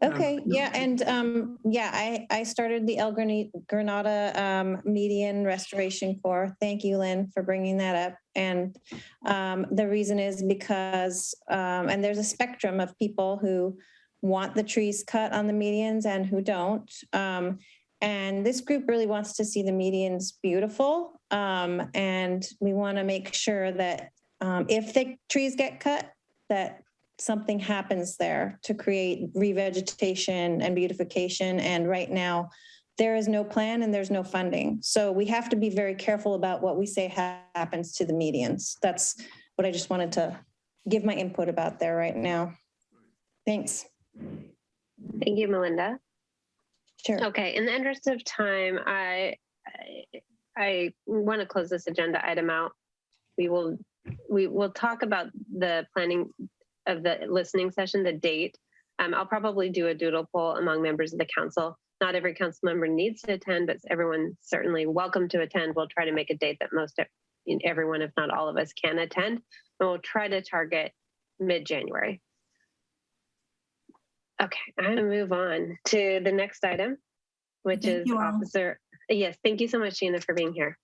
Okay. Yeah. And I started the El Granada Median Restoration Corps. Thank you, Lynn, for bringing that up. And the reason is because, and there's a spectrum of people who want the trees cut on the medians and who don't. And this group really wants to see the medians beautiful. And we want to make sure that if the trees get cut, that something happens there to create revegetation and beautification. And right now, there is no plan and there's no funding. So we have to be very careful about what we say happens to the medians. That's what I just wanted to give my input about there right now. Thanks. Thank you, Melinda. Sure. Okay, in the interest of time, I want to close this agenda item out. We will talk about the planning of the listening session, the date. I'll probably do a doodle poll among members of the council. Not every council member needs to attend, but everyone's certainly welcome to attend. We'll try to make a date that everyone, if not all of us, can attend. And we'll try to target mid-January. Okay, I'm going to move on to the next item, which is officer. Yes, thank you so much, Sheena, for being here.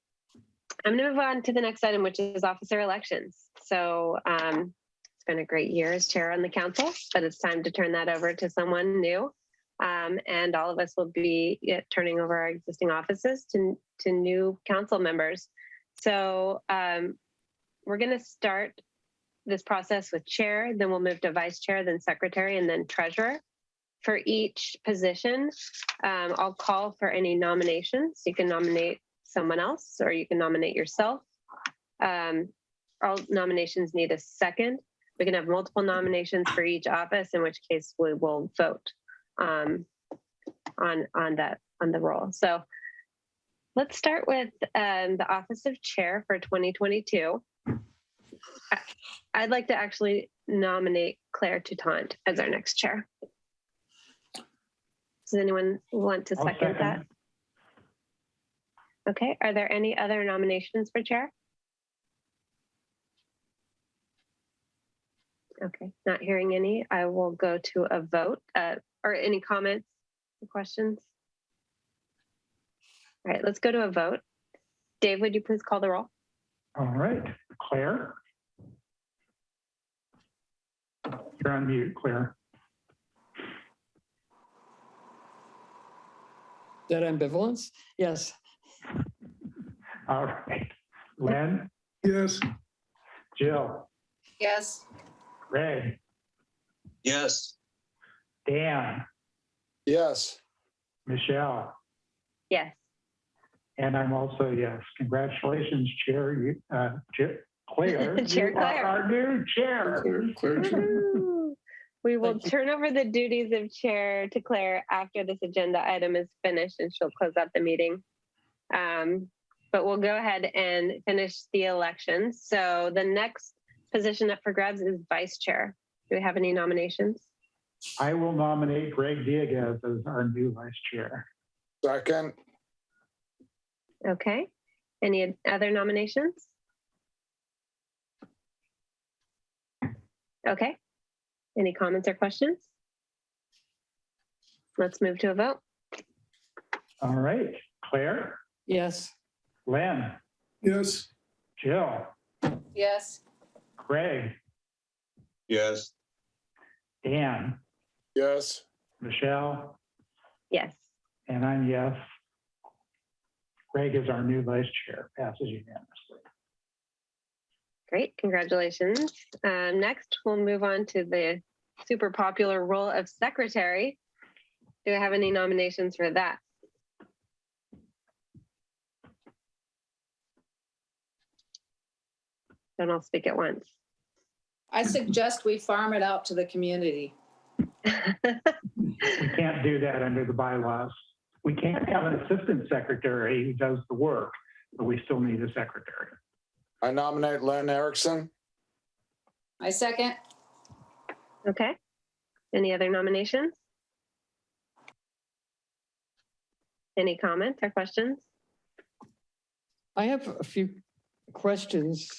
I'm going to move on to the next item, which is officer elections. So it's been a great year as chair on the council, but it's time to turn that over to someone new. And all of us will be turning over our existing offices to new council members. So we're going to start this process with chair, then we'll move to vice chair, then secretary, and then treasurer. For each position, I'll call for any nominations. You can nominate someone else or you can nominate yourself. All nominations need a second. We can have multiple nominations for each office, in which case we will vote on the role. So let's start with the office of chair for 2022. I'd like to actually nominate Claire Toutant as our next chair. Does anyone want to second that? Okay, are there any other nominations for chair? Okay, not hearing any. I will go to a vote. Or any comments or questions? All right, let's go to a vote. Dave, would you please call the roll? All right, Claire. You're on mute, Claire. That ambivalence? Yes. All right. Len? Yes. Jill? Yes. Greg? Yes. Dan? Yes. Michelle? Yes. And I'm also yes. Congratulations, Chair. Claire, Chair you Claire. are our new chair. Woo! We will Thank you. turn over the duties of chair to Claire after this agenda item is finished, and she'll close out the meeting. But we'll go ahead and finish the elections. So the next position up for grabs is vice chair. Do we have any nominations? I will nominate Greg Dieguez as our new vice chair. Second. Okay. Any other nominations? Okay. Any comments or questions? Let's move to a vote. All right. Claire, Yes. Len, Yes. Jill, Yes. Greg, Yes. Dan, Yes. Michelle, Yes. and I'm yes. Greg is our new vice chair. Passes unanimously. Great, congratulations. Next, we'll move on to the super popular role of secretary. Do I have any nominations for that? Then I'll speak at once. I suggest we farm it out to the community. We can't do that under the bylaws. We can't have an assistant secretary who does the work, but we still need a secretary. I nominate Len Erickson. I second. Okay. Any other nominations? Any comments or questions? I have a few questions.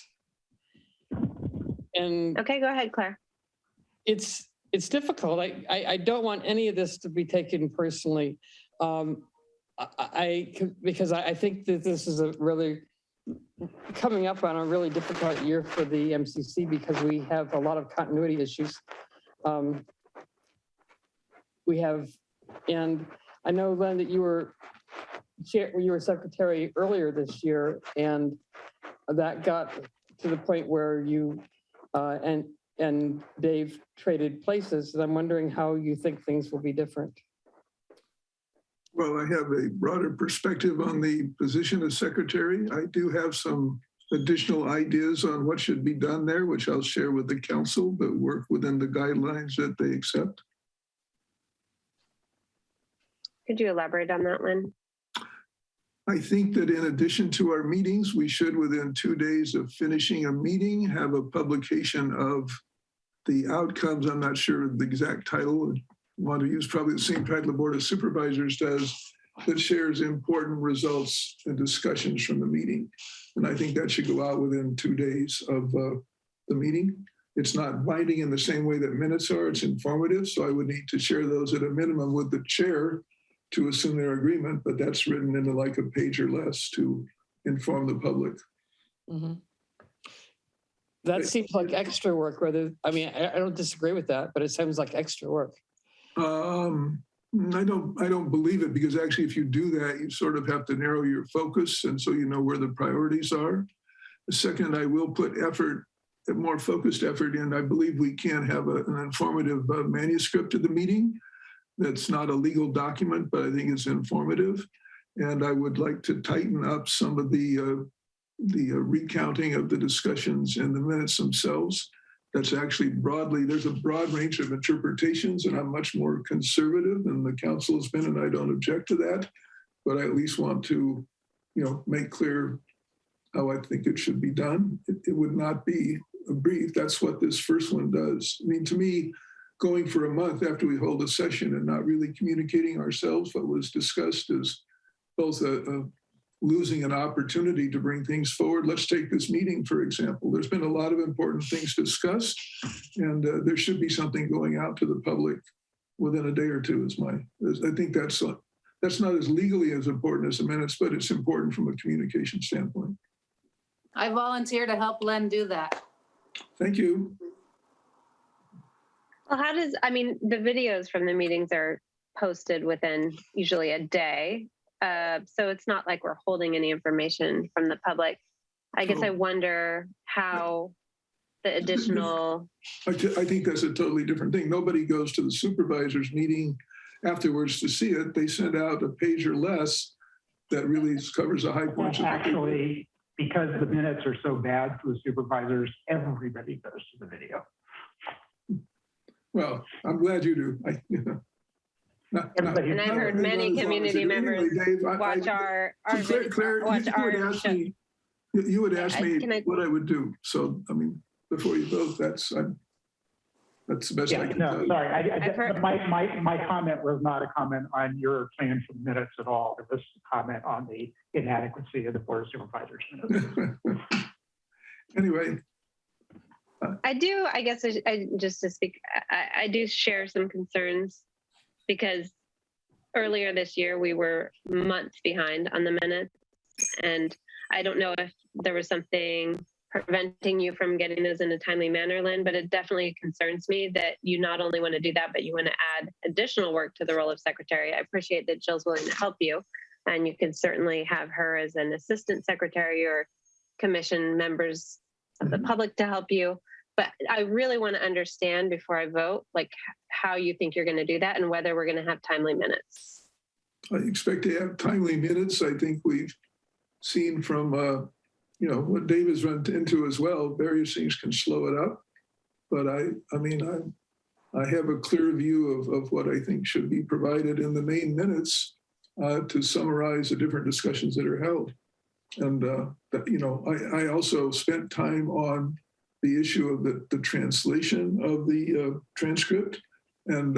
And okay, go ahead, Claire. It's difficult. I don't want any of this to be taken personally. Because I think that this is a really coming up on a really difficult year for the MCC because we have a lot of continuity issues. We have, and I know, Len, that you were secretary earlier this year, and that got to the point where you and Dave traded places. And I'm wondering how you think things will be different. Well, I have a broader perspective on the position of secretary. I do have some additional ideas on what should be done there, which I'll share with the council, but work within the guidelines that they accept. Could you elaborate on that, Lynn? I think that in addition to our meetings, we should, within 2 days of finishing a meeting, have a publication of the outcomes. I'm not sure the exact title. I want to use probably the same title the Board of Supervisors does, that shares important results and discussions from the meeting. And I think that should go out within 2 days of the meeting. It's not binding in the same way that minutes are. It's informative. So I would need to share those at a minimum with the chair to assume their agreement, but that's written into like a page or less to inform the public. Mm-hmm. That seems like extra work. I don't disagree with that, but it sounds like extra work. I don't believe it, because actually, if you do that, you sort of have to narrow your focus, and so you know where the priorities are. Second, I will put a more focused effort in. I believe we can have an informative manuscript of the meeting. That's not a legal document, but I think it's informative. And I would like to tighten up some of the recounting of the discussions in the minutes themselves. That's actually there's a broad range of interpretations, and I'm much more conservative than the council has been, and I don't object to that. But I at least want to, make clear how I think it should be done. It would not be a brief. That's what this first one does. I mean, to me, going for a month after we hold a session and not really communicating ourselves what was discussed is both losing an opportunity to bring things forward. Let's take this meeting, for example. There's been a lot of important things discussed, and there should be something going out to the public within a day or two. I think that's not as legally as important as the minutes, but it's important from a communication standpoint. I volunteer to help Len do that. Thank you. Well, the videos from the meetings are posted within usually a day. So it's not like we're holding any information from the public. I guess I wonder how the additional... I think that's a totally different thing. Nobody goes to the supervisors meeting afterwards to see it. They send out a page or less that really covers the high points. Actually, because the minutes are so bad for the supervisors, everybody goes to the video. Well, I'm glad you do. And I've heard many community members watch our Claire, you would ask me what I would do. So, I mean, before you vote, that's the best I can tell you. Sorry. My comment was not a comment on your plan for the minutes at all. It was a comment on the inadequacy of the Board of Supervisors minutes. Anyway. I guess just to speak, I do share some concerns because earlier this year we were months behind on the minutes, and I don't know if there was something preventing you from getting those in a timely manner, Lynn, but it definitely concerns me that you not only want to do that, but you want to add additional work to the role of secretary. I appreciate that Jill's willing to help you, and you can certainly have her as an assistant secretary or commission members of the public to help you. But I really want to understand before I vote, like how you think you're going to do that and whether we're going to have timely minutes. I expect to have timely minutes. I think we've seen from, what Dave has run into as well. Various things can slow it up. But I have a clear view of what I think should be provided in the main minutes to summarize the different discussions that are held. And, I also spent time on the issue of the translation of the transcript. And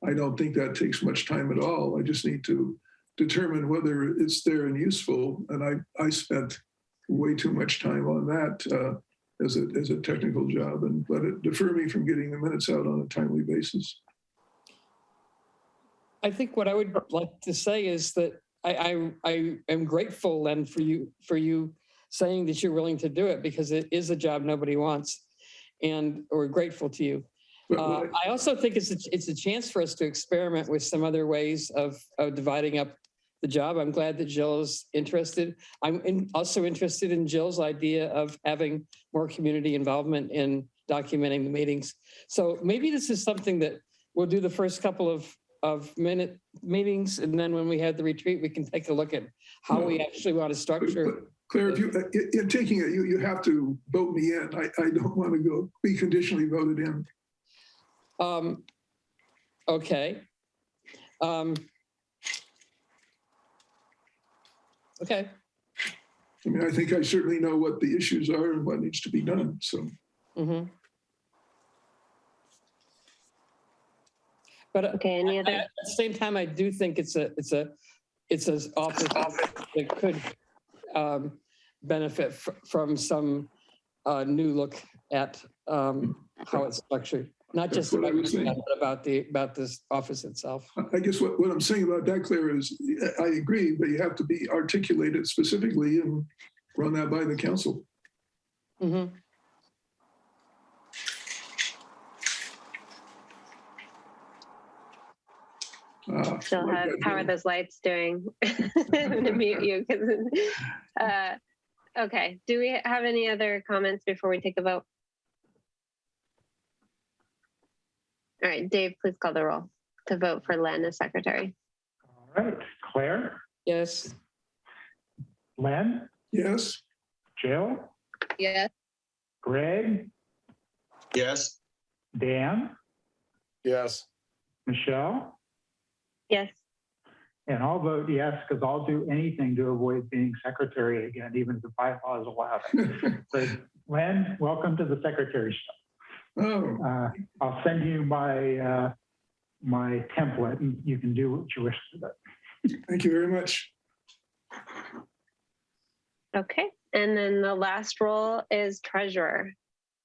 I don't think that takes much time at all. I just need to determine whether it's there and useful. And I spent way too much time on that as a technical job, and let it defer me from getting the minutes out on a timely basis. I think what I would like to say is that I am grateful, Len, for you saying that you're willing to do it, because it is a job nobody wants, and we're grateful to you. I also think it's a chance for us to experiment with some other ways of dividing up the job. I'm glad that Jill is interested. I'm also interested in Jill's idea of having more community involvement in documenting the meetings. So maybe this is something that we'll do the first couple of minute meetings, and then when we have the retreat, we can take a look at how we actually want to structure. Claire, if in taking it, you have to vote me in. I don't want to be conditionally voted in. Okay. Okay. I mean, I think I certainly know what the issues are and what needs to be done. So. Mm-hmm. But okay, any other? At the same time, I do think it's an office that could benefit from some new look at how it's structured. Not just about this office itself. I guess what I'm saying about that, Claire, is I agree, but you have to be articulated specifically and run that by the council. Mm-hmm. How are those lights doing? I'm going to mute you. Okay. Do we have any other comments before we take a vote? All right, Dave, please call the roll to vote for Len as secretary. All right, Claire? Yes. Len? Yes. Jill? Yes. Greg? Yes. Dan? Yes. Michelle? Yes. And I'll vote yes, because I'll do anything to avoid being secretary again, even if the bylaws allow it. So, Len, welcome to the secretary stuff. Oh. I'll send you my my template, and you can do what you wish with it. Thank you very much. Okay, and then the last role is treasurer.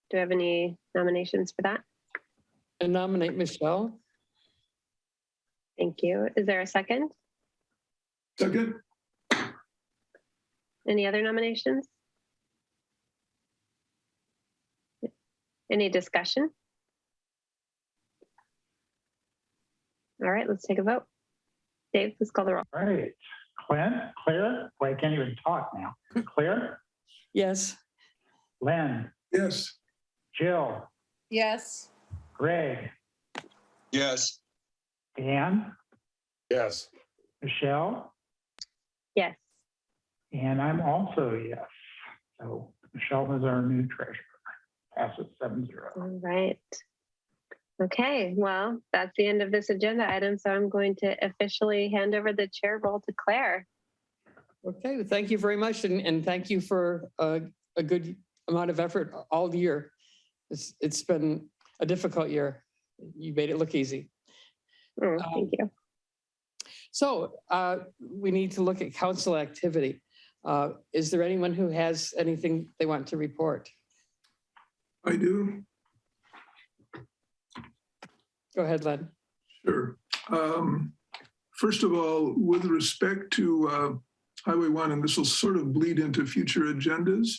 Do we have any nominations for that? I nominate Michelle. Thank you. Is there a second? Second. Any other nominations? Any discussion? All right, let's take a vote. Dave, please call the roll. All right. Claire? Well, I can't even talk now. Claire? Yes. Len? Yes. Jill? Yes. Greg? Yes. Dan? Yes. Michelle? Yes. And I'm also a yes. So Michelle is our new treasurer. Passes 7-0. All right. Okay, well, that's the end of this agenda item. So I'm going to officially hand over the chair role to Claire. Okay, well, thank you very much. And thank you for a good amount of effort all year. It's been a difficult year. You made it look easy. Oh, thank you. So we need to look at council activity. Is there anyone who has anything they want to report? I do. Go ahead, Len. Sure. First of all, with respect to Highway 1, and this will sort of bleed into future agendas,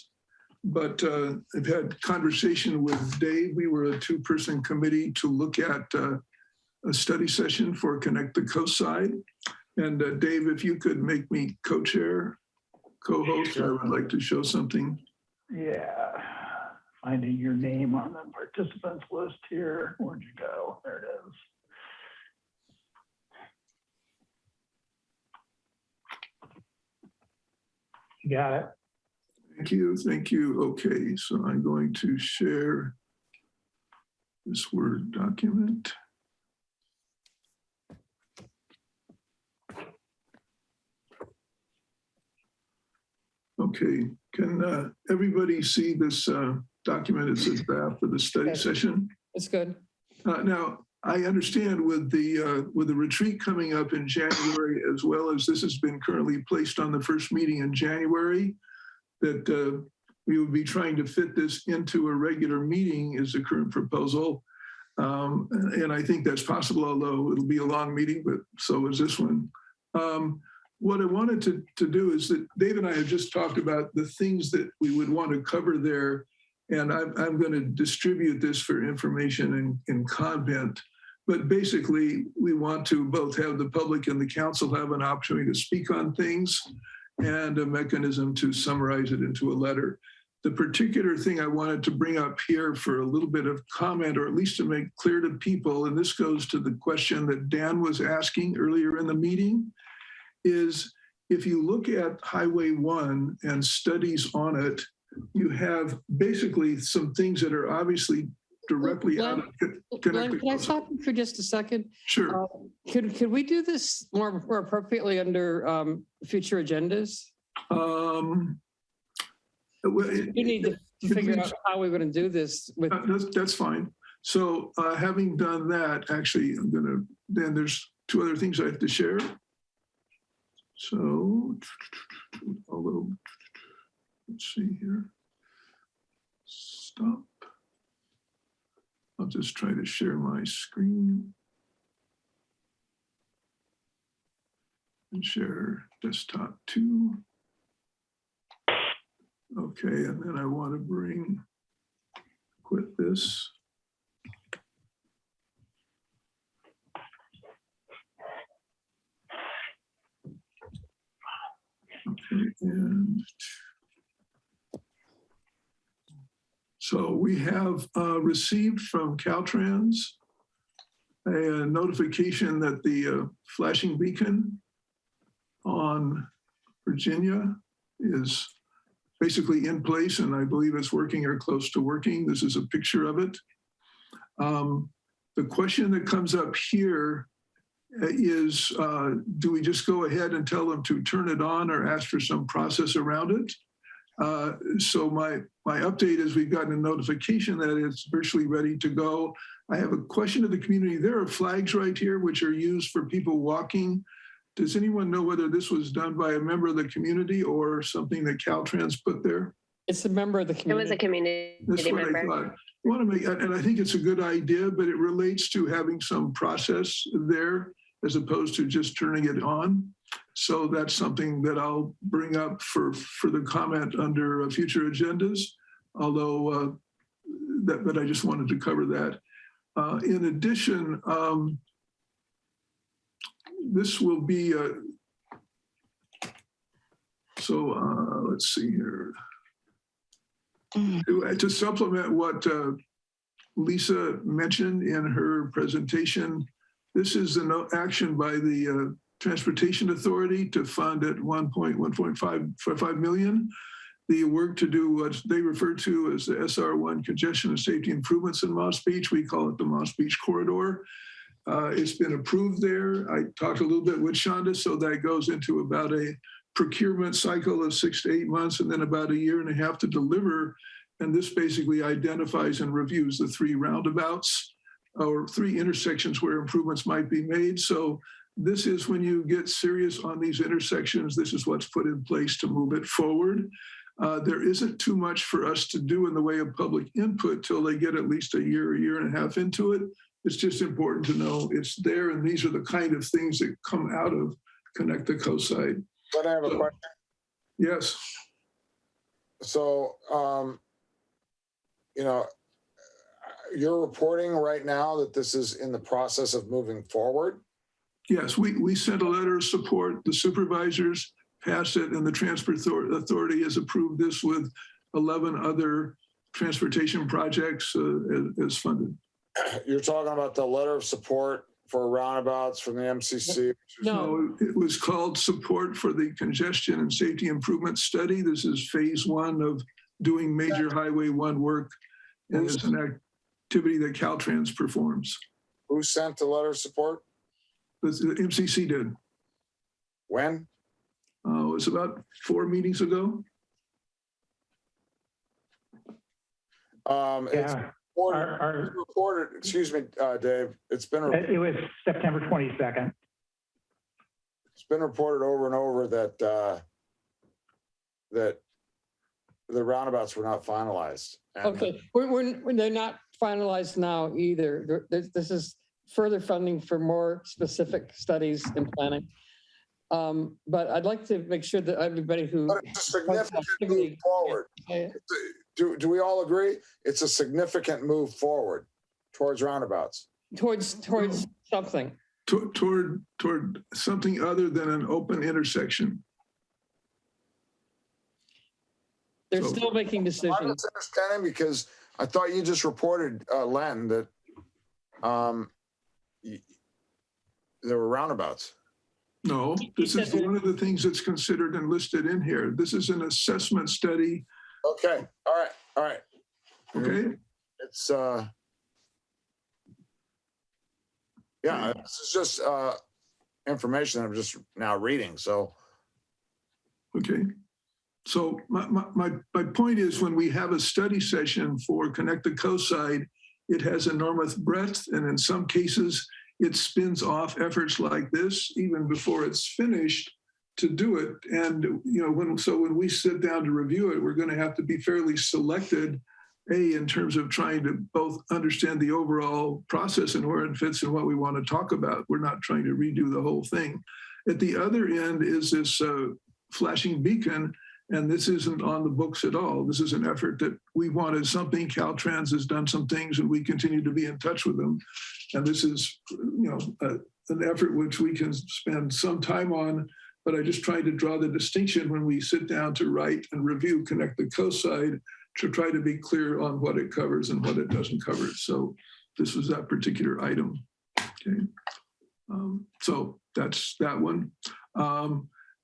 but I've had conversation with Dave. We were a two-person committee to look at a study session for Connect the Coast Side. And Dave, if you could make me co-chair, co-host, sure. I would like to show something. Yeah. Finding your name on the participants list here. Where'd you go? There it is. You got it. Thank you. Thank you. Okay, so I'm going to share this Word document. Okay, can everybody see this document? It's a draft for the study session. It's good. Now, I understand with the retreat coming up in January, as well as this has been currently placed on the first meeting in January, that we would be trying to fit this into a regular meeting is the current proposal. And I think that's possible, although it'll be a long meeting, but so is this one. What I wanted to do is that Dave and I have just talked about the things that we would want to cover there. And I'm going to distribute this for information and content. But basically, we want to both have the public and the council have an opportunity to speak on things and a mechanism to summarize it into a letter. The particular thing I wanted to bring up here for a little bit of comment, or at least to make clear to people, and this goes to the question that Dan was asking earlier in the meeting, is if you look at Highway 1 and studies on it, you have basically some things that are obviously directly out of connected. Can I stop you for just a second? Sure. Could we do this more appropriately under future agendas? We need to figure out how we're going to do this. That's fine. So having done that, actually, then there's two other things I have to share. So, although, let's see here. Stop. I'll just try to share my screen. And share desktop 2. Okay, and then I want to quit this. Okay, and so we have received from Caltrans a notification that the flashing beacon on Virginia is basically in place, and I believe it's working or close to working. This is a picture of it. The question that comes up here is, do we just go ahead and tell them to turn it on or ask for some process around it? So my update is we've gotten a notification that it's virtually ready to go. I have a question to the community. There are flags right here which are used for people walking. Does anyone know whether this was done by a member of the community or something that Caltrans put there? It's a member of the community. It was a community member. I thought. I want to make, and I think it's a good idea, but it relates to having some process there as opposed to just turning it on. So that's something that I'll bring up for the comment under future agendas, although, but I just wanted to cover that. In addition, this will be, let's see here. To supplement what Lisa mentioned in her presentation, this is an action by the Transportation Authority to fund at 1.5 million the work to do what they refer to as the SR1 congestion and safety improvements in Moss Beach. We call it the Moss Beach Corridor. It's been approved there. I talked a little bit with Shonda, so that goes into about a procurement cycle of 6 to 8 months and then about 1.5 years to deliver. And this basically identifies and reviews the 3 roundabouts or 3 intersections where improvements might be made. So this is when you get serious on these intersections, this is what's put in place to move it forward. There isn't too much for us to do in the way of public input till they get at least 1 year, 1.5 years into it. It's just important to know it's there, and these are the kind of things that come out of Connect the Coast Side. But I have a question. Yes. So, you know, you're reporting right now that this is in the process of moving forward? Yes, we sent a letter of support. The supervisors passed it, and the Transport Authority has approved this with 11 other transportation projects as funded. You're talking about the letter of support for roundabouts from the MCC? No, it was called Support for the Congestion and Safety Improvement Study. This is phase 1 of doing major Highway 1 work, and it's an activity that Caltrans performs. Who sent the letter of support? The MCC did. When? It was about 4 meetings ago. It's reported, excuse me, Dave, it's been It was September 22nd. It's been reported over and over that that the roundabouts were not finalized. And Okay, they're not finalized now either. This is further funding for more specific studies and planning. But I'd like to make sure that everybody who— But it's a significant move forward. Do we all agree? It's a significant move forward towards roundabouts. Towards something. Toward something other than an open intersection. They're still making decisions. I'm misunderstanding because I thought you just reported, Len, that there were roundabouts. No, this is one of the things that's considered and listed in here. This is an assessment study. Okay, all right. Okay. It's, yeah, this is just information I'm just now reading, so. Okay. So my point is, when we have a study session for Connect the Coast Side, it has enormous breadth, and in some cases, it spins off efforts like this even before it's finished to do it. And when we sit down to review it, we're going to have to be fairly selected, in terms of trying to both understand the overall process and where it fits and what we want to talk about. We're not trying to redo the whole thing. At the other end is this flashing beacon, and this isn't on the books at all. This is an effort that we wanted something. Caltrans has done some things, and we continue to be in touch with them. And this is, an effort which we can spend some time on, but I just tried to draw the distinction when we sit down to write and review Connect the Coast Side, to try to be clear on what it covers and what it doesn't cover. So this was that particular item. Okay. So that's that one.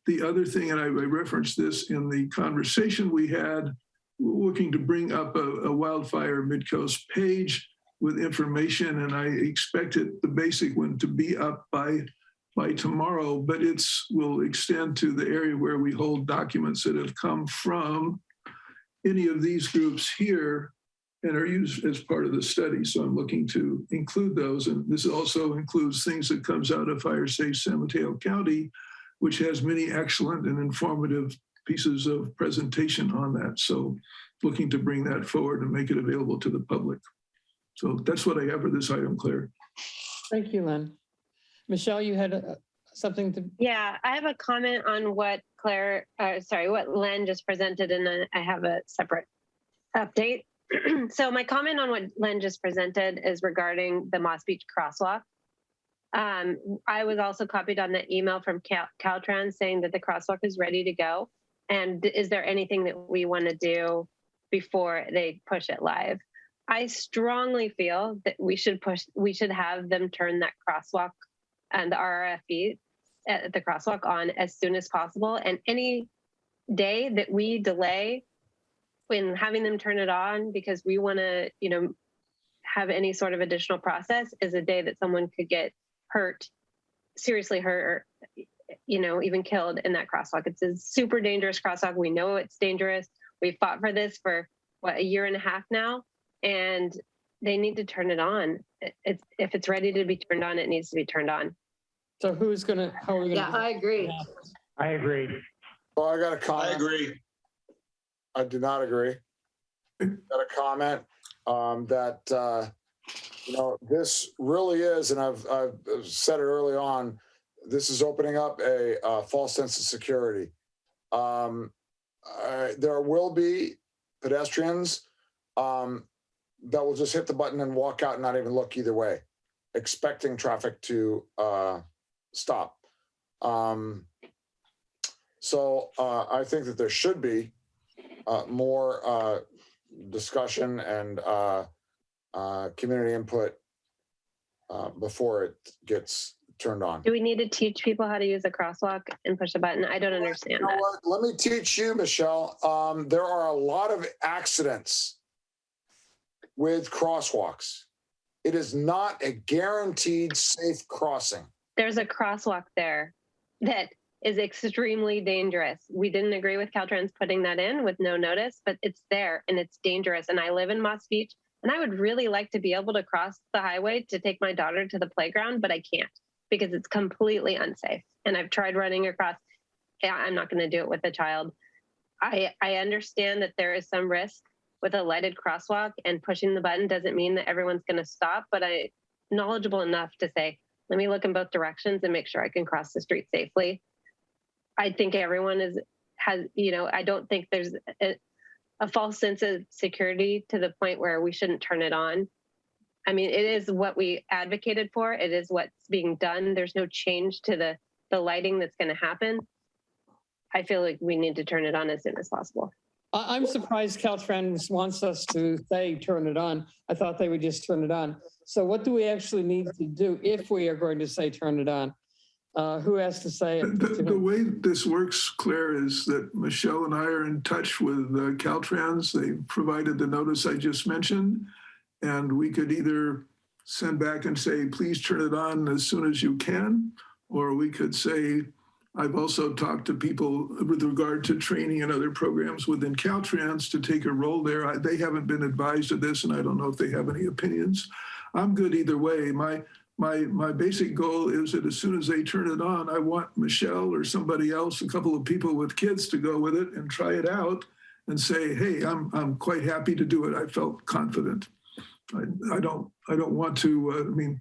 The other thing, and I referenced this in the conversation we had, looking to bring up a wildfire Midcoast page with information, and I expected the basic one to be up by tomorrow, but will extend to the area where we hold documents that have come from any of these groups here and are used as part of the study. So I'm looking to include those. And this also includes things that comes out of Fire Safe San Mateo County, which has many excellent and informative pieces of presentation on that. So looking to bring that forward and make it available to the public. So that's what I have for this item, Claire. Thank you, Len. Michelle, you had something to— Yeah, I have a comment on what what Len just presented, and then I have a separate update. So my comment on what Len just presented is regarding the Moss Beach crosswalk. I was also copied on the email from Caltrans saying that the crosswalk is ready to go. And is there anything that we want to do before they push it live? I strongly feel that we should have them turn that crosswalk and the RRFE at the crosswalk on as soon as possible. And any day that we delay in having them turn it on because we want to, have any sort of additional process is a day that someone could get hurt, seriously hurt, or, even killed in that crosswalk. It's a super dangerous crosswalk. We know it's dangerous. We've fought for this for a year and a half now, and they need to turn it on. If it's ready to be turned on, it needs to be turned on. So how are we gonna? Yeah, I agree. I agree. Well, I got a comment. I agree. I do not agree. Got a comment that this really is, and I've said it early on. This is opening up a false sense of security. There will be pedestrians that will just hit the button and walk out and not even look either way, expecting traffic to stop. So I think that there should be more discussion and community input before it gets turned on. Do we need to teach people how to use a crosswalk and push a button? I don't understand that. What? Let me teach you, Michelle. There are a lot of accidents with crosswalks. It is not a guaranteed safe crossing. There's a crosswalk there that is extremely dangerous. We didn't agree with Caltrans putting that in with no notice, but it's there and it's dangerous. And I live in Moss Beach, and I would really like to be able to cross the highway to take my daughter to the playground, but I can't because it's completely unsafe. And I've tried running across. Yeah, I'm not going to do it with a child. I understand that there is some risk with a lighted crosswalk, and pushing the button doesn't mean that everyone's going to stop, but I'm knowledgeable enough to say, let me look in both directions and make sure I can cross the street safely. I think everyone has, I don't think there's a false sense of security to the point where we shouldn't turn it on. I mean, it is what we advocated for. It is what's being done. There's no change to the lighting that's going to happen. I feel like we need to turn it on as soon as possible. I'm surprised Caltrans wants us to say turn it on. I thought they would just turn it on. So what do we actually need to do if we are going to say turn it on? Who has to say it? The way this works, Claire, is that Michelle and I are in touch with Caltrans. They provided the notice I just mentioned, and we could either send back and say, please turn it on as soon as you can, or we could say, I've also talked to people with regard to training and other programs within Caltrans to take a role there. They haven't been advised of this, and I don't know if they have any opinions. I'm good either way. My basic goal is that as soon as they turn it on, I want Michelle or somebody else, a couple of people with kids, to go with it and try it out and say, hey, I'm quite happy to do it. I felt confident. I don't want to,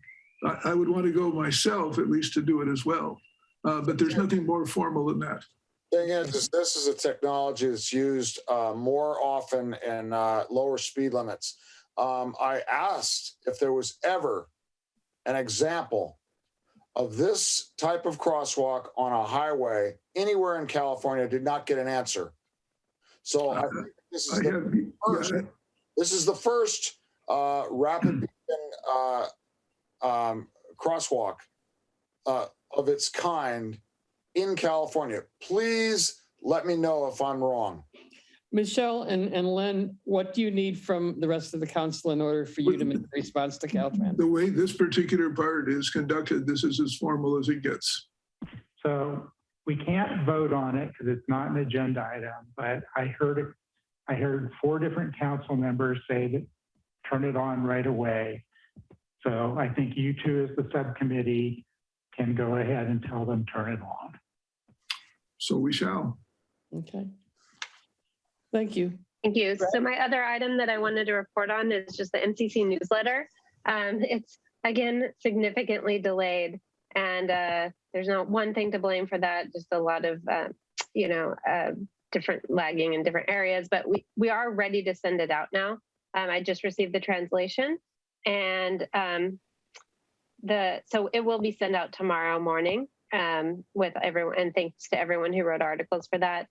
I would want to go myself at least to do it as well. But there's nothing more formal than that. Thing is, this is a technology that's used more often in lower speed limits. I asked if there was ever an example of this type of crosswalk on a highway anywhere in California. Did not get an answer. So I think this is the first rapid crosswalk of its kind in California. Please let me know if I'm wrong. Michelle and Len, what do you need from the rest of the council in order for you to make a response to Caltrans? The way this particular part is conducted, this is as formal as it gets. So we can't vote on it because it's not an agenda item, but I heard 4 different council members say that turn it on right away. So I think you two as the subcommittee can go ahead and tell them turn it on. So we shall. Okay. Thank you. Thank you. So my other item that I wanted to report on is just the MCC newsletter. It's, again, significantly delayed. And there's not one thing to blame for that, just a lot of, different lagging in different areas. But we are ready to send it out now. I just received the translation. And so it will be sent out tomorrow morning with everyone. And thanks to everyone who wrote articles for that.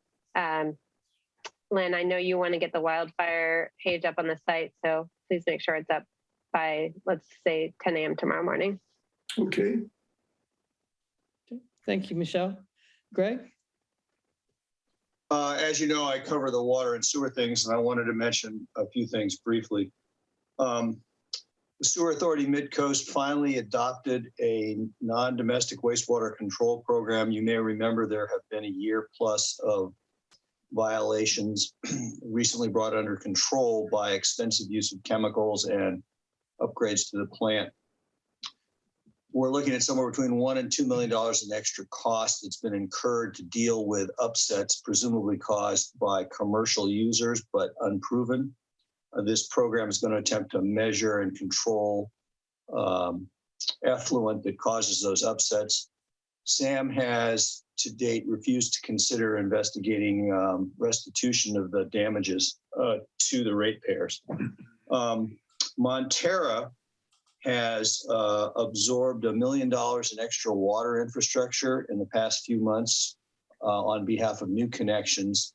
Lynn, I know you want to get the wildfire page up on the site, so please make sure it's up by, let's say, 10 a.m. tomorrow morning. Okay. Thank you, Michelle. Greg? As you know, I cover the water and sewer things, and I wanted to mention a few things briefly. The Sewer Authority Midcoast finally adopted a non-domestic wastewater control program. You may remember there have been a year plus of violations recently brought under control by extensive use of chemicals and upgrades to the plant. We're looking at somewhere between $1 and $2 million in extra cost that's been incurred to deal with upsets presumably caused by commercial users, but unproven. This program is going to attempt to measure and control effluent that causes those upsets. SAM has to date refused to consider investigating restitution of the damages to the ratepayers. Montera has absorbed $1 million in extra water infrastructure in the past few months on behalf of new connections,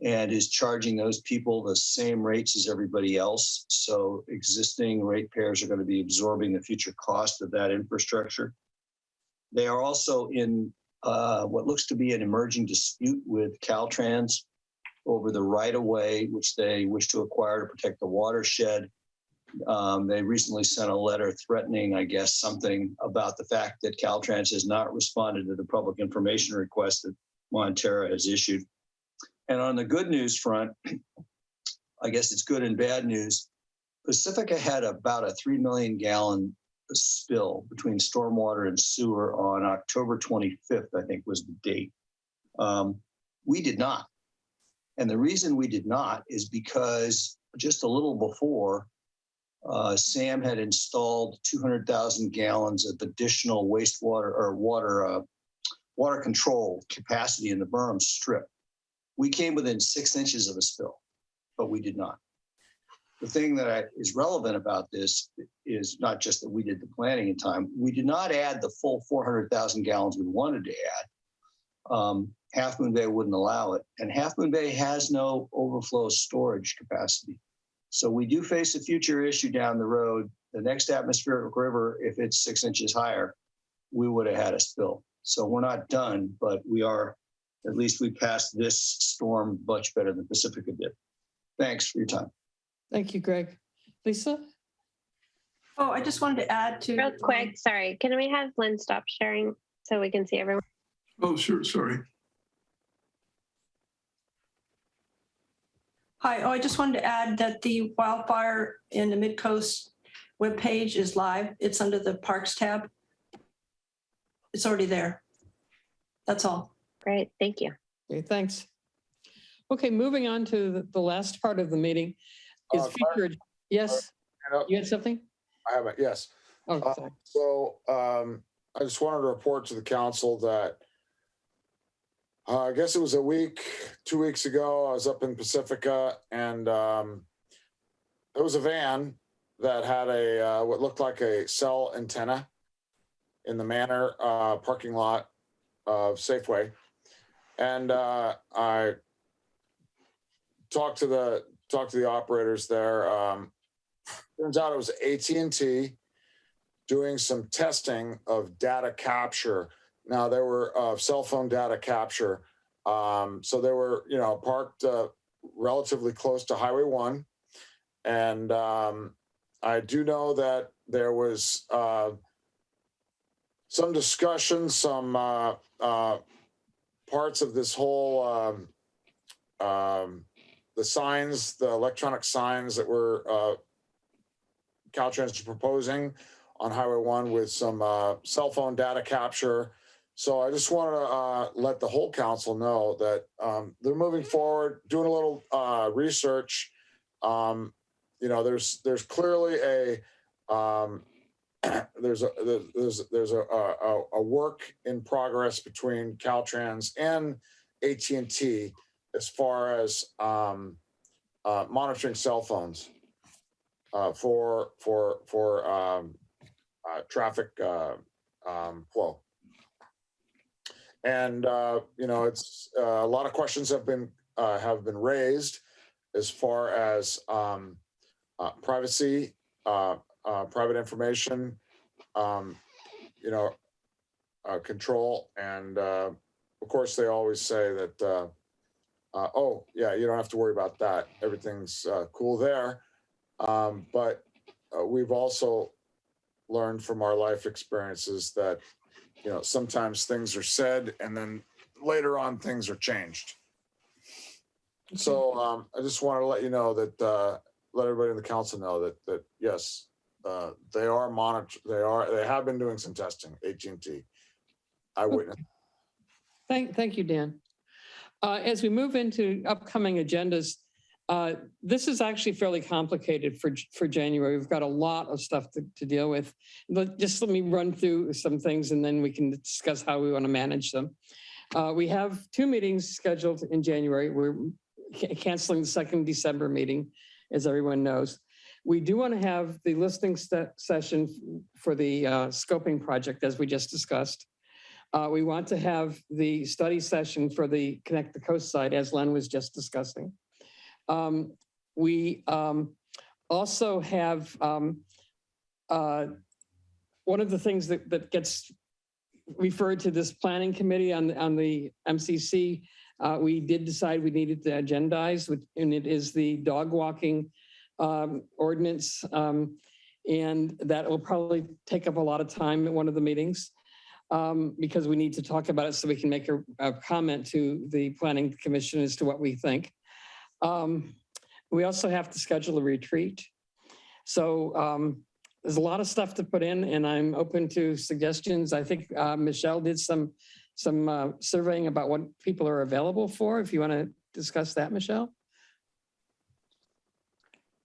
and is charging those people the same rates as everybody else. So existing ratepayers are going to be absorbing the future cost of that infrastructure. They are also in what looks to be an emerging dispute with Caltrans over the right-of-way, which they wish to acquire to protect the watershed. They recently sent a letter threatening, I guess, something about the fact that Caltrans has not responded to the public information request that Montera has issued. And on the good news front, I guess it's good and bad news. Pacifica had about a 3 million gallon spill between stormwater and sewer on October 25th, I think was the date. We did not. And the reason we did not is because just a little before, SAM had installed 200,000 gallons of additional wastewater or water control capacity in the berm strip. We came within 6 inches of a spill, but we did not. The thing that is relevant about this is not just that we did the planning in time. We did not add the full 400,000 gallons we wanted to add. Half Moon Bay wouldn't allow it, and Half Moon Bay has no overflow storage capacity. So we do face a future issue down the road. The next atmospheric river, if it's 6 inches higher, we would have had a spill. So we're not done, but we are, at least we passed this storm much better than Pacifica did. Thanks for your time. Thank you, Greg. Lisa? Oh, I just wanted to add to. Real quick, sorry. Can we have Lynn stop sharing so we can see everyone? Oh, sure, sorry. Hi, I just wanted to add that the wildfire in the Midcoast webpage is live. It's under the Parks tab. It's already there. That's all. Great, thank you. Okay, thanks. Okay, moving on to the last part of the meeting is future. Yes, you had something? I haven't, yes. Oh, sorry. I just wanted to report to the council that I guess it was a week, 2 weeks ago, I was up in Pacifica, and there was a van that had a what looked like a cell antenna in the Manor parking lot of Safeway. And I talked to the operators there. Turns out it was AT&T doing some testing of data capture. Now there were cell phone data capture. So they were, parked relatively close to Highway 1. And I do know that there was some discussion, some parts of this whole, the signs, the electronic signs that were Caltrans is proposing on Highway 1 with some cell phone data capture. So I just want to let the whole council know that they're moving forward, doing a little research. There's clearly a there's a work in progress between Caltrans and AT&T as far as monitoring cell phones for traffic flow. And it's a lot of questions have been raised as far as privacy, private information. control. And of course, they always say that, oh, yeah, you don't have to worry about that. Everything's cool there. But we've also learned from our life experiences that, sometimes things are said and then later on things are changed. So I just wanted to let you know that, let everybody in the council know that yes, they are monitored. They have been doing some testing. AT&T, I witnessed. Thank you, Dan. As we move into upcoming agendas, this is actually fairly complicated for January. We've got a lot of stuff to deal with. But just let me run through some things and then we can discuss how we want to manage them. We have 2 meetings scheduled in January. We're canceling the second December meeting, as everyone knows. We do want to have the listening session for the scoping project, as we just discussed. We want to have the study session for the Connect the Coast side, as Len was just discussing. We also have one of the things that gets referred to this planning committee on the MCC. We did decide we needed to agendize, and it is the dog walking ordinance, and that will probably take up a lot of time at one of the meetings because we need to talk about it so we can make a comment to the Planning Commission as to what we think. We also have to schedule a retreat. So there's a lot of stuff to put in, and I'm open to suggestions. I think Michelle did some surveying about what people are available for. If you want to discuss that, Michelle.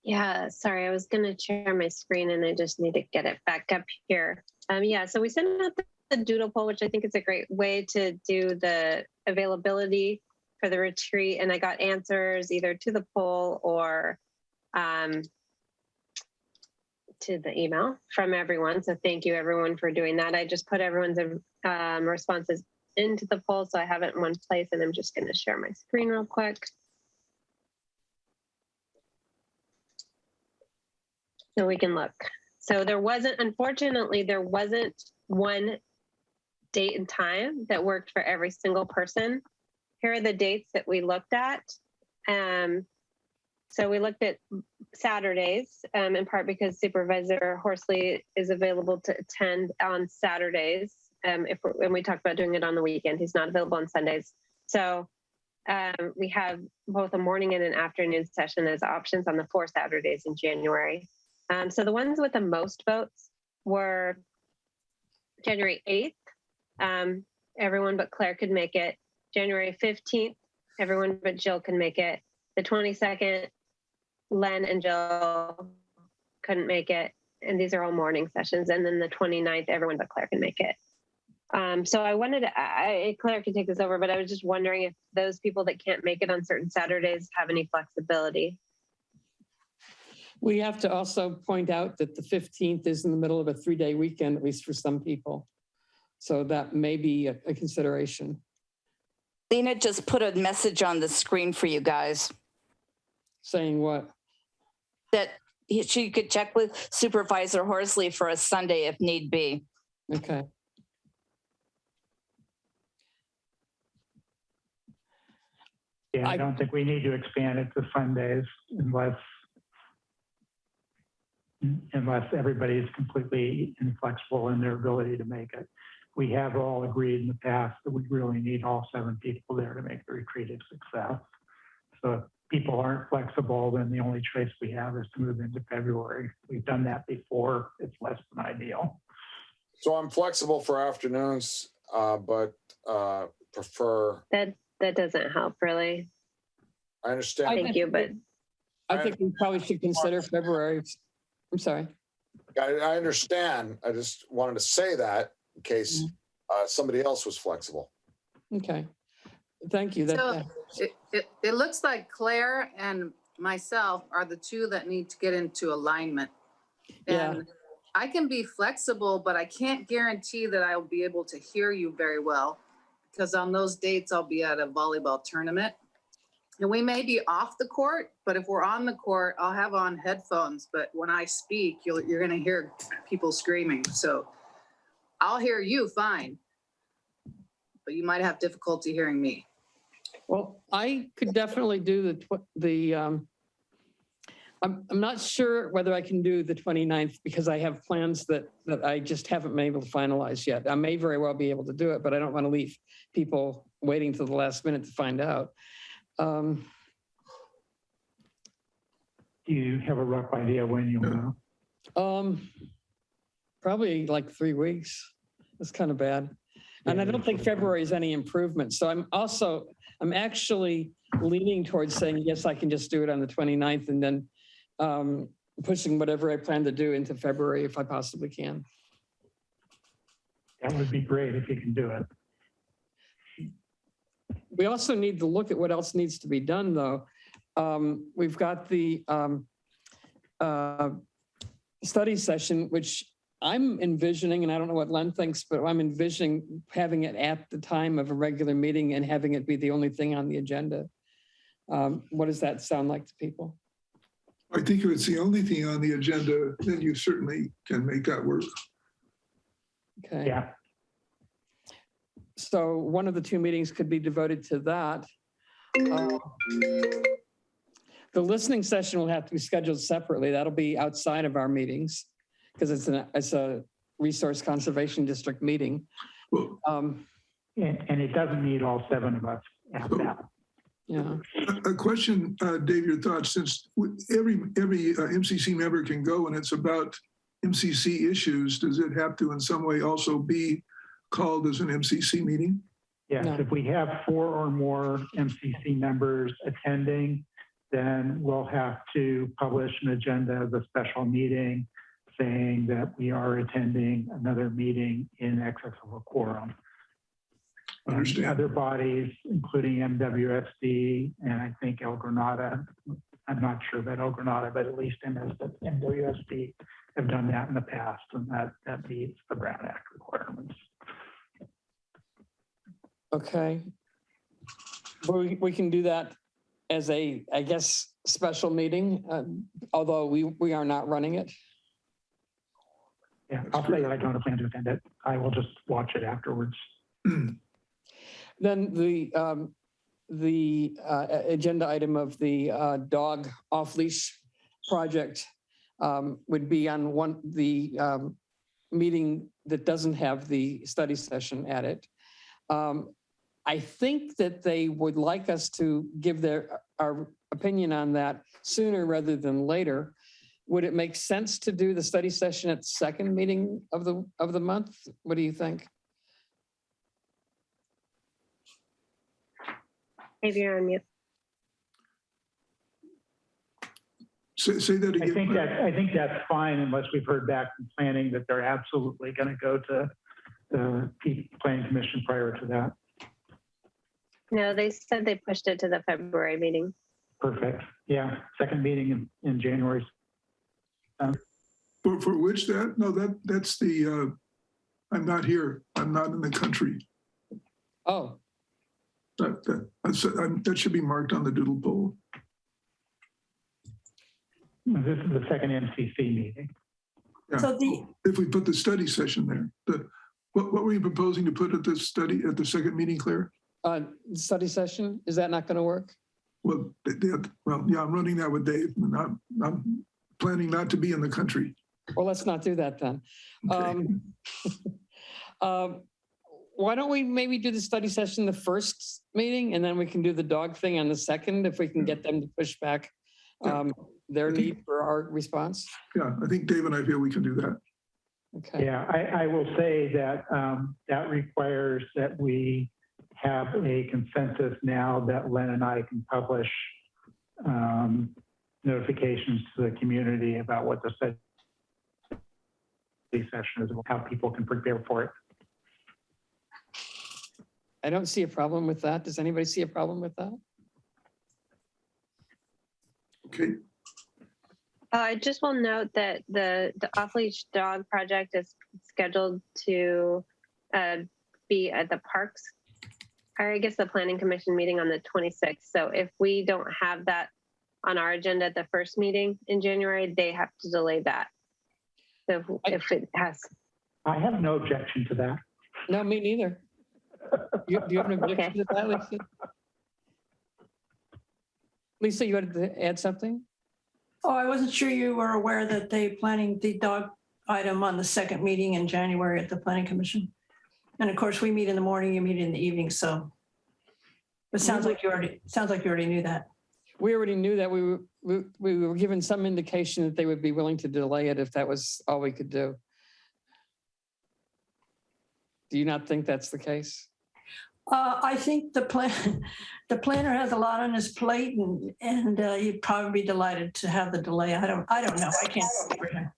Yeah, sorry, I was going to share my screen and I just need to get it back up here. Yeah, so we sent out the doodle poll, which I think is a great way to do the availability for the retreat. And I got answers either to the poll or to the email from everyone. So thank you everyone for doing that. I just put everyone's responses into the poll, so I have it in one place, and I'm just going to share my screen real quick. So we can look. So unfortunately, there wasn't one date and time that worked for every single person. Here are the dates that we looked at. So we looked at Saturdays, in part because Supervisor Horsley is available to attend on Saturdays. When we talked about doing it on the weekend, he's not available on Sundays. So we have both a morning and an afternoon session as options on the 4 Saturdays in January. So the ones with the most votes were January 8th. Everyone but Claire could make it. January 15th, everyone but Jill can make it. The 22nd, Len and Jill couldn't make it. And these are all morning sessions. And then the 29th, everyone but Claire can make it. So I wanted to, Claire can take this over, but I was just wondering if those people that can't make it on certain Saturdays have any flexibility. We have to also point out that the 15th is in the middle of a 3-day weekend, at least for some people. So that may be a consideration. Lena just put a message on the screen for you guys. Saying what? That she could check with Supervisor Horsley for a Sunday if need be. Okay. Yeah, I don't think we need to expand it to Sundays unless everybody is completely inflexible in their ability to make it. We have all agreed in the past that we really need all 7 people there to make the retreat a success. So if people aren't flexible, then the only choice we have is to move into February. We've done that before. It's less than ideal. So I'm flexible for afternoons, but prefer. That doesn't help really. I understand. Thank you, but I think we probably should consider February. I'm sorry. I understand. I just wanted to say that in case somebody else was flexible. Okay. Thank you. So it looks like Claire and myself are the 2 that need to get into alignment. And yeah. I can be flexible, but I can't guarantee that I'll be able to hear you very well because on those dates I'll be at a volleyball tournament. And we may be off the court, but if we're on the court, I'll have on headphones. But when I speak, you're going to hear people screaming. So I'll hear you fine. but you might have difficulty hearing me. Well, I could definitely do I'm not sure whether I can do the 29th because I have plans that I just haven't been able to finalize yet. I may very well be able to do it, but I don't want to leave people waiting till the last minute to find out. Do you have a rough idea when you'll know? Probably like 3 weeks. That's kind of bad. And I don't think February is any improvement. So I'm actually leaning towards saying, yes, I can just do it on the 29th and then pushing whatever I plan to do into February if I possibly can. That would be great if you can do it. We also need to look at what else needs to be done, though. We've got the study session, which I'm envisioning, and I don't know what Len thinks, but I'm envisioning having it at the time of a regular meeting and having it be the only thing on the agenda. What does that sound like to people? I think if it's the only thing on the agenda, then you certainly can make that work. Okay. Yeah. So one of the 2 meetings could be devoted to that. The listening session will have to be scheduled separately. That'll be outside of our meetings because it's a resource conservation district meeting. And it doesn't need all 7 of us at that. Yeah. A question, Dave, your thoughts, since every MCC member can go and it's about MCC issues, does it have to in some way also be called as an MCC meeting? Yes, No. If we have 4 or more MCC members attending, then we'll have to publish an agenda of a special meeting saying that we are attending another meeting in excess of a quorum. And other bodies, including MWSD and I think El Granada, I'm not sure about El Granada, but at least MWSD have done that in the past, and that meets the Brown Act requirements. Okay. Well, we can do that as a, I guess, special meeting, although we are not running it. Yeah, I'll say that I don't plan to attend it. I will just watch it afterwards. Then the agenda item of the dog off-leash project would be on the meeting that doesn't have the study session at it. I think that they would like us to give our opinion on that sooner rather than later. Would it make sense to do the study session at the second meeting of the month? What do you think? Maybe you're on mute. Say that again. I think that's fine unless we've heard back from planning that they're absolutely going to go to the planning commission prior to that. No, they said they pushed it to the February meeting. Perfect. Yeah, second meeting in January. For which that? No, that's the, I'm not here. I'm not in the country. Oh. That should be marked on the doodle poll. This is the second MCC meeting. Yeah. So if we put the study session there, what were you proposing to put at the second meeting, Claire? Study session, is that not going to work? Well, yeah, I'm running that with Dave, and I'm planning not to be in the country. Well, let's not do that then. Okay. Why don't we maybe do the study session the first meeting, and then we can do the dog thing on the second if we can get them to push back their need for our response? Yeah, I think Dave and I feel we can do that. Okay. Yeah, I will say that that requires that we have a consensus now that Len and I can publish notifications to the community about what the study session is, how people can prepare for it. I don't see a problem with that. Does anybody see a problem with that? Okay. I just will note that the off-leash dog project is scheduled to be at the Parks, or I guess the Planning Commission meeting on the 26th. So if we don't have that on our agenda at the first meeting in January, they have to delay that. So if it has. I have no objection to that. No, me neither. Do you have an objection to that, Lisa? Lisa, you wanted to add something? Oh, I wasn't sure you were aware that they planning the dog item on the second meeting in January at the Planning Commission. And of course, we meet in the morning, you meet in the evening, so. It sounds like you already knew that. We already knew that. We were given some indication that they would be willing to delay it if that was all we could do. Do you not think that's the case? I think the planner has a lot on his plate, and he'd probably be delighted to have the delay. I don't know. I can't speak for him.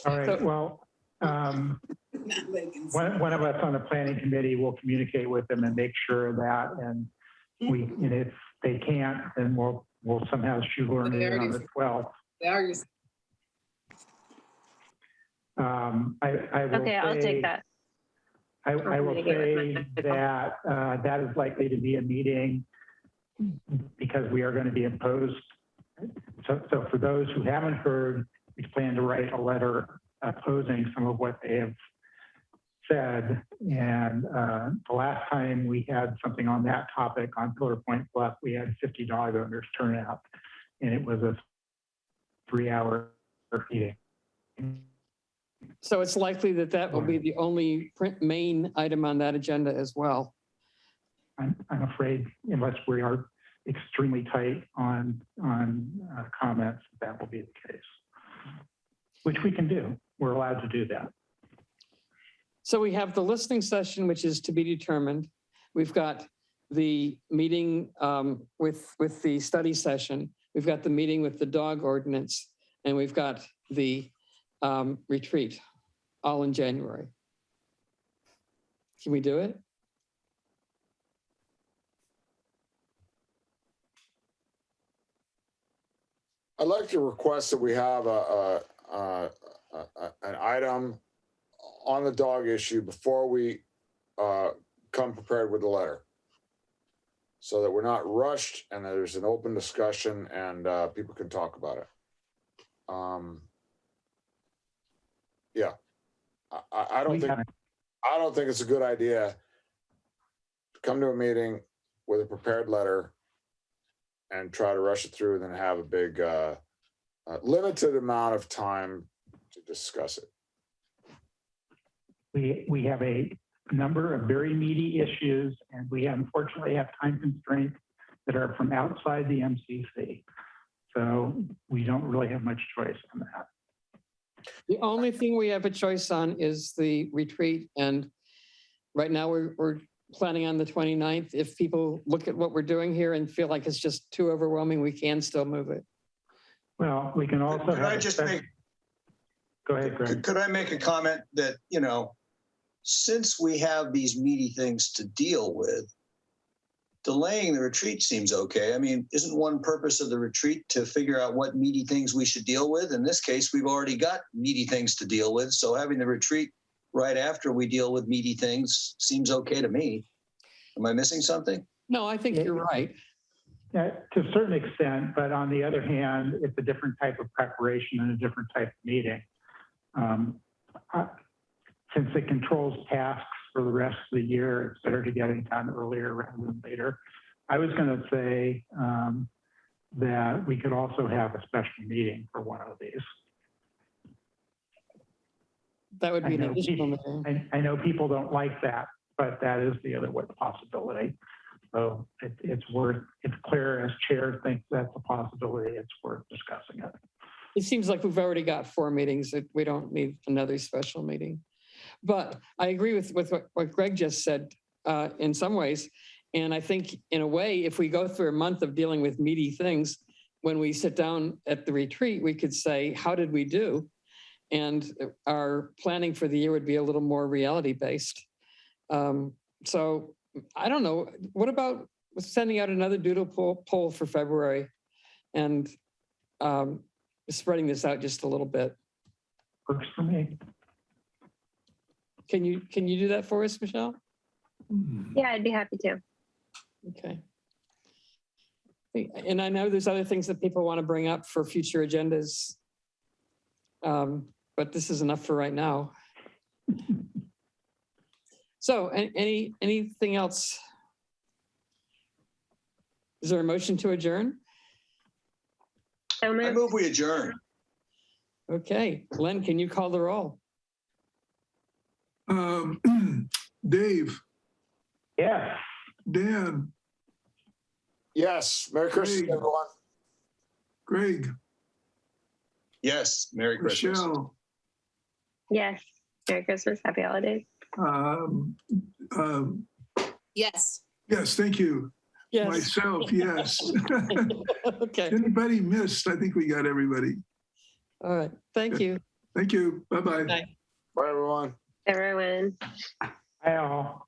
All right, well, one of us on the planning committee will communicate with them and make sure that, and if they can't, then we'll somehow shoehorn it in on the 12th. I'll take that. I will say that that is likely to be a meeting because we are going to be imposed. So for those who haven't heard, we plan to write a letter opposing some of what they have said. And the last time we had something on that topic on Pillar Point Bluff, we had 50 dog owners turn out, and it was a 3-hour meeting. So it's likely that that will be the only main item on that agenda as well. I'm afraid, unless we are extremely tight on comments, that will be the case, which we can do. We're allowed to do that. So we have the listening session, which is to be determined. We've got the meeting with the study session. We've got the meeting with the dog ordinance, and we've got the retreat, all in January. Can we do it? I'd like to request that we have an item on the dog issue before we come prepared with the letter, so that we're not rushed and there's an open discussion and people can talk about it. Yeah, I don't think it's a good idea to come to a meeting with a prepared letter and try to rush it through and then have a big limited amount of time to discuss it. We have a number of very meaty issues, and we unfortunately have time constraints that are from outside the MCC. So we don't really have much choice on that. The only thing we have a choice on is the retreat. And right now we're planning on the 29th. If people look at what we're doing here and feel like it's just too overwhelming, we can still move it. Well, we can also Could I just make, go ahead, Greg. Could I make a comment that, since we have these meaty things to deal with, delaying the retreat seems okay. I mean, isn't one purpose of the retreat to figure out what meaty things we should deal with? In this case, we've already got meaty things to deal with. So having the retreat right after we deal with meaty things seems okay to me. Am I missing something? No, I think you're right. Yeah, to a certain extent, but on the other hand, it's a different type of preparation and a different type of meeting. Since it controls tasks for the rest of the year, it's better to get it done earlier rather than later. I was going to say that we could also have a special meeting for one of these. That would be an additional meeting. I know people don't like that, but that is the other possibility. So it's clear as chair thinks that's a possibility, it's worth discussing it. It seems like we've already got 4 meetings that we don't need another special meeting. But I agree with what Greg just said in some ways. And I think in a way, if we go through a month of dealing with meaty things, when we sit down at the retreat, we could say, how did we do? And our planning for the year would be a little more reality-based. So I don't know. What about sending out another doodle poll for February and spreading this out just a little bit? Works for me. Can you do that for us, Michelle? Yeah, I'd be happy to. Okay. And I know there's other things that people want to bring up for future agendas, but this is enough for right now. So anything else? Is there a motion to adjourn? I move we adjourn. Okay, Len, can you call the roll? Dave, Yes. Dan, Yes. Merry Christmas, Greg. everyone. Greg, Yes, Merry Christmas. Michelle, Yes. Merry Christmas. Happy holidays. um, Yes. yes, thank you. Yes. Myself, yes. Okay. Anybody missed? I think we got everybody. All right. Thank you. Thank you. Bye-bye. Bye. Bye, everyone. Everyone. Hi all.